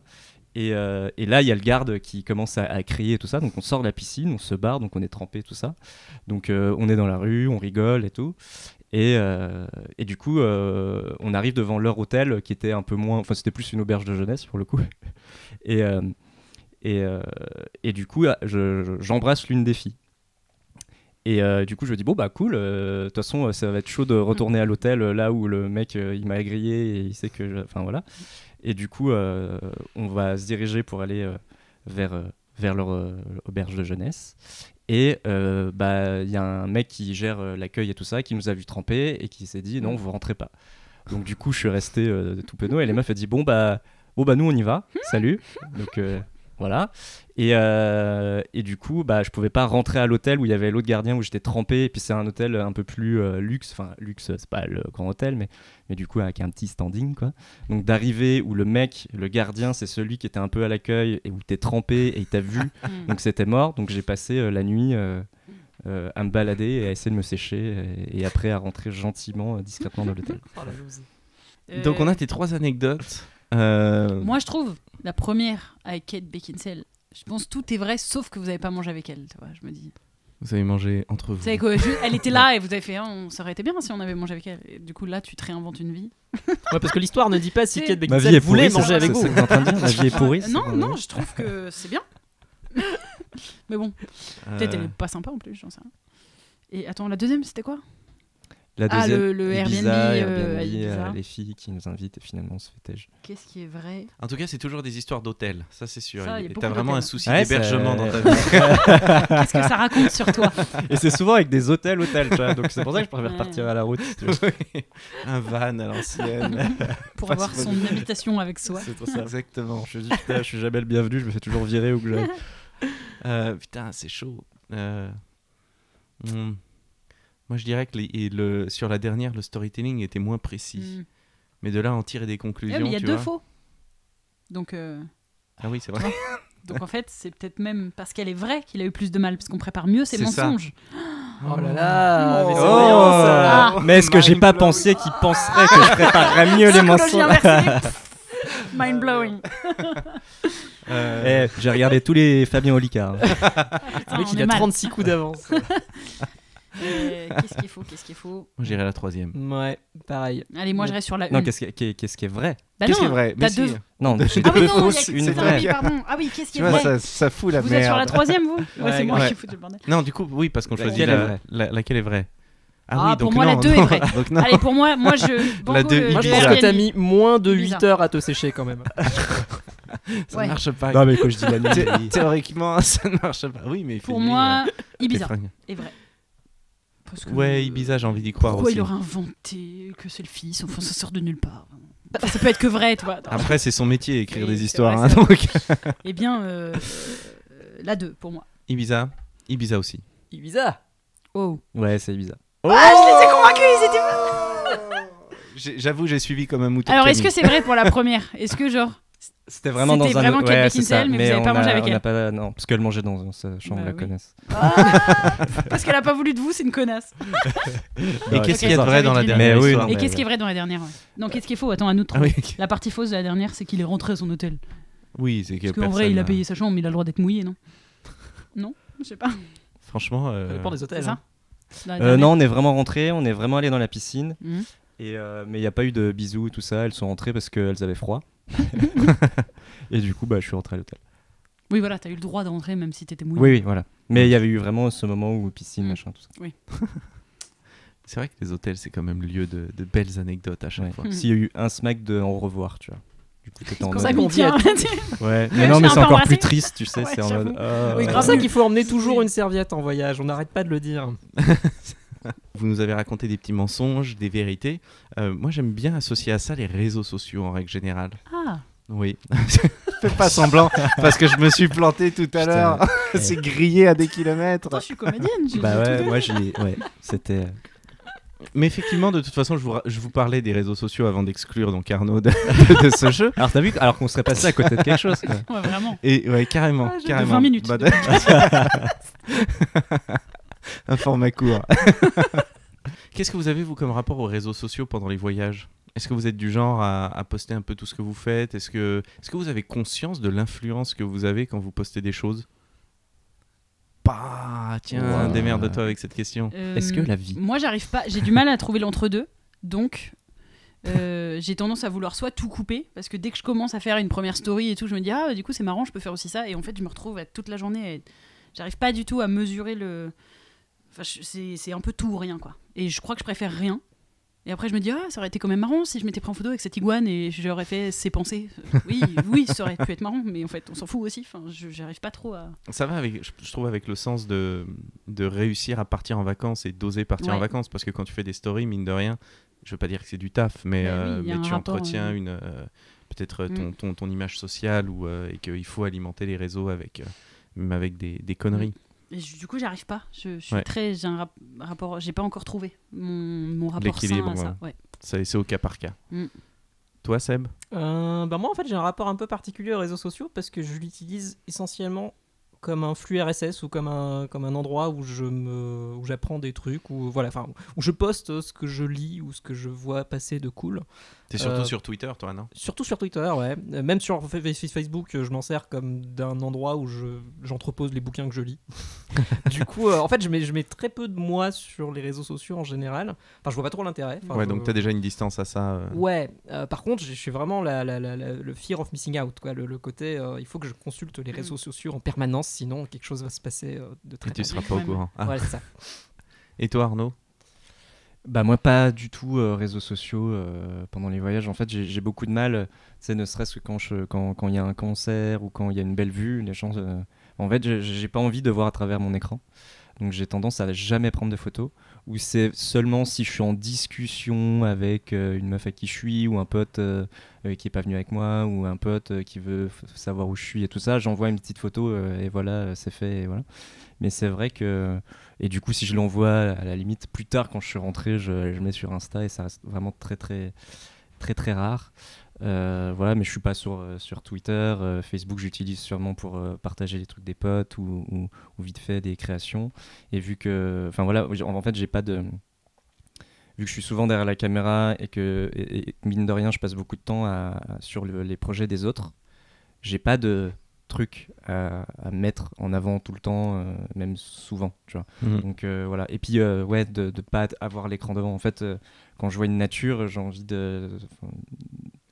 Et là, il y a le garde qui commence à crier et tout ça. Donc on sort de la piscine, on se barre, donc on est trempé, tout ça. Donc on est dans la rue, on rigole et tout. Et du coup, on arrive devant leur hôtel qui était un peu moins... Enfin, c'était plus une auberge de jeunesse pour le coup. Et du coup, j'embrasse l'une des filles. Et du coup, je me dis, bon, bah cool, de toute façon, ça va être chaud de retourner à l'hôtel là où le mec, il m'a grillé et il sait que... Enfin, voilà. Et du coup, on va se diriger pour aller vers leur auberge de jeunesse. Et y a un mec qui gère l'accueil et tout ça, qui nous a vu tremper et qui s'est dit, non, vous rentrez pas. Donc du coup, je suis resté tout penaud et les meufs ont dit, bon, bah nous, on y va, salut. Donc... Voilà. Et du coup, je pouvais pas rentrer à l'hôtel où il y avait l'autre gardien où j'étais trempé. Et puis c'est un hôtel un peu plus luxe. Enfin, luxe, c'est pas le grand hôtel, mais du coup avec un petit standing, quoi. Donc d'arriver où le mec, le gardien, c'est celui qui était un peu à l'accueil et où t'es trempé et il t'a vu. Donc c'était mort. Donc j'ai passé la nuit à me balader et à essayer de me sécher. Et après à rentrer gentiment, discrètement dans l'hôtel. Donc on a tes 3 anecdotes. Moi, je trouve la première avec Kate Beckinsale. Je pense que tout est vrai, sauf que vous n'avez pas mangé avec elle. Tu vois, je me dis. Vous avez mangé entre vous. Vous savez quoi, elle était là et vous avez fait. Ça aurait été bien si on avait mangé avec elle. Et du coup, là, tu te réinventes une vie. Ouais, parce que l'histoire ne dit pas si Kate Ma vie Beckinsale est voulait pourrie, manger avec vous. C'est ce que t'es en train de dire. Ma vie est pourrie. Non, je trouve que c'est bien. Mais bon, peut-être elle est pas sympa en plus, j'en sais rien. Et attends, la deuxième, c'était quoi ? La deuxième, le Ibiza, Airbnb, Ibiza, les filles qui nous invitent et finalement on se fait têche. Qu'est-ce qui est vrai ? En tout cas, c'est toujours des histoires d'hôtel, ça c'est sûr. Ça, y a beaucoup T'as vraiment d'hôtels. un souci d'hébergement dans ta vie. Qu'est-ce que ça raconte sur toi ? Et c'est souvent avec des hôtels, tu vois. Donc c'est pour ça que je préfère partir à la route. Si tu veux. Un van à l'ancienne. Pour avoir son habitation avec soi. C'est pour ça. Exactement. Je me dis, putain, je suis jamais le bienvenu, je me fais toujours virer où que j'aille. Putain, c'est chaud. Moi, je dirais que sur la dernière, le storytelling était moins précis. Mais de là, en tirer des conclusions. Mais il y a 2 faux. Donc. Ah oui, c'est vrai. Donc en fait, c'est peut-être même parce qu'elle est vraie qu'il a eu plus de mal, parce qu'on prépare mieux ses mensonges. Oh là là, mais c'est brillant, ça. Mais est-ce que j'ai pas pensé qu'il penserait que je préparerais mieux les mensonges? Mind blowing. J'ai regardé tous les Fabien Olicard. Le mec, il a 36 coups d'avance. Qu'est-ce qu'il faut Moi, j'irai la 3e. Ouais, pareil. Allez, moi, je reste sur la 1. Non, qu'est-ce qui est vrai? Qu'est-ce qui est vrai? T'as 2. Non, j'ai ah oui, 2 non, fausses, une vraie. Pardon. Ah oui, qu'est-ce qui est tu vois, vrai? ça fout la vous merde. Vous êtes sur la 3e, vous? Ouais, c'est moi qui fous le bordel. Non, du coup, oui, parce qu'on choisit laquelle est vraie. Ah oui, pour moi, la 2 est vraie. Allez, pour moi, la 2, moi, je pense que t'as mis moins de 8 heures à te sécher quand même. Ça ne marche pas. Non, mais quand je dis la nuit, théoriquement, ça ne marche pas. Oui, mais pour moi, Ibiza est vrai. Ouais, Ibiza, j'ai envie d'y croire pourquoi aussi. Pourquoi il aurait inventé que c'est le fils? Enfin, ça sort de nulle part. Ça peut être que vrai, tu vois. Après, c'est son métier, écrire des histoires. Vrai, donc. Eh bien, la 2 pour moi. Ibiza aussi. Ibiza. Oh. Ouais, c'est Ibiza. Oh, je les ai convaincus, ils étaient... J'avoue, j'ai suivi comme un mouton. Alors, est-ce que c'est vrai pour la première? Est-ce que genre... C'était vraiment dans un Kate Beckinsale, mais vous n'avez pas mangé avec elle. Pas... Non, parce qu'elle mangeait dans sa chambre, la connasse. Parce qu'elle a pas voulu de vous, c'est une connasse. Et qu'est-ce qu'il y a de vrai dans la dernière histoire? Et qu'est-ce qui est vrai dans la dernière? Non, qu'est-ce qui est faux? Attends, à nous de trouver. La partie fausse de la dernière, c'est qu'il est rentré à son hôtel. Oui, c'est que parce qu'en vrai, il a payé sa chambre, mais il a le droit d'être mouillé, non? Non, je sais pas. Franchement, ça dépend des hôtels. Non, on est vraiment rentré, on est vraiment allé dans la piscine. Mais il n'y a pas eu de bisous et tout ça. Elles sont rentrées parce qu'elles avaient froid. Et du coup, je suis rentré à l'hôtel. Oui, voilà, t'as eu le droit de rentrer même si t'étais mouillé. Oui, voilà. Mais il y avait eu vraiment ce moment où piscine, machin, tout ça. Oui. C'est vrai que les hôtels, c'est quand même le lieu de belles anecdotes à chaque fois. S'il y a eu un smack de au revoir, tu vois. Du coup, c'est pour ça qu'on dit. Ouais, mais non, mais c'est encore plus triste, tu sais. C'est en mode. Oui, c'est pour ça qu'il faut emmener toujours une serviette en voyage. On n'arrête pas de le dire. Vous nous avez raconté des petits mensonges, des vérités. Moi, j'aime bien associer à ça les réseaux sociaux en règle générale. Ah. Oui. Fais pas semblant parce que je me suis planté tout à l'heure. C'est grillé à des kilomètres. Attends, je suis comédienne. Ouais, c'était. Mais effectivement, de toute façon, je vous parlais des réseaux sociaux avant d'exclure donc Arnaud de ce jeu. Alors t'as vu, alors qu'on serait passé à côté de quelque chose. Quoi. Ouais, vraiment. Et ouais, carrément, carrément. 20 minutes. Un format court. Qu'est-ce que vous avez, vous, comme rapport aux réseaux sociaux pendant les voyages ? Est-ce que vous êtes du genre à poster un peu tout ce que vous faites ? Est-ce que vous avez conscience de l'influence que vous avez quand vous postez des choses ? Tiens, démerde-toi avec cette question. Est-ce que la vie... Moi, j'arrive pas. J'ai du mal à trouver l'entre-deux. Donc, j'ai tendance à vouloir soit tout couper, parce que dès que je commence à faire une première story et tout, je me dis du coup c'est marrant, je peux faire aussi ça, et en fait je me retrouve toute la journée et j'arrive pas du tout à mesurer le... Enfin, c'est un peu tout ou rien, quoi. Et je crois que je préfère rien. Et après je me dis ça aurait été quand même marrant si je m'étais pris en photo avec cette iguane et j'aurais fait ses pensées. Oui, ça aurait pu être marrant, mais en fait on s'en fout aussi. Enfin, j'arrive pas trop à... Ça va avec, je trouve, avec le sens de réussir à partir en vacances et d'oser partir en vacances, parce que quand tu fais des stories, mine de rien, je veux pas dire que c'est du taf, mais tu entretiens peut-être ton image sociale et qu'il faut alimenter les réseaux avec des conneries. Et du coup, j'arrive pas. Je suis j'ai un rapport. J'ai pas encore trouvé mon rapport sain à ça. Ouais. C'est au cas par cas. Toi, Seb ? Moi, en fait, j'ai un rapport un peu particulier aux réseaux sociaux parce que je l'utilise essentiellement comme un flux RSS ou comme un endroit où j'apprends des trucs, où je poste ce que je lis ou ce que je vois passer de cool. T'es surtout sur Twitter, toi, non ? Surtout sur Twitter, ouais. Même sur Facebook, je m'en sers comme d'un endroit où j'entrepose les bouquins que je lis. Du coup, en fait, je mets très peu de moi sur les réseaux sociaux en général. Enfin, je vois pas trop l'intérêt. Donc t'as déjà une distance à ça. Ouais. Par contre, je suis vraiment le fear of missing out, quoi. Le côté, il faut que je consulte les réseaux sociaux en permanence, sinon quelque chose va se passer de très. Et tu seras pas au courant. Ouais, c'est ça. Et toi, Arnaud ? Moi, pas du tout réseaux sociaux pendant les voyages. En fait, j'ai beaucoup de mal, ne serait-ce que quand il y a un concert ou quand il y a une belle vue, les gens... En fait, j'ai pas envie de voir à travers mon écran. Donc, j'ai tendance à jamais prendre de photos. Ou c'est seulement si je suis en discussion avec une meuf avec qui je suis, ou un pote qui est pas venu avec moi, ou un pote qui veut savoir où je suis et tout ça, j'envoie une petite photo et voilà, c'est fait. Et voilà. Mais c'est vrai que... Et du coup, si je l'envoie, à la limite, plus tard, quand je suis rentré, je le mets sur Insta et ça reste vraiment très, très, très, très rare. Voilà, mais je suis pas sur Twitter. Facebook, j'utilise sûrement pour partager les trucs des potes ou vite fait des créations. Et vu que... Enfin, voilà, en fait, j'ai pas de... Vu que je suis souvent derrière la caméra et que, mine de rien, je passe beaucoup de temps sur les projets des autres, j'ai pas de... truc à mettre en avant tout le temps, même souvent, tu vois. Donc voilà. Et puis de pas avoir l'écran devant. En fait, quand je vois une nature, j'ai envie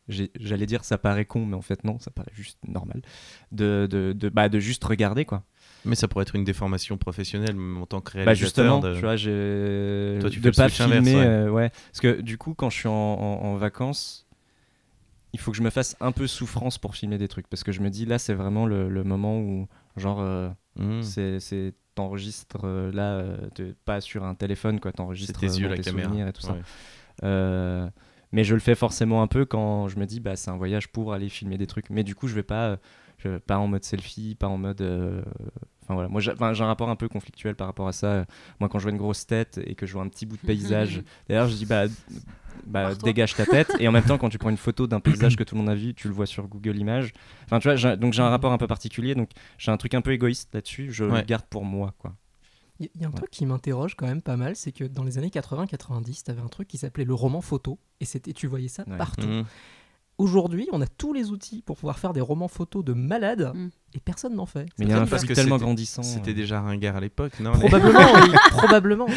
j'allais dire ça paraît con, mais en fait non, ça paraît juste normal de juste regarder, quoi. Mais ça pourrait être une déformation professionnelle, même en tant que réalisateur. Justement, tu vois, toi, tu fais pas filmer, parce que du coup, quand je suis en vacances, il faut que je me fasse un peu souffrance pour filmer des trucs, parce que je me dis là c'est vraiment le moment où genre c'est t'enregistres pas sur un téléphone, quoi, t'enregistres tes yeux, la souvenirs caméra et tout ça. Mais je le fais forcément un peu quand je me dis c'est un voyage pour aller filmer des trucs, mais du coup je vais pas en mode selfie, pas en mode enfin voilà, moi j'ai un rapport un peu conflictuel par rapport à ça. Moi quand je vois une grosse tête et que je vois un petit bout de paysage, d'ailleurs je dis dégage ta tête, et en même temps quand tu prends une photo d'un paysage que tout le monde a vu, tu le vois sur Google Images, enfin tu vois, donc j'ai un rapport un peu particulier, donc j'ai un truc un peu égoïste là-dessus, je le garde pour moi, quoi. Il y a un truc qui m'interroge quand même pas mal, c'est que dans les années 80-90, t'avais un truc qui s'appelait le roman photo, et tu voyais ça partout. Aujourd'hui, on a tous les outils pour pouvoir faire des romans photos de malades, et personne n'en fait. Mais il y a un flux tellement grandissant. C'était déjà ringard à l'époque, non ? Probablement, oui, probablement.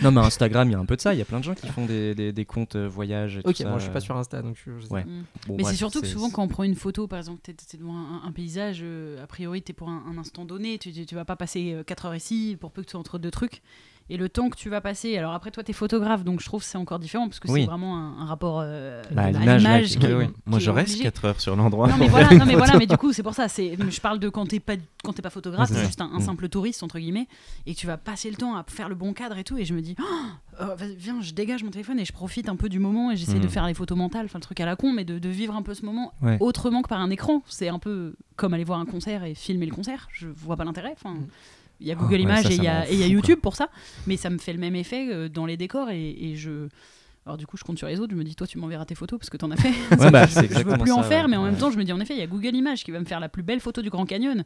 Non, mais Instagram, il y a un peu de ça. Il y a plein de gens qui font des comptes voyage et tout ça. Moi je suis pas sur Insta, donc ouais. Bon, mais c'est surtout que souvent quand on prend une photo, par exemple, t'es devant un paysage, a priori t'es pour un instant donné, tu vas pas passer 4 heures ici pour peu que tu sois entre deux trucs. Et le temps que tu vas passer, alors après toi t'es photographe, donc je trouve que c'est encore différent parce que c'est vraiment un rapport à l'image. Moi je reste 4 heures sur l'endroit. Non mais voilà, mais du coup c'est pour ça, je parle de quand t'es pas photographe, c'est juste un simple touriste entre guillemets, et que tu vas passer le temps à faire le bon cadre et tout, et je me dis viens, je dégage mon téléphone et je profite un peu du moment et j'essaie de faire les photos mentales, enfin le truc à la con, mais de vivre un peu ce moment autrement que par un écran. C'est un peu comme aller voir un concert et filmer le concert, je vois pas l'intérêt, enfin... Il y a Google Images et il y a YouTube pour ça, mais ça me fait le même effet dans les décors, et je Alors du coup, je compte sur les autres. Je me dis, toi, tu m'enverras tes photos parce que t'en as fait. Ouais, bah, c'est Je veux exactement plus en ça, faire, ouais. mais en même temps, je me dis, en effet, il y a Google Images qui va me faire la plus belle photo du Grand Canyon.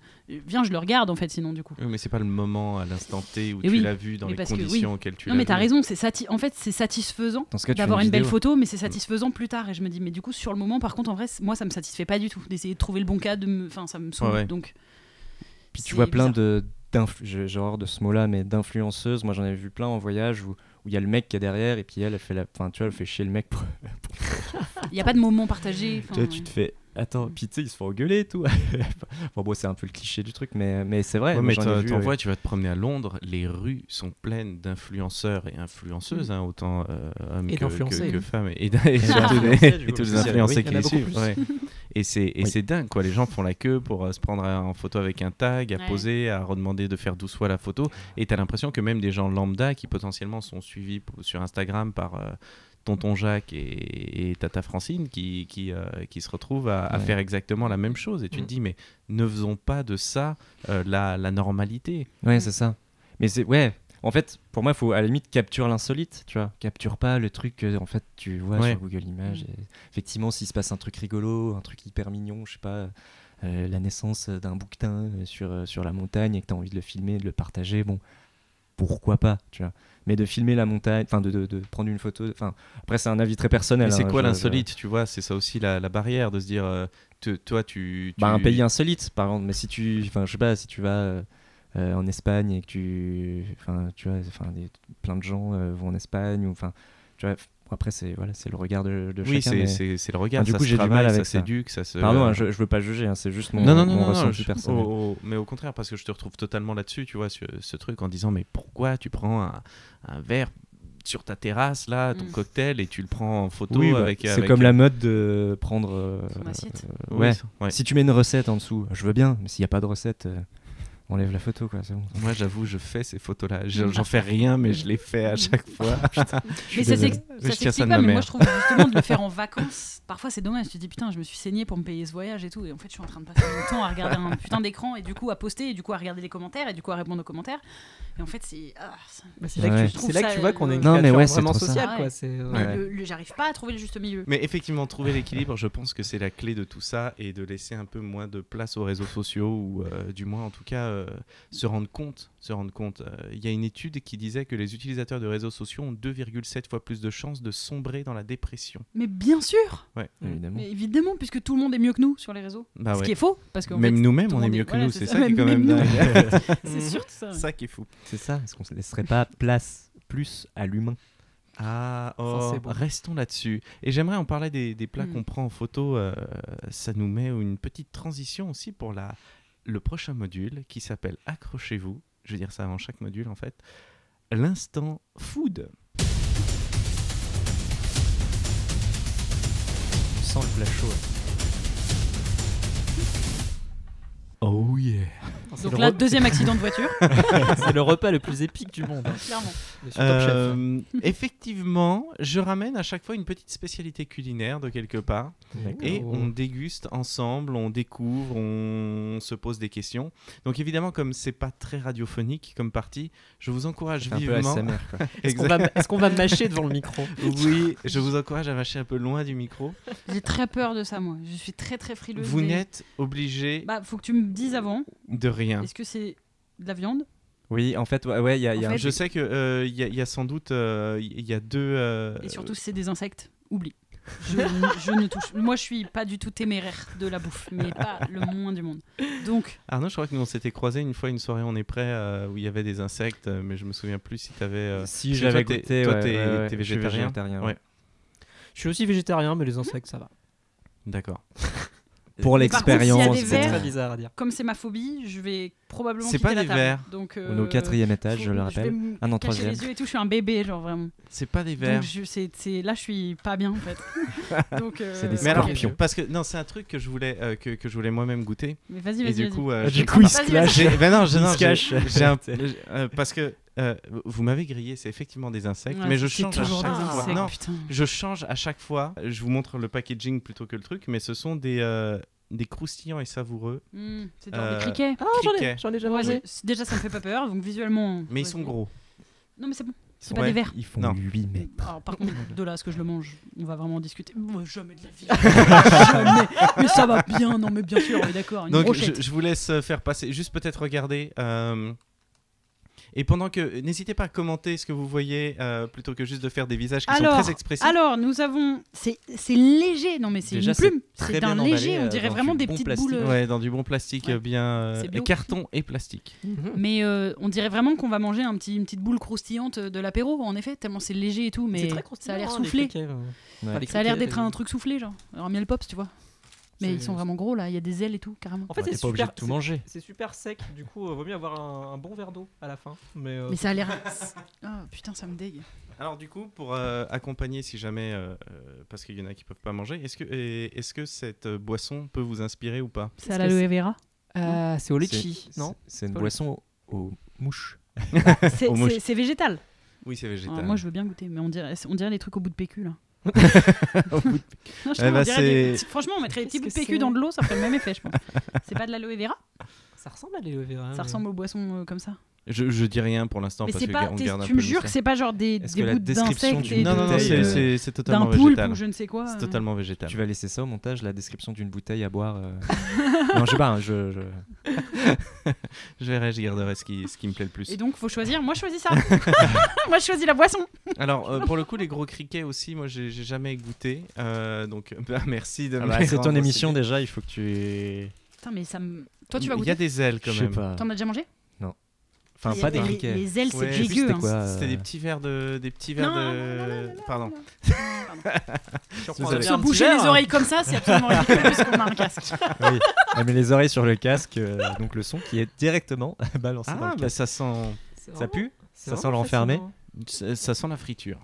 Viens, je le regarde en fait, sinon du coup. Oui, mais c'est pas le moment à l'instant T où Et tu oui, l'as vu dans mais les parce que conditions auxquelles tu l'as Non, mais vu. t'as raison. En fait, c'est satisfaisant Dans ce cas, tu d'avoir fais une belle vidéo. photo, mais c'est satisfaisant plus tard. Et je me dis, mais du coup, sur le moment, par contre, en vrai, moi, ça me satisfait pas du tout d'essayer de trouver le bon cadre. Enfin, ça me saoule. Ouais. Donc. Puis tu c'est vois plein bizarre. j'ai horreur de ce mot-là, mais d'influenceuses. Moi, j'en ai vu plein en voyage où il y a le mec qui est derrière et puis elle fait elle fait chier le mec. Il y a pas de moment partagé. Tu vois, tu te fais attends, puis tu sais, ils se font engueuler et tout. Bon, c'est un peu le cliché du truc, mais c'est vrai. Ouais, moi, mais j'en ai vu, t'en vois, tu vas te promener à Londres, les rues sont pleines d'influenceurs et influenceuses, hein, autant hommes Et d'influencés. que femmes, et Influencés, tous les oui, influencés il y en qui a les beaucoup suivent. plus. Ouais. Et c'est dingue, quoi. Les gens font la queue pour se prendre en photo avec un tag, à Ouais. poser, à redemander de faire 12 fois la photo. Et t'as l'impression que même des gens lambda qui potentiellement sont suivis sur Instagram par Tonton Jacques et Tata Francine qui se retrouvent à Ouais. faire exactement la même chose. Et tu te dis, mais ne faisons pas de ça la normalité. Ouais, c'est ça. Mais ouais. En fait, pour moi, il faut à la limite capture l'insolite, tu vois. Capture pas le truc que en fait tu vois Ouais. sur Google Images. Et effectivement, s'il se passe un truc rigolo, un truc hyper mignon, je sais pas, la naissance d'un bouquetin sur la montagne et que tu as envie de le filmer, de le partager, bon, pourquoi pas, tu vois. Mais de filmer la montagne, enfin de prendre une photo, enfin après c'est un avis très personnel. Mais c'est hein, quoi l'insolite, tu vois? C'est ça aussi la barrière de se dire, toi, tu... Bah, un pays insolite, par exemple. Mais si tu, enfin, je sais pas, si tu vas en Espagne et que tu vois, plein de gens vont en Espagne ou, enfin, tu vois. Après, c'est le regard de Oui, chacun. c'est le regard. Enfin, du ça coup, se j'ai du mal travaille, avec ça ça. s'éduque, ça se. Pardon, hein, je veux pas juger, hein, c'est juste mon ressenti personnel. Mais au contraire, parce que je te retrouve totalement là-dessus, tu vois, ce truc en disant, mais pourquoi tu prends un verre sur ta terrasse, là, ton cocktail, et tu le prends en photo Oui, bah, avec. c'est comme la mode de prendre. Son assiette. Ouais. Ouais. Si tu mets une recette en dessous, je veux bien, mais s'il n'y a pas de recette, enlève la photo, quoi, c'est bon. Moi, j'avoue, je fais ces photos-là. J'en fais rien, mais je les fais à chaque fois. Mais ça désolé. s'explique Je tiens ça de pas, ma mais moi mère. je trouve justement de le faire en vacances, parfois c'est dommage. Tu te dis putain, je me suis saigné pour me payer ce voyage et tout, et en fait je suis en train de passer mon temps à regarder un putain d'écran et du coup à poster et du coup à regarder les commentaires et du coup à répondre aux commentaires. Et en fait c'est. C'est là, Ouais. que c'est là que tu vois qu'on est une Non, mais créature ouais, c'est vraiment trop ça. sociale, Ah quoi. ouais. C'est Ouais. J'arrive pas à trouver le juste milieu. Mais effectivement, trouver l'équilibre, je pense que c'est la clé de tout ça et de laisser un peu moins de place aux réseaux sociaux ou du moins en tout cas se rendre compte. Il y a une étude qui disait que les utilisateurs de réseaux sociaux ont 2,7 fois plus de chances de sombrer dans la dépression. Mais bien sûr, Ouais. Évidemment. mais évidemment, puisque tout le monde est mieux que nous sur les réseaux. Bah Ce ouais. qui est faux, parce que Même nous-mêmes, tout on le est monde mieux que voilà, nous. c'est C'est ça, ça qui est quand même même nous. dingue. C'est sûr ça. Ça qui est fou. C'est ça. Est-ce qu'on ne laisserait pas place plus à l'humain? Ah, Ça, c'est beau. restons là-dessus. Et j'aimerais en parler des plats Mm. qu'on prend en photo. Ça nous met une petite transition aussi pour le prochain module qui s'appelle Accrochez-vous. Je vais dire ça avant chaque module en fait. L'instant food. Sans le flash chaud. Oh yeah. Donc là, deuxième accident de voiture, c'est le repas le plus épique du monde. clairement. Mais sur Top Chef. Effectivement, je ramène à chaque fois une petite spécialité culinaire de quelque part. Et on déguste ensemble, on découvre, on se pose des questions. Donc évidemment, comme c'est pas très radiophonique comme partie, je vous encourage C'est un peu vivement. ASMR, quoi. Est-ce qu'on va mâcher devant le micro? Oui, je vous encourage à mâcher un peu loin du micro. J'ai très peur de ça, moi. Je suis très très frileuse. Vous mais- n'êtes obligé Bah, faut que tu me dises avant. de rien. Est-ce que c'est de la viande? Oui, en fait, ouais, il y a En un fait, Je sais que il y a sans doute il y a deux. Et surtout, si c'est des insectes, oublie. Je ne touche. Moi, je suis pas du tout téméraire de la bouffe, mais pas le moins du monde. Donc, Arnaud, je crois que nous on s'était croisés une fois une soirée on est prêt où il y avait des insectes, mais je me souviens plus si t'avais. Si parce que j'avais toi, goûté, toi, ouais, t'es ouais, t'es je suis végétarien. ouais. Ouais. Je suis aussi végétarien, mais les insectes, ça va. D'accord. Pour Mais par contre, s'il y a l'expérience. des C'est vers- très bizarre à dire. comme c'est ma phobie, je vais probablement C'est quitter pas la des table. vers. Donc, On est au 4e étage, je le vais rappelle. me Ah non, cacher 3e. les yeux et tout. Je suis un bébé, genre vraiment. C'est pas des vers. Donc, là, je suis pas bien en fait. Donc, C'est des Mais alors, scorpions. parce que non, c'est un truc que je voulais que je voulais moi-même goûter. Mais vas-y, Et vas-y, du vas-y. coup, Du j'ai- coup, il Vas-y, se vas-y. clash. Ben non, Il se cache. j'ai parce que vous m'avez grillé, c'est effectivement des insectes, Ouais, mais je c'est change à toujours chaque des fois. insectes, Non, putain. je change à chaque fois. Je vous montre le packaging plutôt que le truc, mais ce sont des croustillants et savoureux. C'est genre des criquets. Ah, Criquet. j'en ai déjà Ouais, mangé. déjà, ça me fait pas peur. Donc visuellement. Mais ils ouais, sont c'est- gros. Non, mais c'est bon. C'est pas des vers. Ils font Non. 8 mètres. Alors, par contre, de là à ce que je le mange, on va vraiment en discuter. Moi, jamais de la vie. Jamais. Mais ça va bien, non mais bien sûr, on est d'accord. Une Donc brochette. je vous laisse faire passer, juste peut-être regarder. Et pendant que, n'hésitez pas à commenter ce que vous voyez, plutôt que juste de faire des visages qui sont très expressifs. Alors, nous avons, c'est léger, non mais c'est Déjà, une plume, très c'est bien un emballé, léger, on dirait dans vraiment du des bon petites plastique. boules. Ouais, dans du bon plastique, Ouais. bien C'est bio. carton et plastique. Mais on dirait vraiment qu'on va manger une petite boule croustillante de l'apéro, en effet, tellement c'est léger et tout, mais C'est très ça a l'air croustillant, soufflé. les criquets, Ouais. les Ça a l'air criquets, d'être un truc soufflé, genre. Alors, miel pops, tu vois. Mais C'est- ils sont vraiment gros là, il y a des ailes et tout, carrément. En fait, T'es c'est pas obligé super, de tout manger. c'est super sec, du coup, vaut mieux avoir un bon verre d'eau à la fin. Mais Ça a l'air. Ah putain, ça me dégue. Alors du coup, pour accompagner, si jamais, parce qu'il y en a qui peuvent pas manger, est-ce que cette boisson peut vous inspirer ou pas? C'est à l'aloe vera. c'est au litchi, C'est- non C'est une Pas boisson aux mouches. Au mouche. C'est végétal. Oui, c'est végétal. Moi, je veux bien goûter, mais on dirait les trucs au bout de PQ là. Au bout de- Non, je Eh trouve, bah, on dirait c'est- Franchement, on mettrait des petits bouts de Qu'est-ce que PQ dans c'est de l'eau, ça ferait le même effet, je pense. C'est pas de l'aloe vera? Ça ressemble à l'aloe vera. Ça ressemble aux boissons comme ça. Je dis rien pour l'instant Mais parce c'est que pas. on garde un Tu peu me le jures que mystère. c'est pas genre des Est-ce que la bouts description d'insectes d'une et Non, non, non, bouteille, c'est d'un totalement poulpe végétal. ou je ne sais quoi. C'est totalement végétal. Tu vas laisser ça au montage, la description d'une bouteille à boire. Non, je sais pas. Hein, Je verrai, je garderai ce qui me plaît le plus. Et donc, faut choisir. Moi, je choisis ça. Moi, je choisis la boisson. Alors, pour le coup, les gros criquets aussi, moi, j'ai jamais goûté. Donc, merci de Ah me bah, les c'est ton rendre émission aussi. déjà, il faut que tu. Putain, mais ça me. Toi, tu vas Il y a goûter. des ailes quand Je sais même. pas. T'en as déjà mangé? Enfin, Les- pas des les- criquets. Les ailes, c'est Ouais, dégueu. c'était hein. quoi C'était des petits verres de. Pardon. Vous avez Se boucher les oreilles comme ça, c'est absolument ridicule puisqu'on a un casque. Oui. Elle met les oreilles sur le casque, donc le son qui est directement balancé dans Ah, le bah casque. ça sent. Ça pue? C'est Ça sent vraiment l'enfermé? fascinant. Ça sent la friture.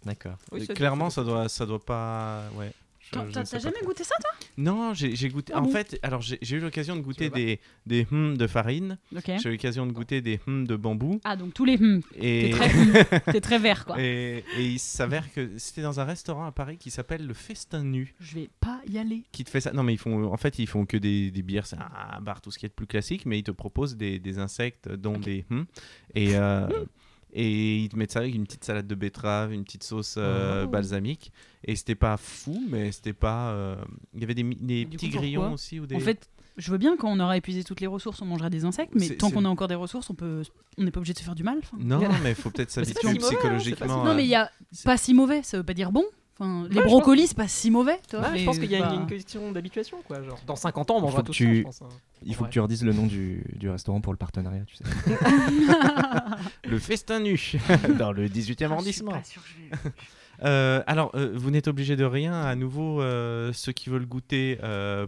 D'accord. Oui, c'est- Clairement, ça doit pas. Ouais. Je ne sais T'as pas jamais trop. goûté ça, toi? Non, j'ai goûté. Ah En bon fait, alors j'ai eu l'occasion de goûter veux des de farine. Ok. J'ai eu l'occasion de goûter des de bambou. Ah, donc tous les Et... t'es très vert, quoi. et il s'avère que c'était dans un restaurant à Paris qui s'appelle le Festin Nu. Je vais pas y aller. Qui te fait ça. Non, mais ils font que des bières. C'est un bar, tout ce qui est de plus classique, mais ils te proposent des insectes, dont des et ils te mettent ça avec une petite salade de betterave, une petite sauce balsamique. Et c'était pas fou, mais c'était pas. Il y avait des Du petits coup, grillons pourquoi aussi. Ou des... En fait, je veux bien quand on aura épuisé toutes les ressources, on mangera des insectes, mais tant qu'on a encore des ressources, on n'est pas obligé de se faire du mal. enfin. Non, mais il faut peut-être c'est pas s'habituer si mauvais, hein, psychologiquement. Non, mais il y a pas si mauvais, ça veut pas dire bon. Enfin, les brocolis, c'est pas si mauvais. Toi, Ouais, je pense qu'il y a bah, une question d'habituation, quoi. Genre, dans 50 ans, on mangera que tout ça, tu- je pense. Hein. Il faut Ouais. que tu redises le nom du restaurant pour le partenariat, tu sais. Le Festin Nu, dans le 18e je suis arrondissement. pas sûre que je vais- Alors, vous n'êtes obligé de rien. À nouveau, ceux qui veulent goûter,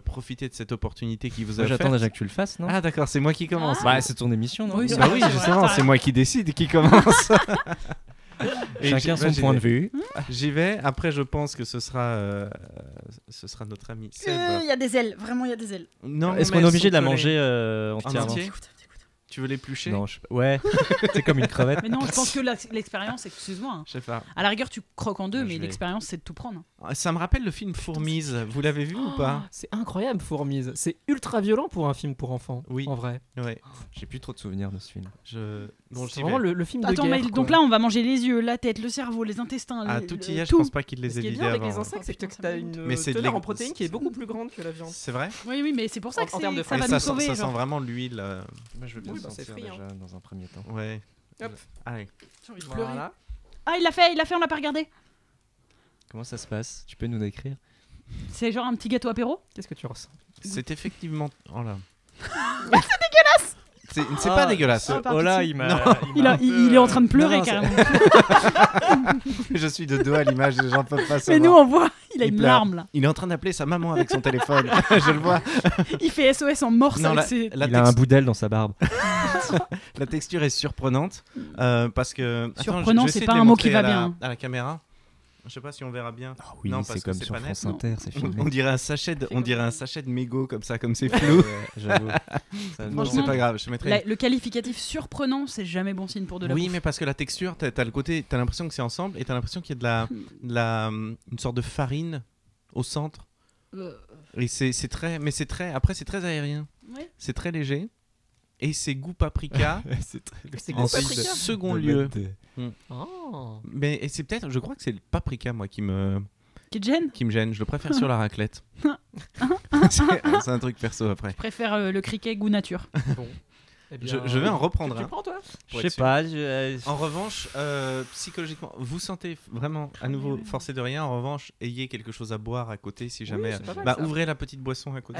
profitez de cette opportunité qui vous a Moi, j'attends offerte. déjà que tu le fasses, non? Ah d'accord, c'est moi qui commence. Ah. Bah, c'est ton émission, non? Oui, c'est Bah vrai, oui, c'est vrai, justement, t'as c'est raison. moi qui décide qui commence. Et Chacun j'y- son point de vue. J'y vais. Après, je pense que ce sera notre ami Seb. Il y a des ailes, vraiment, il y a des ailes. Non, Est-ce mais qu'on est elles obligé sont de la collées. manger entièrement? entier Tu veux l'éplucher? Non, ouais. C'est comme une crevette. Mais non, je pense que l'expérience, excuse-moi. hein. Je sais pas. À la rigueur, tu croques en deux, Bah, mais je vais- l'expérience, c'est de tout prendre. Ça me rappelle le film Fourmise. Vous l'avez vu ou pas? C'est incroyable, Fourmise. C'est ultra violent pour un film pour enfants. Oui. En vrai. Ouais. J'ai plus trop de souvenirs de ce film. Bon, C'est j'y vraiment vais. le film de Attends, guerre. mais quoi. donc là, on va manger les yeux, la tête, le cerveau, les intestins. Ah, le- tout le- y est. Je tout. pense pas qu'il les Ce ait qui est vidés bien avec avant. les insectes, c'est que putain, tu as ça une Mais c'est de teneur l'ég- en protéines qui est beaucoup plus grande que la viande. C'est vrai? Oui, oui, mais c'est pour ça que En termes de ça Et va ça nous sent, sauver. ça genre. sent vraiment l'huile. Moi, je veux bien Oui, le bah, c'est sentir frit, hein. déjà dans un premier temps. Ouais. Hop. Allez. J'ai envie de pleurer. Voilà. Ah, il l'a fait, on l'a pas regardé. Comment ça se passe? Tu peux nous décrire? C'est genre un petit gâteau apéro. Qu'est-ce que tu ressens? C'est effectivement. Oh là. C'est dégueulasse. C'est pas dégueulasse. Ah, par Oh là, pitié. il m'a. Non. Il est en train de pleurer Non, c'est- carrément. Je suis de dos à l'image, les gens peuvent pas Mais savoir. nous, on voit, il a Il une pleure. larme là. Il est en train d'appeler sa maman avec son téléphone. Je le vois. Il fait SOS en morse Non, avec ses. Il a un bout d'aile dans sa barbe. La texture est surprenante parce que. Surprenant, je vais c'est essayer pas de un les mot qui montrer va à la- bien. À la caméra. Je sais pas si on verra bien. Ah oui, Non, parce c'est que comme c'est sur pas net. France Inter, c'est filmé. On dirait un sachet de mégot comme ça, comme c'est flou. Ouais, j'avoue. Ça- Non, Franchement, c'est pas grave. Je mettrai. Le qualificatif surprenant, c'est jamais bon signe pour de la Oui, bouffe. mais parce que la texture, t'as le côté, t'as l'impression que c'est ensemble et t'as l'impression qu'il y a une sorte de farine au centre. Et c'est très, mais c'est très, après c'est très aérien. Ouais. C'est très léger. Et c'est goût paprika. C'est En goût paprika. second lieu. Oh. Mais et c'est peut-être, je crois que c'est le paprika, moi, qui me gêne. Je le préfère sur la raclette. C'est un truc perso après. Je préfère le criquet goût nature. Bon. Eh bien, Je vais en reprendre Tu un. prends, toi Je sais pas. En revanche, psychologiquement, vous sentez vraiment, à nouveau, forcé de rien. En revanche, ayez quelque chose à boire à côté si jamais. c'est pas mal, ça. Ouvrez la petite boisson à côté.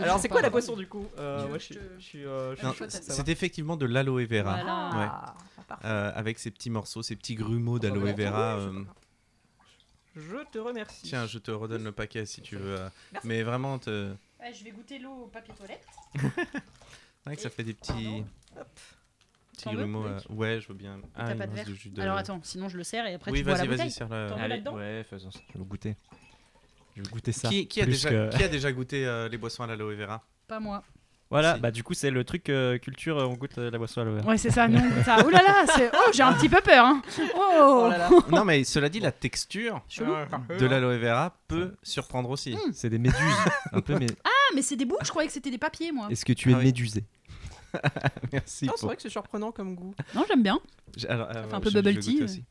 Alors, c'est quoi la boisson du coup Non, c'est effectivement de l'aloe vera. Voilà. Ouais. Avec ces petits morceaux, ces petits grumeaux d'aloe vera. Je te remercie. Tiens, je te redonne le paquet si tu veux. Merci. Mais vraiment, Je vais goûter l'eau au papier toilette. c'est vrai que ça fait des petits T'en veux, grumeaux. Loïc Ouais, je veux bien. T'as il pas me de reste verre jus de- Alors attends, sinon je le sers et après Oui, tu bois la vas-y, bouteille. serre-le. T'en veux Allez, là-dedans ouais, faisons ça. Je vais goûter. Je vais goûter ça. Qui a Plus déjà, que- qui a déjà goûté les boissons à l'aloe vera? Pas moi. Voilà, Si. bah du coup c'est le truc culture, on goûte la boisson à l'aloe vera. Ouais, c'est ça, non, ça. Oh là là, j'ai un petit peu peur. Hein. Oh, Oh là là. Non, mais cela dit, la texture Chelou. de l'aloe vera peut surprendre aussi. C'est des méduses. Un peu, mais Ah, mais c'est des bouts, je croyais que c'était des papiers, moi. est-ce que tu es Ah oui. médusé? Merci. Non, c'est vrai que c'est surprenant comme goût. Non, j'aime bien. fait un peu bubble tea.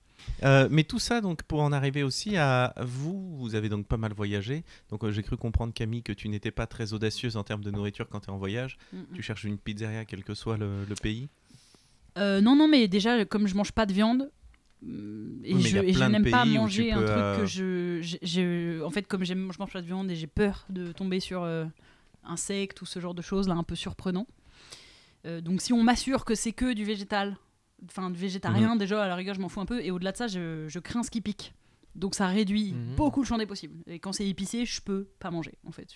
Mais tout ça, donc, pour en arriver aussi à vous avez donc pas mal voyagé. Donc, j'ai cru comprendre, Camille, que tu n'étais pas très audacieuse en termes de nourriture quand tu es en voyage. Tu cherches une pizzeria, quel que soit le pays. Non, mais déjà, comme je mange pas de viande, et Oui, mais il y a je plein de n'aime pas pays où manger tu un peux, truc que en fait, comme je mange pas de viande et j'ai peur de tomber sur insectes ou ce genre de choses là un peu surprenant. Donc si on m'assure que c'est que du végétal, enfin du végétarien, déjà à la rigueur je m'en fous un peu, et au-delà de ça je crains ce qui pique. Donc ça réduit beaucoup le champ des possibles. Et quand c'est épicé, je peux pas manger en fait.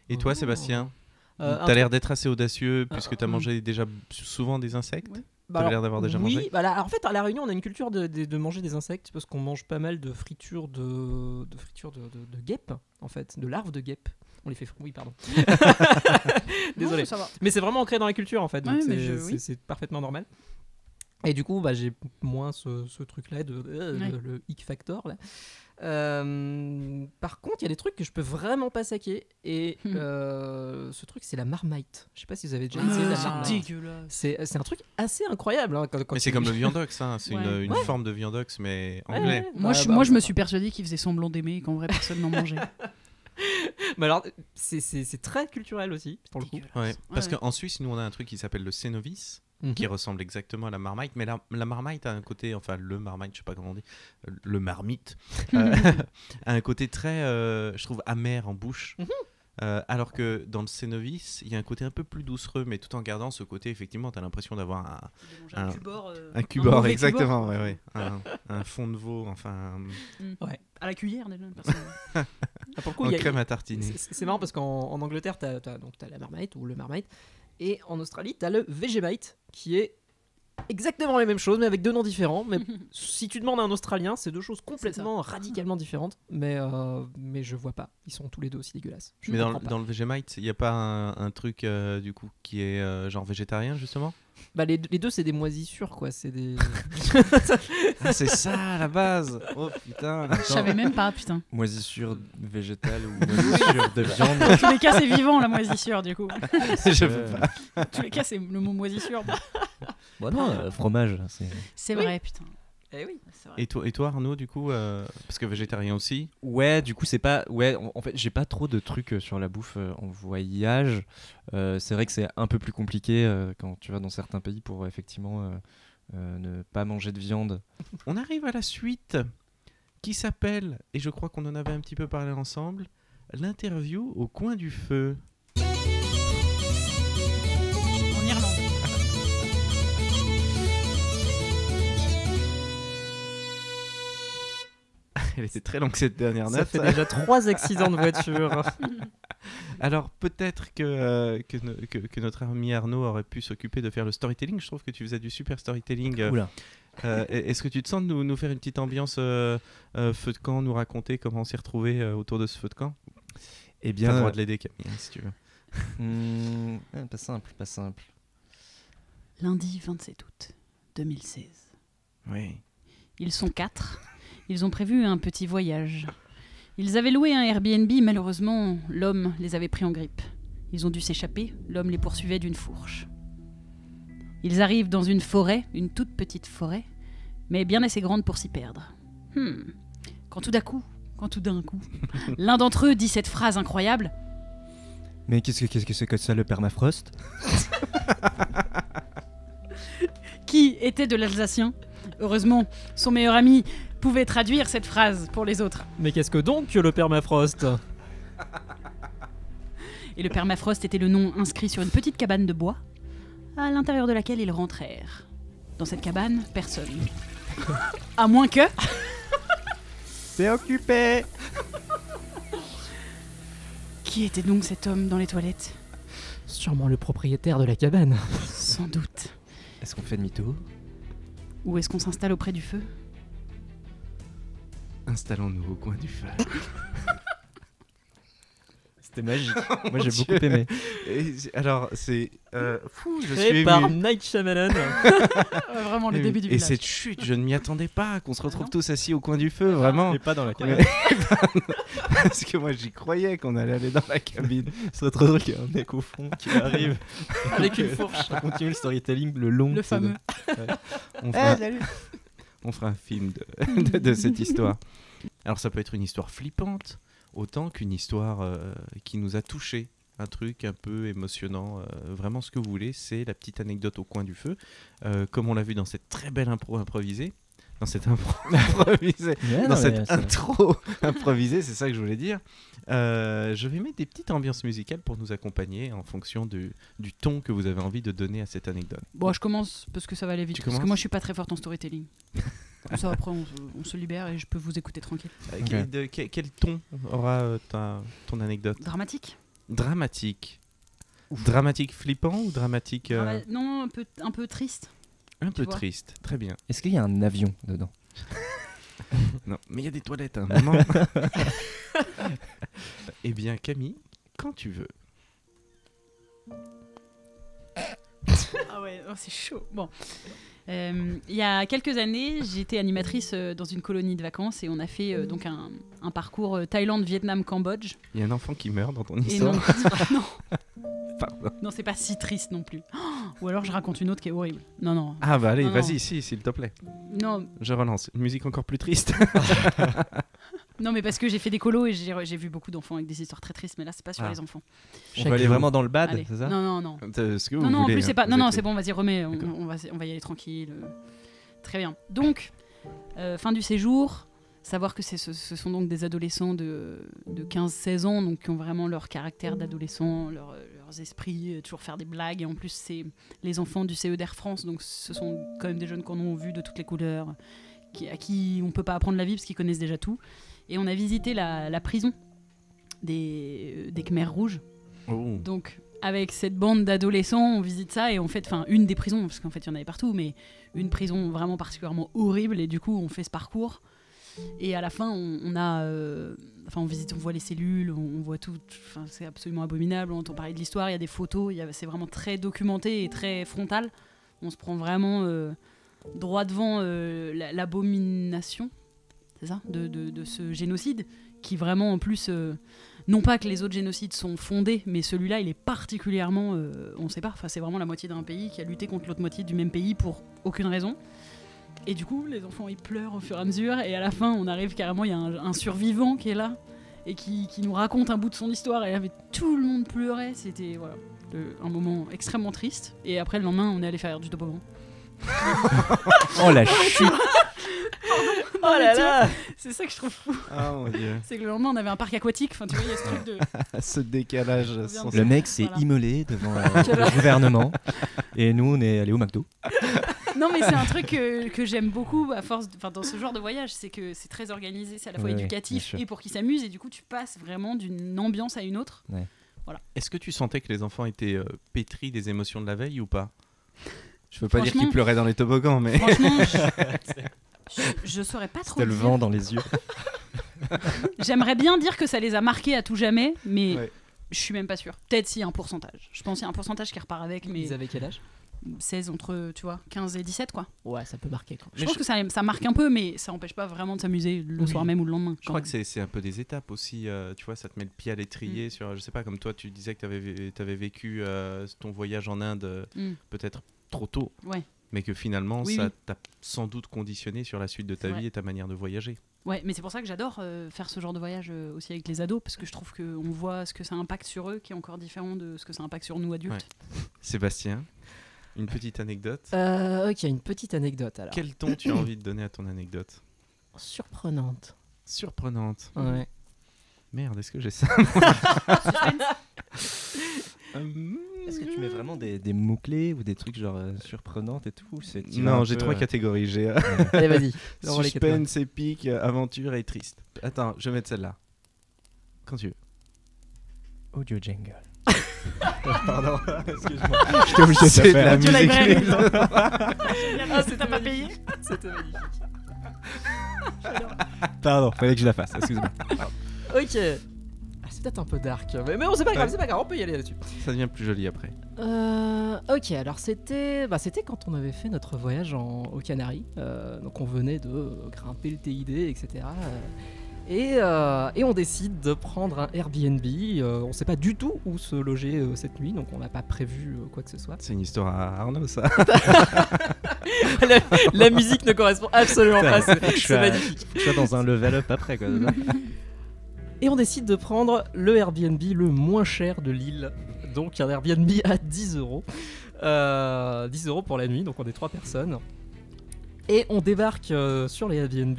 Et toi, Sébastien, un t'as l'air d'être assez audacieux puisque t'as mangé déjà souvent des insectes. Ouais. T'as l'air d'avoir déjà oui, mangé. bah en fait, à La Réunion, on a une culture de manger des insectes parce qu'on mange pas mal de fritures de guêpes, en fait, de larves de guêpes. On les fait. Oui, pardon. Désolé. Non, ça va. Mais c'est vraiment ancré dans la culture, en fait. Donc Ouais, mais c'est c'est parfaitement normal. Et du coup, bah, j'ai moins ce truc-là, le hic factor. Là. Par contre, il y a des trucs que je peux vraiment pas saquer. Et ce truc, c'est la marmite. Je sais pas si vous avez déjà essayé la C'est marmite. dégueulasse. C'est un truc assez incroyable. Hein, quand Mais c'est comme le viandox, hein. C'est Ouais. une forme de viandox, mais Ouais, anglais. ouais. Moi, Bah, je me suis persuadée qu'ils faisaient semblant d'aimer et qu'en vrai personne n'en mangeait. Mais alors, c'est très culturel aussi, pour le coup. Ouais. Parce Ouais. qu'en Suisse, nous, on a un truc qui s'appelle le cénovis, qui ressemble exactement à la marmite. Mais la marmite a un côté, enfin, le marmite, je sais pas comment on dit, le marmite, a un côté très, je trouve, amer en bouche. Alors que dans le cénovis, il y a un côté un peu plus doucereux, mais tout en gardant ce côté, effectivement, tu as l'impression d'avoir Un cubord. un cubord, mauvais exactement, cubord. ouais. Un fond de veau, enfin, Ouais. À la cuillère déjà. personne- Ah, pour le coup, en il y a- crème à tartiner. c'est marrant parce qu'en Angleterre, t'as la marmite ou le marmite, et en Australie, t'as le Vegemite, qui est exactement la même chose, mais avec deux noms différents. Mais si tu demandes à un Australien, c'est deux choses complètement, radicalement différentes. Mais je vois pas. Ils sont tous les deux aussi dégueulasses. Je Mais comprends pas. dans le Vegemite, il n'y a pas un truc du coup qui est genre végétarien justement? Bah, les deux, c'est des moisissures, quoi. C'est des. Ah, c'est ça à la base. Oh putain. Je savais même pas, putain. Moisissure végétale ou moisissure de viande. Dans tous les cas, c'est vivant la moisissure du coup. Je peux pas. Dans tous les cas, c'est le mot moisissure. Bon, non, fromage. C'est vrai, putain. Eh oui. C'est vrai. Et toi Arnaud du coup parce que végétarien aussi. Ouais, du coup, c'est pas. Ouais, en fait, j'ai pas trop de trucs sur la bouffe en voyage. C'est vrai que c'est un peu plus compliqué quand tu vas dans certains pays pour effectivement ne pas manger de viande. On arrive à la suite qui s'appelle, et je crois qu'on en avait un petit peu parlé ensemble, l'interview au coin du feu. En Irlande. Elle était très longue cette dernière Ça note. fait déjà 3 accidents de voiture. Alors peut-être que notre ami Arnaud aurait pu s'occuper de faire le storytelling. Je trouve que tu faisais du super storytelling. Oula. Est-ce que tu te sens de nous faire une petite ambiance feu de camp, nous raconter comment on s'est retrouvés autour de ce feu de camp? Eh T'as le bien, droit de l'aider, Camille, si tu veux. pas simple, pas simple. Lundi 27 août 2016. Oui. Ils sont 4. Ils ont prévu un petit voyage. Ils avaient loué un Airbnb, malheureusement, l'homme les avait pris en grippe. Ils ont dû s'échapper, l'homme les poursuivait d'une fourche. Ils arrivent dans une forêt, une toute petite forêt, mais bien assez grande pour s'y perdre. Quand tout d'un coup, l'un d'entre eux dit cette phrase incroyable. Mais qu'est-ce que c'est que ça, le permafrost? Qui était de l'alsacien. Heureusement, son meilleur ami pouvait traduire cette phrase pour les autres. Mais qu'est-ce que donc le permafrost? Et le permafrost était le nom inscrit sur une petite cabane de bois, à l'intérieur de laquelle ils rentrèrent. Dans cette cabane, personne. À moins que... C'est occupé. Qui était donc cet homme dans les toilettes? Sûrement le propriétaire de la cabane. Sans doute. Est-ce qu'on fait demi-tour? Ou est-ce qu'on s'installe auprès du feu? Installons-nous au coin du feu. C'était magique. Moi j'ai beaucoup aimé. Alors c'est je suis Créé par ému. Night Shyamalan. Vraiment le début du Et village. cette chute, je ne m'y attendais pas, qu'on se retrouve non. tous assis au coin du feu, vraiment. Et pas dans la cabine. Parce que moi j'y croyais qu'on allait aller dans la cabine. Ce serait trop drôle qu'il y ait un mec au fond qui arrive Avec une fourche. On continue le storytelling, le long. Le fameux. On fera un film de cette histoire. Alors ça peut être une histoire flippante, autant qu'une histoire qui nous a touchés. Un truc un peu émotionnant, vraiment ce que vous voulez. C'est la petite anecdote au coin du feu. Comme on l'a vu dans cette très belle impro improvisée. Dans cette intro improvisée. Intro improvisée, c'est ça que je voulais dire. Je vais mettre des petites ambiances musicales pour nous accompagner en fonction du ton que vous avez envie de donner à cette anecdote. Bon, je commence parce que ça va aller vite. Tu Parce que commences moi, je suis pas très forte en storytelling. Ça, après, on se libère et je peux vous écouter tranquille. Quel ton aura ton anecdote? Dramatique? Dramatique. Dramatique flippant ou dramatique Non, un peu triste. un peu vois. triste. Très bien. Est-ce qu'il y a un avion dedans? Non, mais il y a des toilettes à un moment. Eh bien, Camille, quand tu veux. Ah ouais, c'est chaud. Bon. Il y a quelques années, j'étais animatrice dans une colonie de vacances et on a fait donc un parcours Thaïlande, Vietnam, Cambodge. Il y a un enfant qui meurt dans ton Et histoire. non, Pardon. non, c'est pas si triste non plus. Ou alors je raconte une autre qui est horrible. Non. Ah bah allez, Non, vas-y, non. s'il te plaît. Non, Je relance. Une musique encore plus triste. non, mais parce que j'ai fait des colos et j'ai vu beaucoup d'enfants avec des histoires très tristes, mais là c'est pas sur Ah. les enfants. On va aller vraiment dans le bad, Allez. c'est ça? Non. Ce que vous Non, en voulez, plus c'est hein. pas. Vous Non, êtes c'est bon, vas-y, remets. D'accord. On va y aller tranquille. Très bien. Donc, fin du séjour. Savoir que ce sont donc des adolescents de 15-16 ans, donc qui ont vraiment leur caractère d'adolescent, leurs esprits, toujours faire des blagues. Et en plus, c'est les enfants du CE d'Air France, donc ce sont quand même des jeunes qu'on a vu de toutes les couleurs, à qui on peut pas apprendre la vie parce qu'ils connaissent déjà tout. Et on a visité la prison des Khmers rouges. Oh. Donc, avec cette bande d'adolescents, on visite ça et on fait, une des prisons, parce qu'en fait, il y en avait partout, mais une prison vraiment particulièrement horrible. Et du coup, on fait ce parcours. Et à la fin, on visite, on voit les cellules, on voit tout. C'est absolument abominable. On entend parler de l'histoire, il y a des photos, c'est vraiment très documenté et très frontal. On se prend vraiment droit devant l'abomination, c'est ça, de ce génocide, qui vraiment en plus, non pas que les autres génocides sont fondés, mais celui-là, il est particulièrement, on ne sait pas. Enfin, c'est vraiment la moitié d'un pays qui a lutté contre l'autre moitié du même pays pour aucune raison. Et du coup, les enfants, ils pleurent au fur et à mesure. Et à la fin, on arrive carrément, il y a un survivant qui est là et qui nous raconte un bout de son histoire. Et là, tout le monde pleurait. C'était un moment extrêmement triste. Et après, le lendemain, on est allé faire du toboggan. Oh la chute! Oh là là! C'est ça que je trouve fou. Ah mon dieu. C'est que le lendemain, on avait un parc aquatique. Enfin, tu vois, il y a ce truc de... Ce décalage. Sans- Le mec s'est Voilà. immolé devant le gouvernement et nous on est allés au McDo. Non, mais c'est un truc que j'aime beaucoup à force, dans ce genre de voyage, c'est que c'est très organisé, c'est à la fois Ouais, bien éducatif sûr. et pour qu'ils s'amusent, et du coup tu passes vraiment d'une ambiance à une autre. Est-ce que tu sentais que les enfants étaient pétris des émotions de la veille ou pas? Je veux pas dire qu'ils Franchement- pleuraient dans les toboggans, mais... Franchement, je saurais pas trop C'était le dire. vent dans les yeux. J'aimerais bien dire que ça les a marqués à tout jamais, mais Ouais. je suis même pas sûre. Peut-être s'il y a un pourcentage. Je pense qu'il y a un pourcentage qui repart avec, mais Ils avaient quel âge? 16 entre, tu vois, 15 et 17 quoi. Ouais, ça peut marquer quand même. Je pense que ça marque un peu, mais ça n'empêche pas vraiment de s'amuser le soir même ou le lendemain. Je crois que c'est un peu des étapes aussi, tu vois, ça te met le pied à l'étrier sur, je sais pas, comme toi tu disais que t'avais vécu ton voyage en Inde peut-être trop tôt, mais que finalement ça t'a sans doute conditionné sur la suite de ta vie et ta manière de voyager. Ouais, mais c'est pour ça que j'adore faire ce genre de voyage aussi avec les ados, parce que je trouve qu'on voit ce que ça impacte sur eux, qui est encore différent de ce que ça impacte sur nous adultes. Ouais. Sébastien, une petite anecdote. Ok, une petite anecdote alors. Quel ton tu as envie de donner à ton anecdote? Surprenante. Surprenante. Ouais. Merde, est-ce que j'ai ça? Est-ce que tu mets vraiment des mots-clés ou des trucs genre surprenantes et tout? Non, j'ai 3 catégories. J'ai Allez, vas-y. suspense, épique, aventure et triste. Attends, je vais mettre celle-là. Quand tu veux. Audio jingle. Pardon, excuse-moi. J'étais obligé de la Tu l'as musique. t'as pas payé? C'était magnifique. Pardon, fallait que je la fasse, excuse-moi. Ok. C'est peut-être un peu dark, mais bon, c'est pas grave, on peut y aller là-dessus. Ça devient plus joli après. Ok, alors c'était quand on avait fait notre voyage aux Canaries. Donc on venait de grimper le TID, etc. Et on décide de prendre un Airbnb. On sait pas du tout où se loger cette nuit, donc on n'a pas prévu quoi que ce soit. C'est une histoire à Arnaud, ça. la musique ne correspond absolument pas, c'est magnifique. Je suis dans un level up après, quoi. Et on décide de prendre le Airbnb le moins cher de l'île. Donc un Airbnb à 10 €. 10 € pour la nuit, donc on est 3 personnes. Et on débarque sur les Airbnb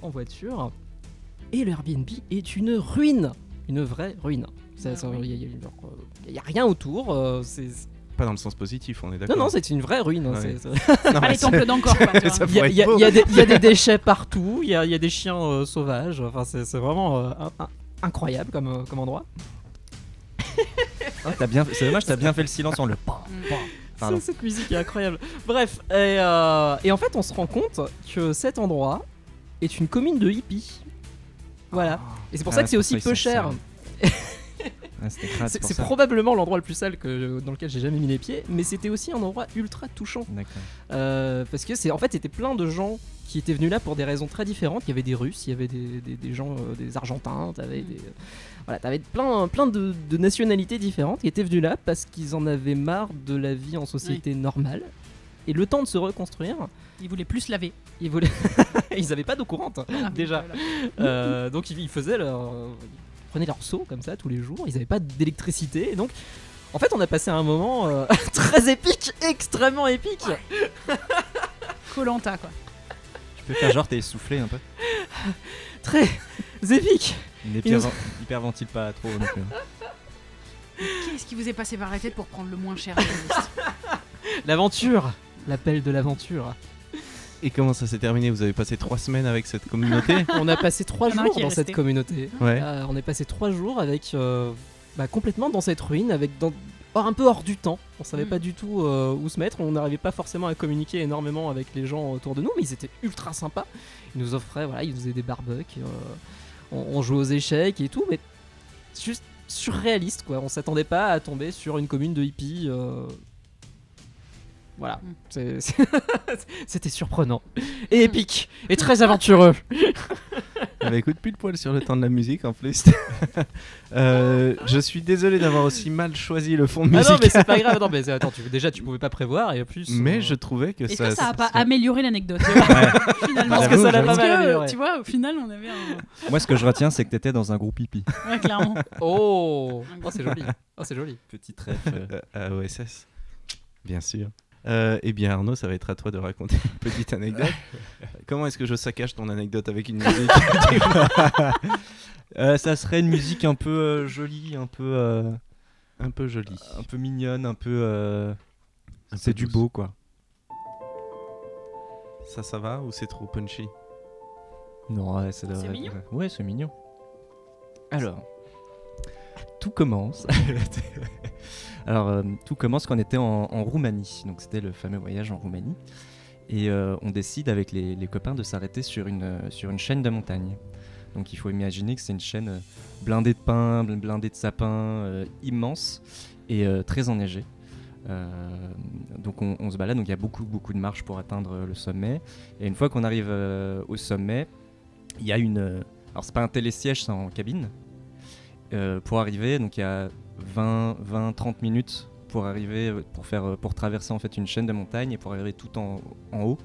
en voiture. Et le Airbnb est une ruine. Une vraie ruine. Il n'y a rien autour. Pas dans le sens positif, on est d'accord. Non, c'est une vraie ruine. Ouais. Pas les temples d'Angkor, quoi. Il y a des déchets partout, il y a des chiens sauvages. Enfin, c'est vraiment incroyable comme endroit. C'est dommage, t'as bien fait le silence en le pan. Cette musique est incroyable. Bref, et en fait, on se rend compte que cet endroit est une commune de hippies. Voilà. Et c'est pour ça que c'est aussi peu cher. C'est probablement l'endroit le plus sale dans lequel j'ai jamais mis les pieds, mais c'était aussi un endroit ultra touchant. Parce que c'était plein de gens qui étaient venus là pour des raisons très différentes. Il y avait des Russes, il y avait des gens, des Argentins, t'avais plein de nationalités différentes qui étaient venus là parce qu'ils en avaient marre de la vie en société normale. Et le temps de se reconstruire, ils voulaient plus se laver. Ils avaient pas d'eau courante déjà. Voilà. Donc ils prenaient leur seau comme ça tous les jours. Ils n'avaient pas d'électricité. Et donc, en fait, on a passé un moment très épique, extrêmement épique. Koh-Lanta, quoi. Tu peux faire genre t'es essoufflé un peu. Très épique. Hyperventile pas trop non plus. Qu'est-ce qui vous est passé par la tête pour prendre le moins cher de la liste? L'aventure, l'appel de l'aventure. Et comment ça s'est terminé? Vous avez passé 3 semaines avec cette communauté? On a passé 3 jours dans cette communauté. Ouais. On est passé 3 jours avec complètement dans cette ruine, un peu hors du temps. On savait pas du tout où se mettre. On n'arrivait pas forcément à communiquer énormément avec les gens autour de nous, mais ils étaient ultra sympas. Ils nous offraient, ils nous faisaient des barbecues. On jouait aux échecs et tout, mais juste surréaliste, quoi. On s'attendait pas à tomber sur une commune de hippies. Voilà, c'était surprenant et épique et très aventureux. Écoute, pile poil sur le temps de la musique en plus. Je suis désolé d'avoir aussi mal choisi le fond de musique. Ah non, mais c'est pas grave. Non, mais attends, tu pouvais pas prévoir et en plus. Mais je trouvais que ça. Est-ce que ça a pas amélioré l'anecdote? Finalement, parce que ça l'a pas mal amélioré. Tu vois, au final, on avait Moi, ce que je retiens, c'est que t'étais dans un groupe hippie. Ouais, clairement. Oh, c'est joli. Petit ref. À OSS, bien sûr. Eh bien Arnaud, ça va être à toi de raconter une petite anecdote. Comment est-ce que je saccage ton anecdote avec une musique? Ça serait une musique un peu jolie, un peu jolie, un peu mignonne, un peu c'est du beau, quoi. Ça va ou c'est trop punchy? Non, ouais, ça devrait c'est mignon. Ouais, c'est mignon. Alors, tout commence. Alors, tout commence quand on était en Roumanie. Donc, c'était le fameux voyage en Roumanie. Et on décide avec les copains de s'arrêter sur une chaîne de montagne. Donc, il faut imaginer que c'est une chaîne blindée de pins, blindée de sapins, immense et très enneigée. Donc on se balade, donc il y a beaucoup de marches pour atteindre le sommet. Et une fois qu'on arrive au sommet, il y a alors c'est pas un télésiège, c'est en cabine. Pour arriver, donc il y a 20-30 minutes pour arriver, pour traverser en fait une chaîne de montagnes et pour arriver tout en haut.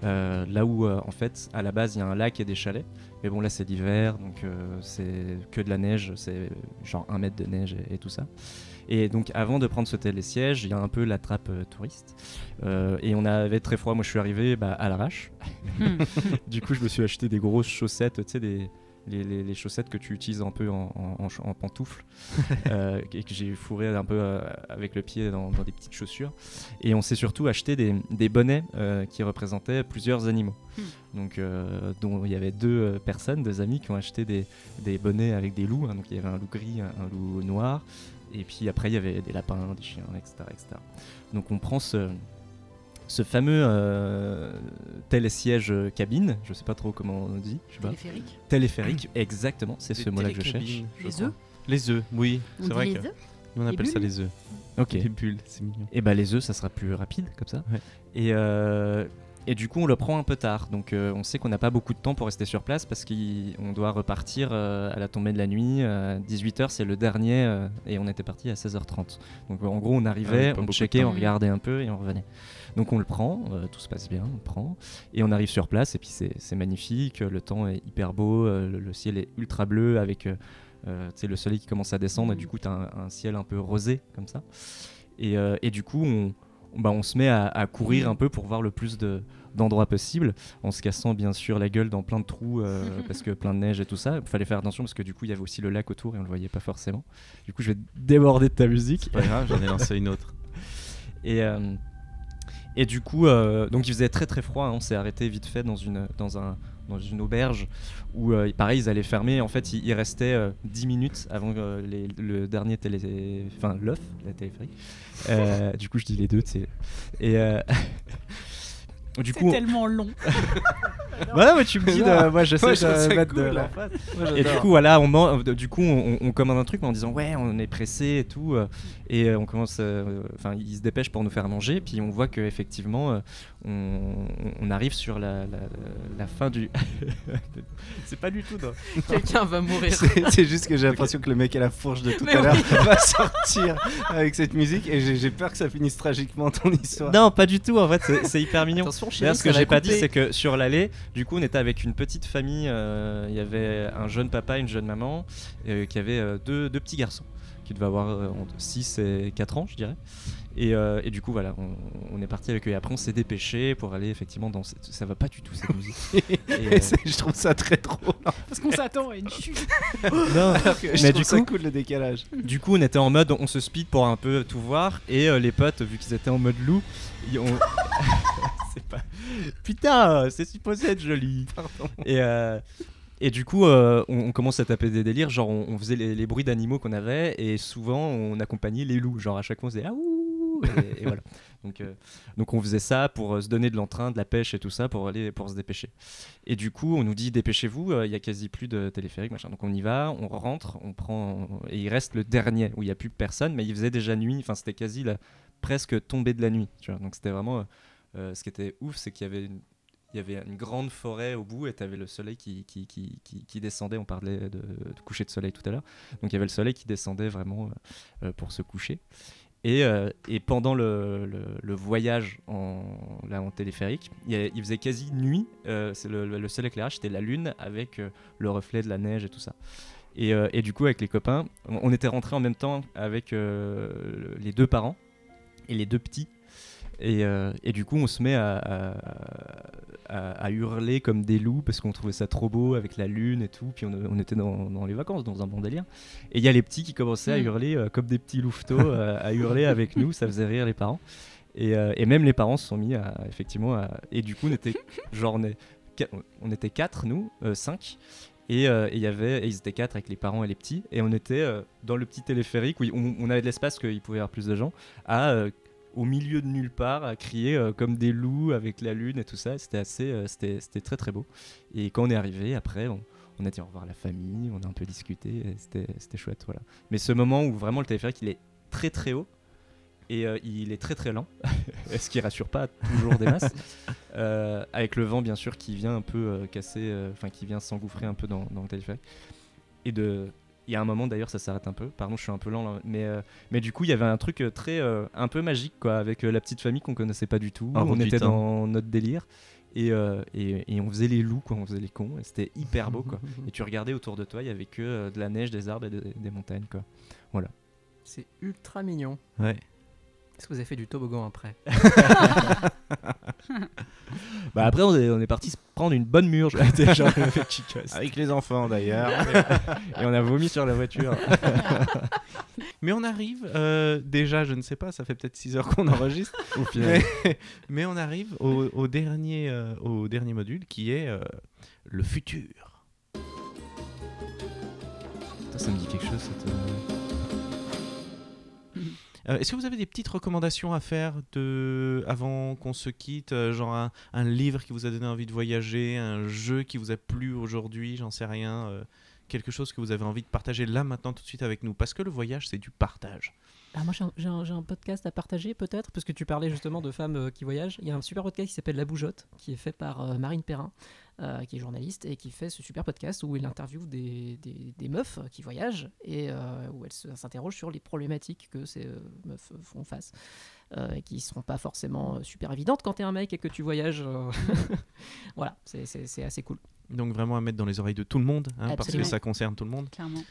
Là où en fait à la base il y a un lac et des chalets, mais bon là c'est l'hiver, donc c'est que de la neige, c'est genre 1 mètre de neige et tout ça. Et donc avant de prendre ce télésiège, il y a un peu la trappe touriste, et on avait très froid. Moi je suis arrivé à l'arrache. Du coup je me suis acheté des grosses chaussettes, tu sais, les chaussettes que tu utilises un peu en pantoufles, et que j'ai fourré un peu avec le pied dans des petites chaussures. Et on s'est surtout acheté des bonnets qui représentaient plusieurs animaux. Donc, dont il y avait 2 amis qui ont acheté des bonnets avec des loups. Donc il y avait un loup gris, un loup noir. Et puis après il y avait des lapins, des chiens, etc. Donc on prend ce fameux télésiège cabine, je sais pas trop comment on dit. Téléphérique. Téléphérique, exactement, c'est ce mot-là que je cherche. Les œufs. Les œufs, oui, c'est vrai que on appelle ça les œufs. Ok. Les bulles, c'est mignon. Et les œufs, ça sera plus rapide comme ça. Ouais. Et du coup, on le prend un peu tard. Donc, on sait qu'on n'a pas beaucoup de temps pour rester sur place parce qu'on doit repartir à la tombée de la nuit. 18h, c'est le dernier, et on était parti à 16h30. Donc, en gros, on arrivait, on checkait, on regardait un peu et on revenait. Donc, on le prend, tout se passe bien, on le prend. Et on arrive sur place, et puis c'est magnifique. Le temps est hyper beau, le ciel est ultra bleu avec le soleil qui commence à descendre. Et du coup, tu as un ciel un peu rosé comme ça. Et du coup, on se met à courir un peu pour voir le plus d'endroits possibles, en se cassant bien sûr la gueule dans plein de trous parce que plein de neige et tout ça. Il fallait faire attention parce que du coup il y avait aussi le lac autour et on le voyait pas forcément. Du coup je vais déborder de ta musique. C'est pas grave, j'en ai lancé une autre. Et du coup, donc il faisait très très froid, on s'est arrêté vite fait dans une auberge où pareil ils allaient fermer. En fait il restait 10 minutes avant le dernier l'œuf, la téléphérique. Du coup je dis les deux, tu sais. Et du coup, tellement long. Voilà, mais tu me dis, moi j'essaie de mettre de l'emphase. Et du coup, voilà, on commande un truc en disant ouais, on est pressé et tout, et on commence, ils se dépêchent pour nous faire manger, puis on voit que effectivement, on arrive sur la fin du. C'est pas du tout. Quelqu'un va mourir. C'est juste que j'ai l'impression que le mec à la fourche de tout à l'heure va sortir avec cette musique, et j'ai peur que ça finisse tragiquement ton histoire. Non, pas du tout. En fait, c'est hyper mignon. Attention, chérie, d'ailleurs, ce que j'ai pas dit, c'est que sur l'allée, du coup, on était avec une petite famille. Il y avait un jeune papa, une jeune maman, qui avait deux petits garçons qui devaient avoir 6 et 4 ans, je dirais. Et du coup, voilà, on est parti avec eux. Et après, on s'est dépêché pour aller effectivement dans ça va pas du tout cette musique. Je trouve ça très drôle. Parce qu'on s'attend à une chute. Non, mais du coup, ça cool le décalage. Du coup, on était en mode, on se speed pour un peu tout voir. Et les potes, vu qu'ils étaient en mode loup, c'est pas. Putain, c'est supposé être joli. Pardon. Et du coup, on commence à taper des délires. Genre, on faisait les bruits d'animaux qu'on avait, et souvent, on accompagnait les loups. Genre, à chaque fois, on faisait ah ouh. Et voilà. Donc on faisait ça pour se donner de l'entrain, de la pêche et tout ça pour se dépêcher. Et du coup on nous dit dépêchez-vous, il y a quasi plus de téléphérique machin. Donc on y va, on rentre, on prend et il reste le dernier où il y a plus personne, mais il faisait déjà nuit. Enfin c'était quasi presque tombée de la nuit. Tu vois. Donc c'était vraiment ce qui était ouf, c'est qu'il y avait une grande forêt au bout et tu avais le soleil qui descendait. On parlait de coucher de soleil tout à l'heure. Donc il y avait le soleil qui descendait vraiment pour se coucher. Et pendant le voyage en téléphérique, il faisait quasi nuit. C'est le seul éclairage, c'était la lune avec le reflet de la neige et tout ça. Et du coup, avec les copains, on était rentrés en même temps avec les 2 parents et les 2 petits. Et du coup, on se met à hurler comme des loups parce qu'on trouvait ça trop beau avec la lune et tout. Puis on était dans les vacances, dans un bon délire. Et il y a les petits qui commençaient à hurler comme des petits louveteaux, à hurler avec nous. Ça faisait rire les parents. Et même les parents se sont mis effectivement. Et du coup, on était 4, nous, 5. Et ils étaient 4 avec les parents et les petits. Et on était dans le petit téléphérique où on avait de l'espace qu'il pouvait y avoir plus de gens. Au milieu de nulle part, à crier comme des loups avec la lune et tout ça. C'était très très beau. Et quand on est arrivé, après, on a dit au revoir à la famille, on a un peu discuté, et c'était chouette, voilà. Mais ce moment où vraiment le téléphérique il est très très haut, Et il est très très lent, ce qui rassure pas toujours des masses. Avec le vent bien sûr qui vient un peu casser, qui vient s'engouffrer un peu dans le téléphérique. Et il y a un moment d'ailleurs ça s'arrête un peu. Pardon, je suis un peu lent là, mais du coup il y avait un truc très un peu magique quoi, avec la petite famille qu'on connaissait pas du tout. On était dans notre délire. Et on faisait les loups, quoi, on faisait les cons, et c'était hyper beau, quoi. Et tu regardais autour de toi, il y avait que de la neige, des arbres et des montagnes, quoi. Voilà. C'est ultra mignon. Ouais. Est-ce que vous avez fait du toboggan après? Après, on est parti se prendre une bonne murge avec les enfants d'ailleurs. Et on a vomi sur la voiture. Mais on arrive, déjà, je ne sais pas, ça fait peut-être 6 heures qu'on enregistre. Au final. Mais on arrive au dernier module qui est le futur. Ça me dit quelque chose, cette... Est-ce que vous avez des petites recommandations à faire avant qu'on se quitte, genre un livre qui vous a donné envie de voyager, un jeu qui vous a plu aujourd'hui, j'en sais rien, quelque chose que vous avez envie de partager là maintenant tout de suite avec nous, parce que le voyage c'est du partage. Alors moi j'ai un podcast à partager peut-être, parce que tu parlais justement de femmes qui voyagent. Il y a un super podcast qui s'appelle La Bougeotte, qui est fait par Marine Perrin, qui est journaliste et qui fait ce super podcast où il interviewe des meufs qui voyagent et où elle s'interroge sur les problématiques que ces meufs font face et qui ne seront pas forcément super évidentes quand tu es un mec et que tu voyages. Voilà, c'est assez cool. Donc vraiment à mettre dans les oreilles de tout le monde, parce que ça concerne tout le monde. Clairement.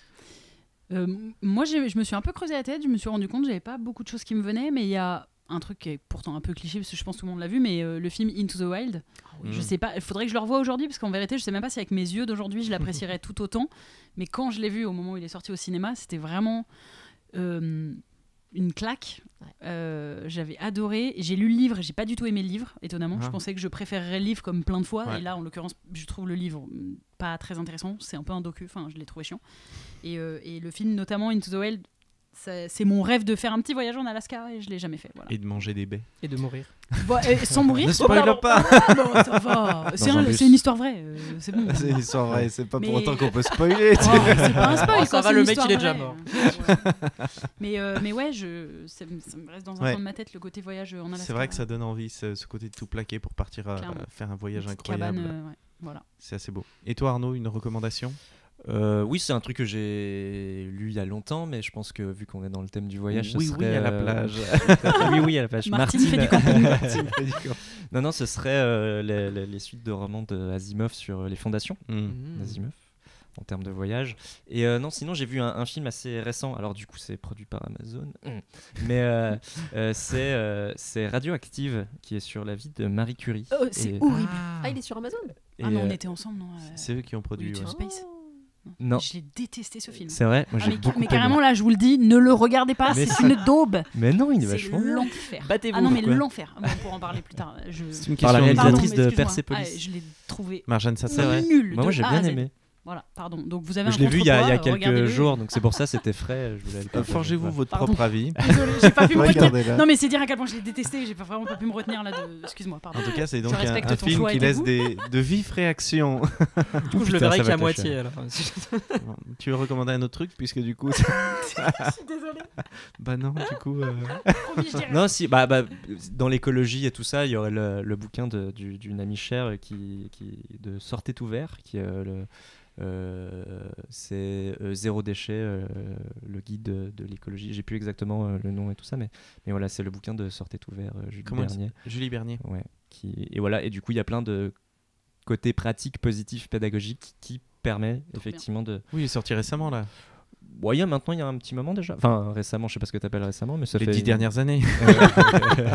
Moi, je me suis un peu creusé la tête, je me suis rendu compte que j'avais pas beaucoup de choses qui me venaient, mais il y a un truc qui est pourtant un peu cliché, parce que je pense que tout le monde l'a vu, mais le film Into the Wild, je sais pas, il faudrait que je le revoie aujourd'hui, parce qu'en vérité, je sais même pas si avec mes yeux d'aujourd'hui, je l'apprécierais tout autant, mais quand je l'ai vu au moment où il est sorti au cinéma, c'était vraiment une claque. J'avais adoré, j'ai lu le livre et j'ai pas du tout aimé le livre, étonnamment. Je pensais que je préférerais le livre comme plein de fois, et là en l'occurrence je trouve le livre pas très intéressant, c'est un peu un docu, enfin je l'ai trouvé chiant, et le film notamment Into the Wild, c'est mon rêve de faire un petit voyage en Alaska et je l'ai jamais fait, voilà. Et de manger des baies et de mourir. Sans mourir. Ne spoil pas. Non, ça va. C'est une histoire vraie, c'est bon. C'est une histoire vraie, c'est pas pour autant qu'on peut spoiler. C'est pas un spoil, ça va, le mec il est déjà mort. Mais ouais, ça me reste dans un coin de ma tête le côté voyage en Alaska. C'est vrai que ça donne envie, ce côté de tout plaquer pour partir faire un voyage incroyable. Voilà. C'est assez beau. Et toi Arnaud, une recommandation? Oui, c'est un truc que j'ai lu il y a longtemps, mais je pense que vu qu'on est dans le thème du voyage, ce serait... Oui, à la plage. oui, à la plage. Martine fait du camping. Non, ce serait les suites de romans d'Asimov sur les fondations d'Asimov, en termes de voyage. Et non, sinon, j'ai vu un film assez récent. Alors, du coup, c'est produit par Amazon. Mais c'est Radioactive, qui est sur la vie de Marie Curie. Oh, c'est horrible. Ah, il est sur Amazon. Non, on était ensemble, non C'est eux qui ont produit. Space. Non. Je l'ai détesté ce film. C'est vrai, moi j'ai beaucoup mais carrément là, je vous le dis, ne le regardez pas, c'est une daube. Mais non, il est vachement bien. C'est l'enfer. Battez-vous. Ah non, mais l'enfer. On pourra en parler plus tard. C'est une question. Par la réalisatrice de Persepolis. Je l'ai trouvé Marjane Satrapi. nul. Moi j'ai bien aimé. Voilà, pardon. Donc vous avez je l'ai vu il y a quelques jours, donc c'est pour ça c'était frais. Je voulais le forgez-vous votre propre avis. Désolé, j'ai pas pu me retenir. Non mais c'est dire à quel point je l'ai détesté. J'ai vraiment pas pu me retenir là. Excuse-moi, pardon. En tout cas, c'est donc un film qui laisse de vives réactions. Du coup, je le verrai qu'à moitié. Alors. Tu veux recommander un autre truc puisque du coup. Je suis désolée. Bah non, du coup. Non, si, dans l'écologie et tout ça, il y aurait le bouquin d'une amie chère qui de Sortez tout vert, qui c'est Zéro déchet, le guide de l'écologie. J'ai plus exactement le nom et tout ça, mais voilà, c'est le bouquin de Sortez tout vert, Julie Bernier. Ouais. Et voilà, et du coup, il y a plein de côtés pratiques, positifs, pédagogiques qui permet effectivement de. Oui, il est sorti récemment là. Bon, il y a un petit moment déjà. Enfin, récemment, je sais pas ce que tu appelles récemment, mais ça les fait 10 dernières années.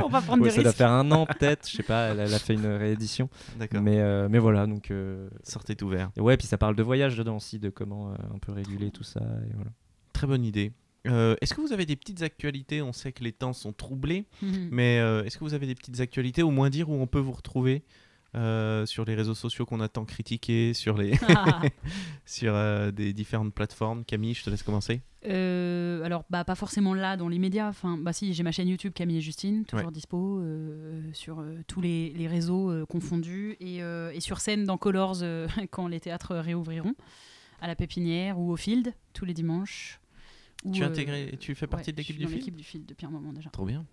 On va prendre des risques. Ça doit faire 1 an peut-être, je sais pas, elle a fait une réédition. D'accord. Mais voilà, donc... Sortez tout vert. Ouais, puis ça parle de voyage dedans aussi, de comment on peut réguler tout ça. Et voilà. Très bonne idée. Est-ce que vous avez des petites actualités? On sait que les temps sont troublés, mais est-ce que vous avez des petites actualités, au moins dire où on peut vous retrouver sur les réseaux sociaux qu'on a tant critiqués, sur des différentes plateformes? Camille, je te laisse commencer. Alors, pas forcément là, dans les médias. Enfin, si, j'ai ma chaîne YouTube Camille et Justine, toujours dispo sur tous les réseaux confondus, et sur scène dans Colors quand les théâtres réouvriront, à la Pépinière ou au Field, tous les dimanches. Tu fais partie de l'équipe du Field ? Je suis dans l'équipe du Field depuis un moment déjà. Trop bien.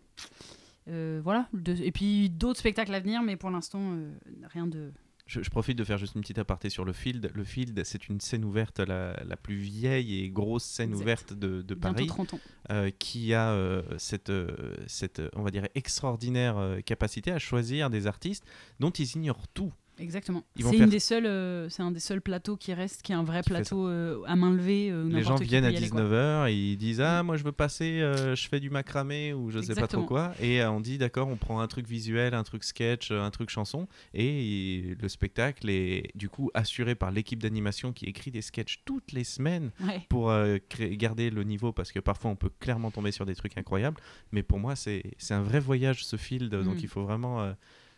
Voilà. Et puis d'autres spectacles à venir, mais pour l'instant, rien de... Je profite de faire juste une petite aparté sur le Field. Le Field, c'est une scène ouverte, la plus vieille et grosse scène ouverte de Paris. Bientôt 30 ans. Qui a cette, on va dire, extraordinaire capacité à choisir des artistes dont ils ignorent tout. Exactement. C'est un des seuls plateaux qui reste, qui est un vrai plateau à main levée. Les gens viennent à 19h et ils disent moi je veux passer, je fais du macramé ou je sais pas trop quoi. Et on dit d'accord, on prend un truc visuel, un truc sketch, un truc chanson. Et le spectacle est du coup assuré par l'équipe d'animation qui écrit des sketchs toutes les semaines pour garder le niveau, parce que parfois on peut clairement tomber sur des trucs incroyables. Mais pour moi c'est un vrai voyage ce Field, donc il faut vraiment...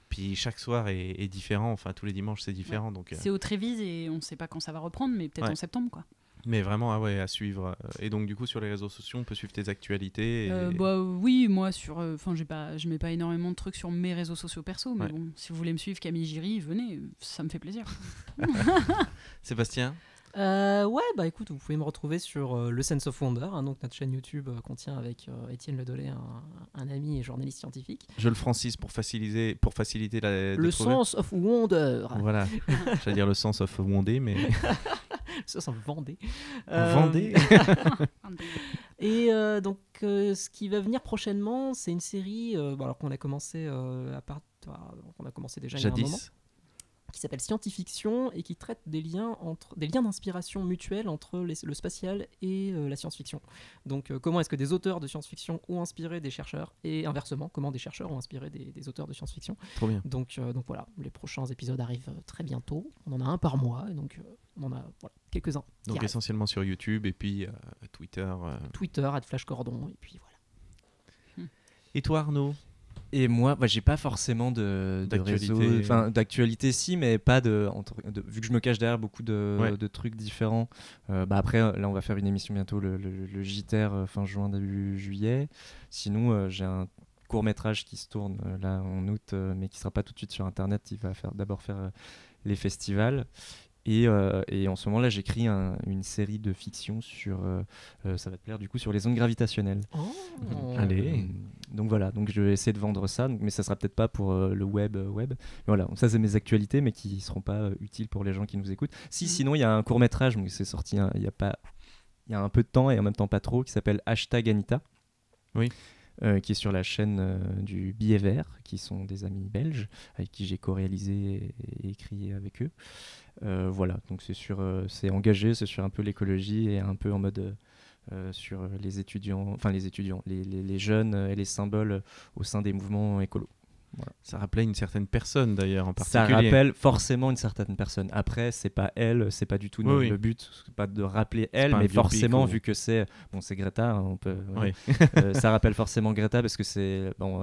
Puis chaque soir est différent, enfin tous les dimanches c'est différent. Ouais. Donc, c'est au Trévise et on ne sait pas quand ça va reprendre, mais peut-être en septembre quoi. Mais vraiment à suivre. Et donc du coup sur les réseaux sociaux on peut suivre tes actualités oui, moi je mets pas énormément de trucs sur mes réseaux sociaux perso, mais bon, si vous voulez me suivre, Camille Giry, venez, ça me fait plaisir. Sébastien ? Écoute, vous pouvez me retrouver sur le Sense of Wonder, donc notre chaîne YouTube qu'on tient avec Étienne Ledollet, un ami et journaliste scientifique. Je le francise pour faciliter le Sense of Wonder. Voilà, j'allais dire le Sense of Wonder, mais... le Sense of Vendée. Vendée. Et donc, ce qui va venir prochainement, c'est une série alors qu'on a commencé on a commencé déjà Jadis. Il y a un moment, qui s'appelle Scientifiction et qui traite des liens d'inspiration mutuelle entre le spatial et la science-fiction. Donc comment est-ce que des auteurs de science-fiction ont inspiré des chercheurs, et inversement, comment des chercheurs ont inspiré des auteurs de science-fiction. Trop bien. Donc voilà, les prochains épisodes arrivent très bientôt. On en a un par mois, et donc on en a quelques-uns. Donc essentiellement sur YouTube et puis Twitter. Twitter, @FlashCordon, et puis voilà. Et toi Arnaud ? Et moi, j'ai pas forcément de réseau, enfin d'actualité si, mais pas vu que je me cache derrière beaucoup de trucs différents. Après, là, on va faire une émission bientôt, le JTR fin juin, début juillet. Sinon, j'ai un court-métrage qui se tourne là en août, mais qui sera pas tout de suite sur Internet. Il va d'abord faire les festivals. Et en ce moment-là, j'écris une série de fiction sur, ça va te plaire du coup, sur les ondes gravitationnelles. Allez. Donc voilà, donc je vais essayer de vendre ça, mais ça sera peut-être pas pour le web. Mais voilà, ça c'est mes actualités, mais qui seront pas utiles pour les gens qui nous écoutent. Sinon il y a un court métrage, donc c'est sorti il y a un peu de temps et en même temps pas trop, qui s'appelle #Anita. Oui. Qui est sur la chaîne du Billet Vert, qui sont des amis belges avec qui j'ai co-réalisé et écrit avec eux. Voilà, donc c'est engagé, c'est sur un peu l'écologie et un peu en mode sur les étudiants, les jeunes et les symboles au sein des mouvements écolos. Voilà. Ça rappelait une certaine personne d'ailleurs en particulier. Ça rappelle forcément une certaine personne. Après, c'est pas elle, c'est pas du tout le but, c'est pas de rappeler elle, mais forcément vu que c'est Greta, on peut. Ça rappelle forcément Greta parce que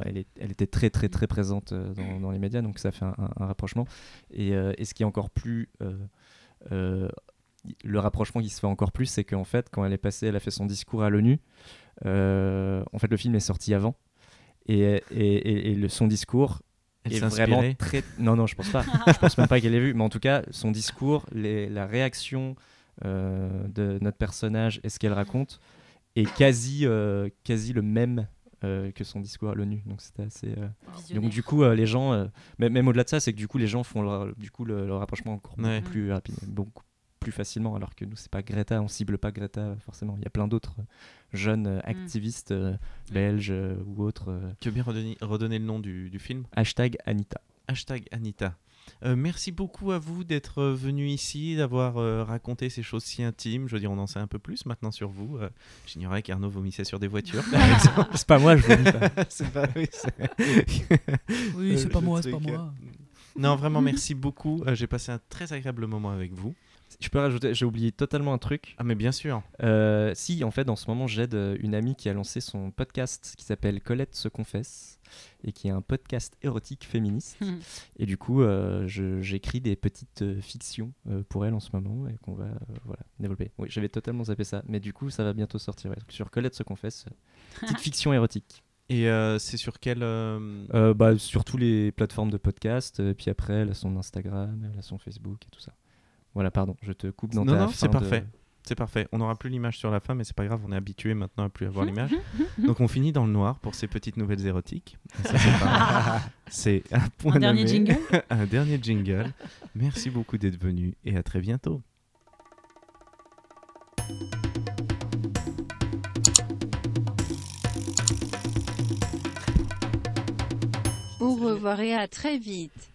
elle était très très très présente dans les médias, donc ça fait un rapprochement. Et ce qui est encore plus le rapprochement qui se fait encore plus, c'est qu'en fait, quand elle a fait son discours à l'ONU, en fait, le film est sorti avant. Et son discours est vraiment très... Non, je pense pas. Je pense même pas qu'elle ait vu. Mais en tout cas, son discours, la réaction de notre personnage et ce qu'elle raconte est quasi le même que son discours à l'ONU. Donc c'était assez... Donc du coup, les gens... même au-delà de ça, c'est que du coup, les gens font le rapprochement encore beaucoup plus rapide, beaucoup plus facilement, alors que nous c'est pas Greta, on cible pas Greta forcément, il y a plein d'autres jeunes activistes belges ou autres. Tu veux bien redonner le nom du film ? #Anita. #Anita. Merci beaucoup à vous d'être venus ici, d'avoir raconté ces choses si intimes. Je veux dire, on en sait un peu plus maintenant sur vous. J'ignorais qu'Arnaud vomissait sur des voitures, par exemple. C'est pas moi, je vomis pas. C'est pas moi, c'est pas moi. Non, vraiment, merci beaucoup. J'ai passé un très agréable moment avec vous. Je peux rajouter, j'ai oublié totalement un truc. Ah mais bien sûr. Si, en fait, en ce moment, j'aide une amie qui a lancé son podcast qui s'appelle Colette se confesse et qui est un podcast érotique féministe. Et du coup, j'écris des petites fictions pour elle en ce moment et qu'on va développer. Oui, j'avais totalement zappé ça, mais du coup, ça va bientôt sortir. Ouais. Sur Colette se confesse, petite fiction érotique. Et c'est sur quelle sur toutes les plateformes de podcast. Puis après, elle a son Instagram, elle a son Facebook et tout ça. Voilà, pardon, je te coupe dans ta fin. Non, c'est parfait. C'est parfait. On n'aura plus l'image sur la fin, mais c'est pas grave, on est habitué maintenant à plus avoir l'image. Donc on finit dans le noir pour ces petites nouvelles érotiques. Ça, c'est un point un dernier nommé. jingle. Un dernier jingle. Merci beaucoup d'être venu et à très bientôt. Au revoir et à très vite.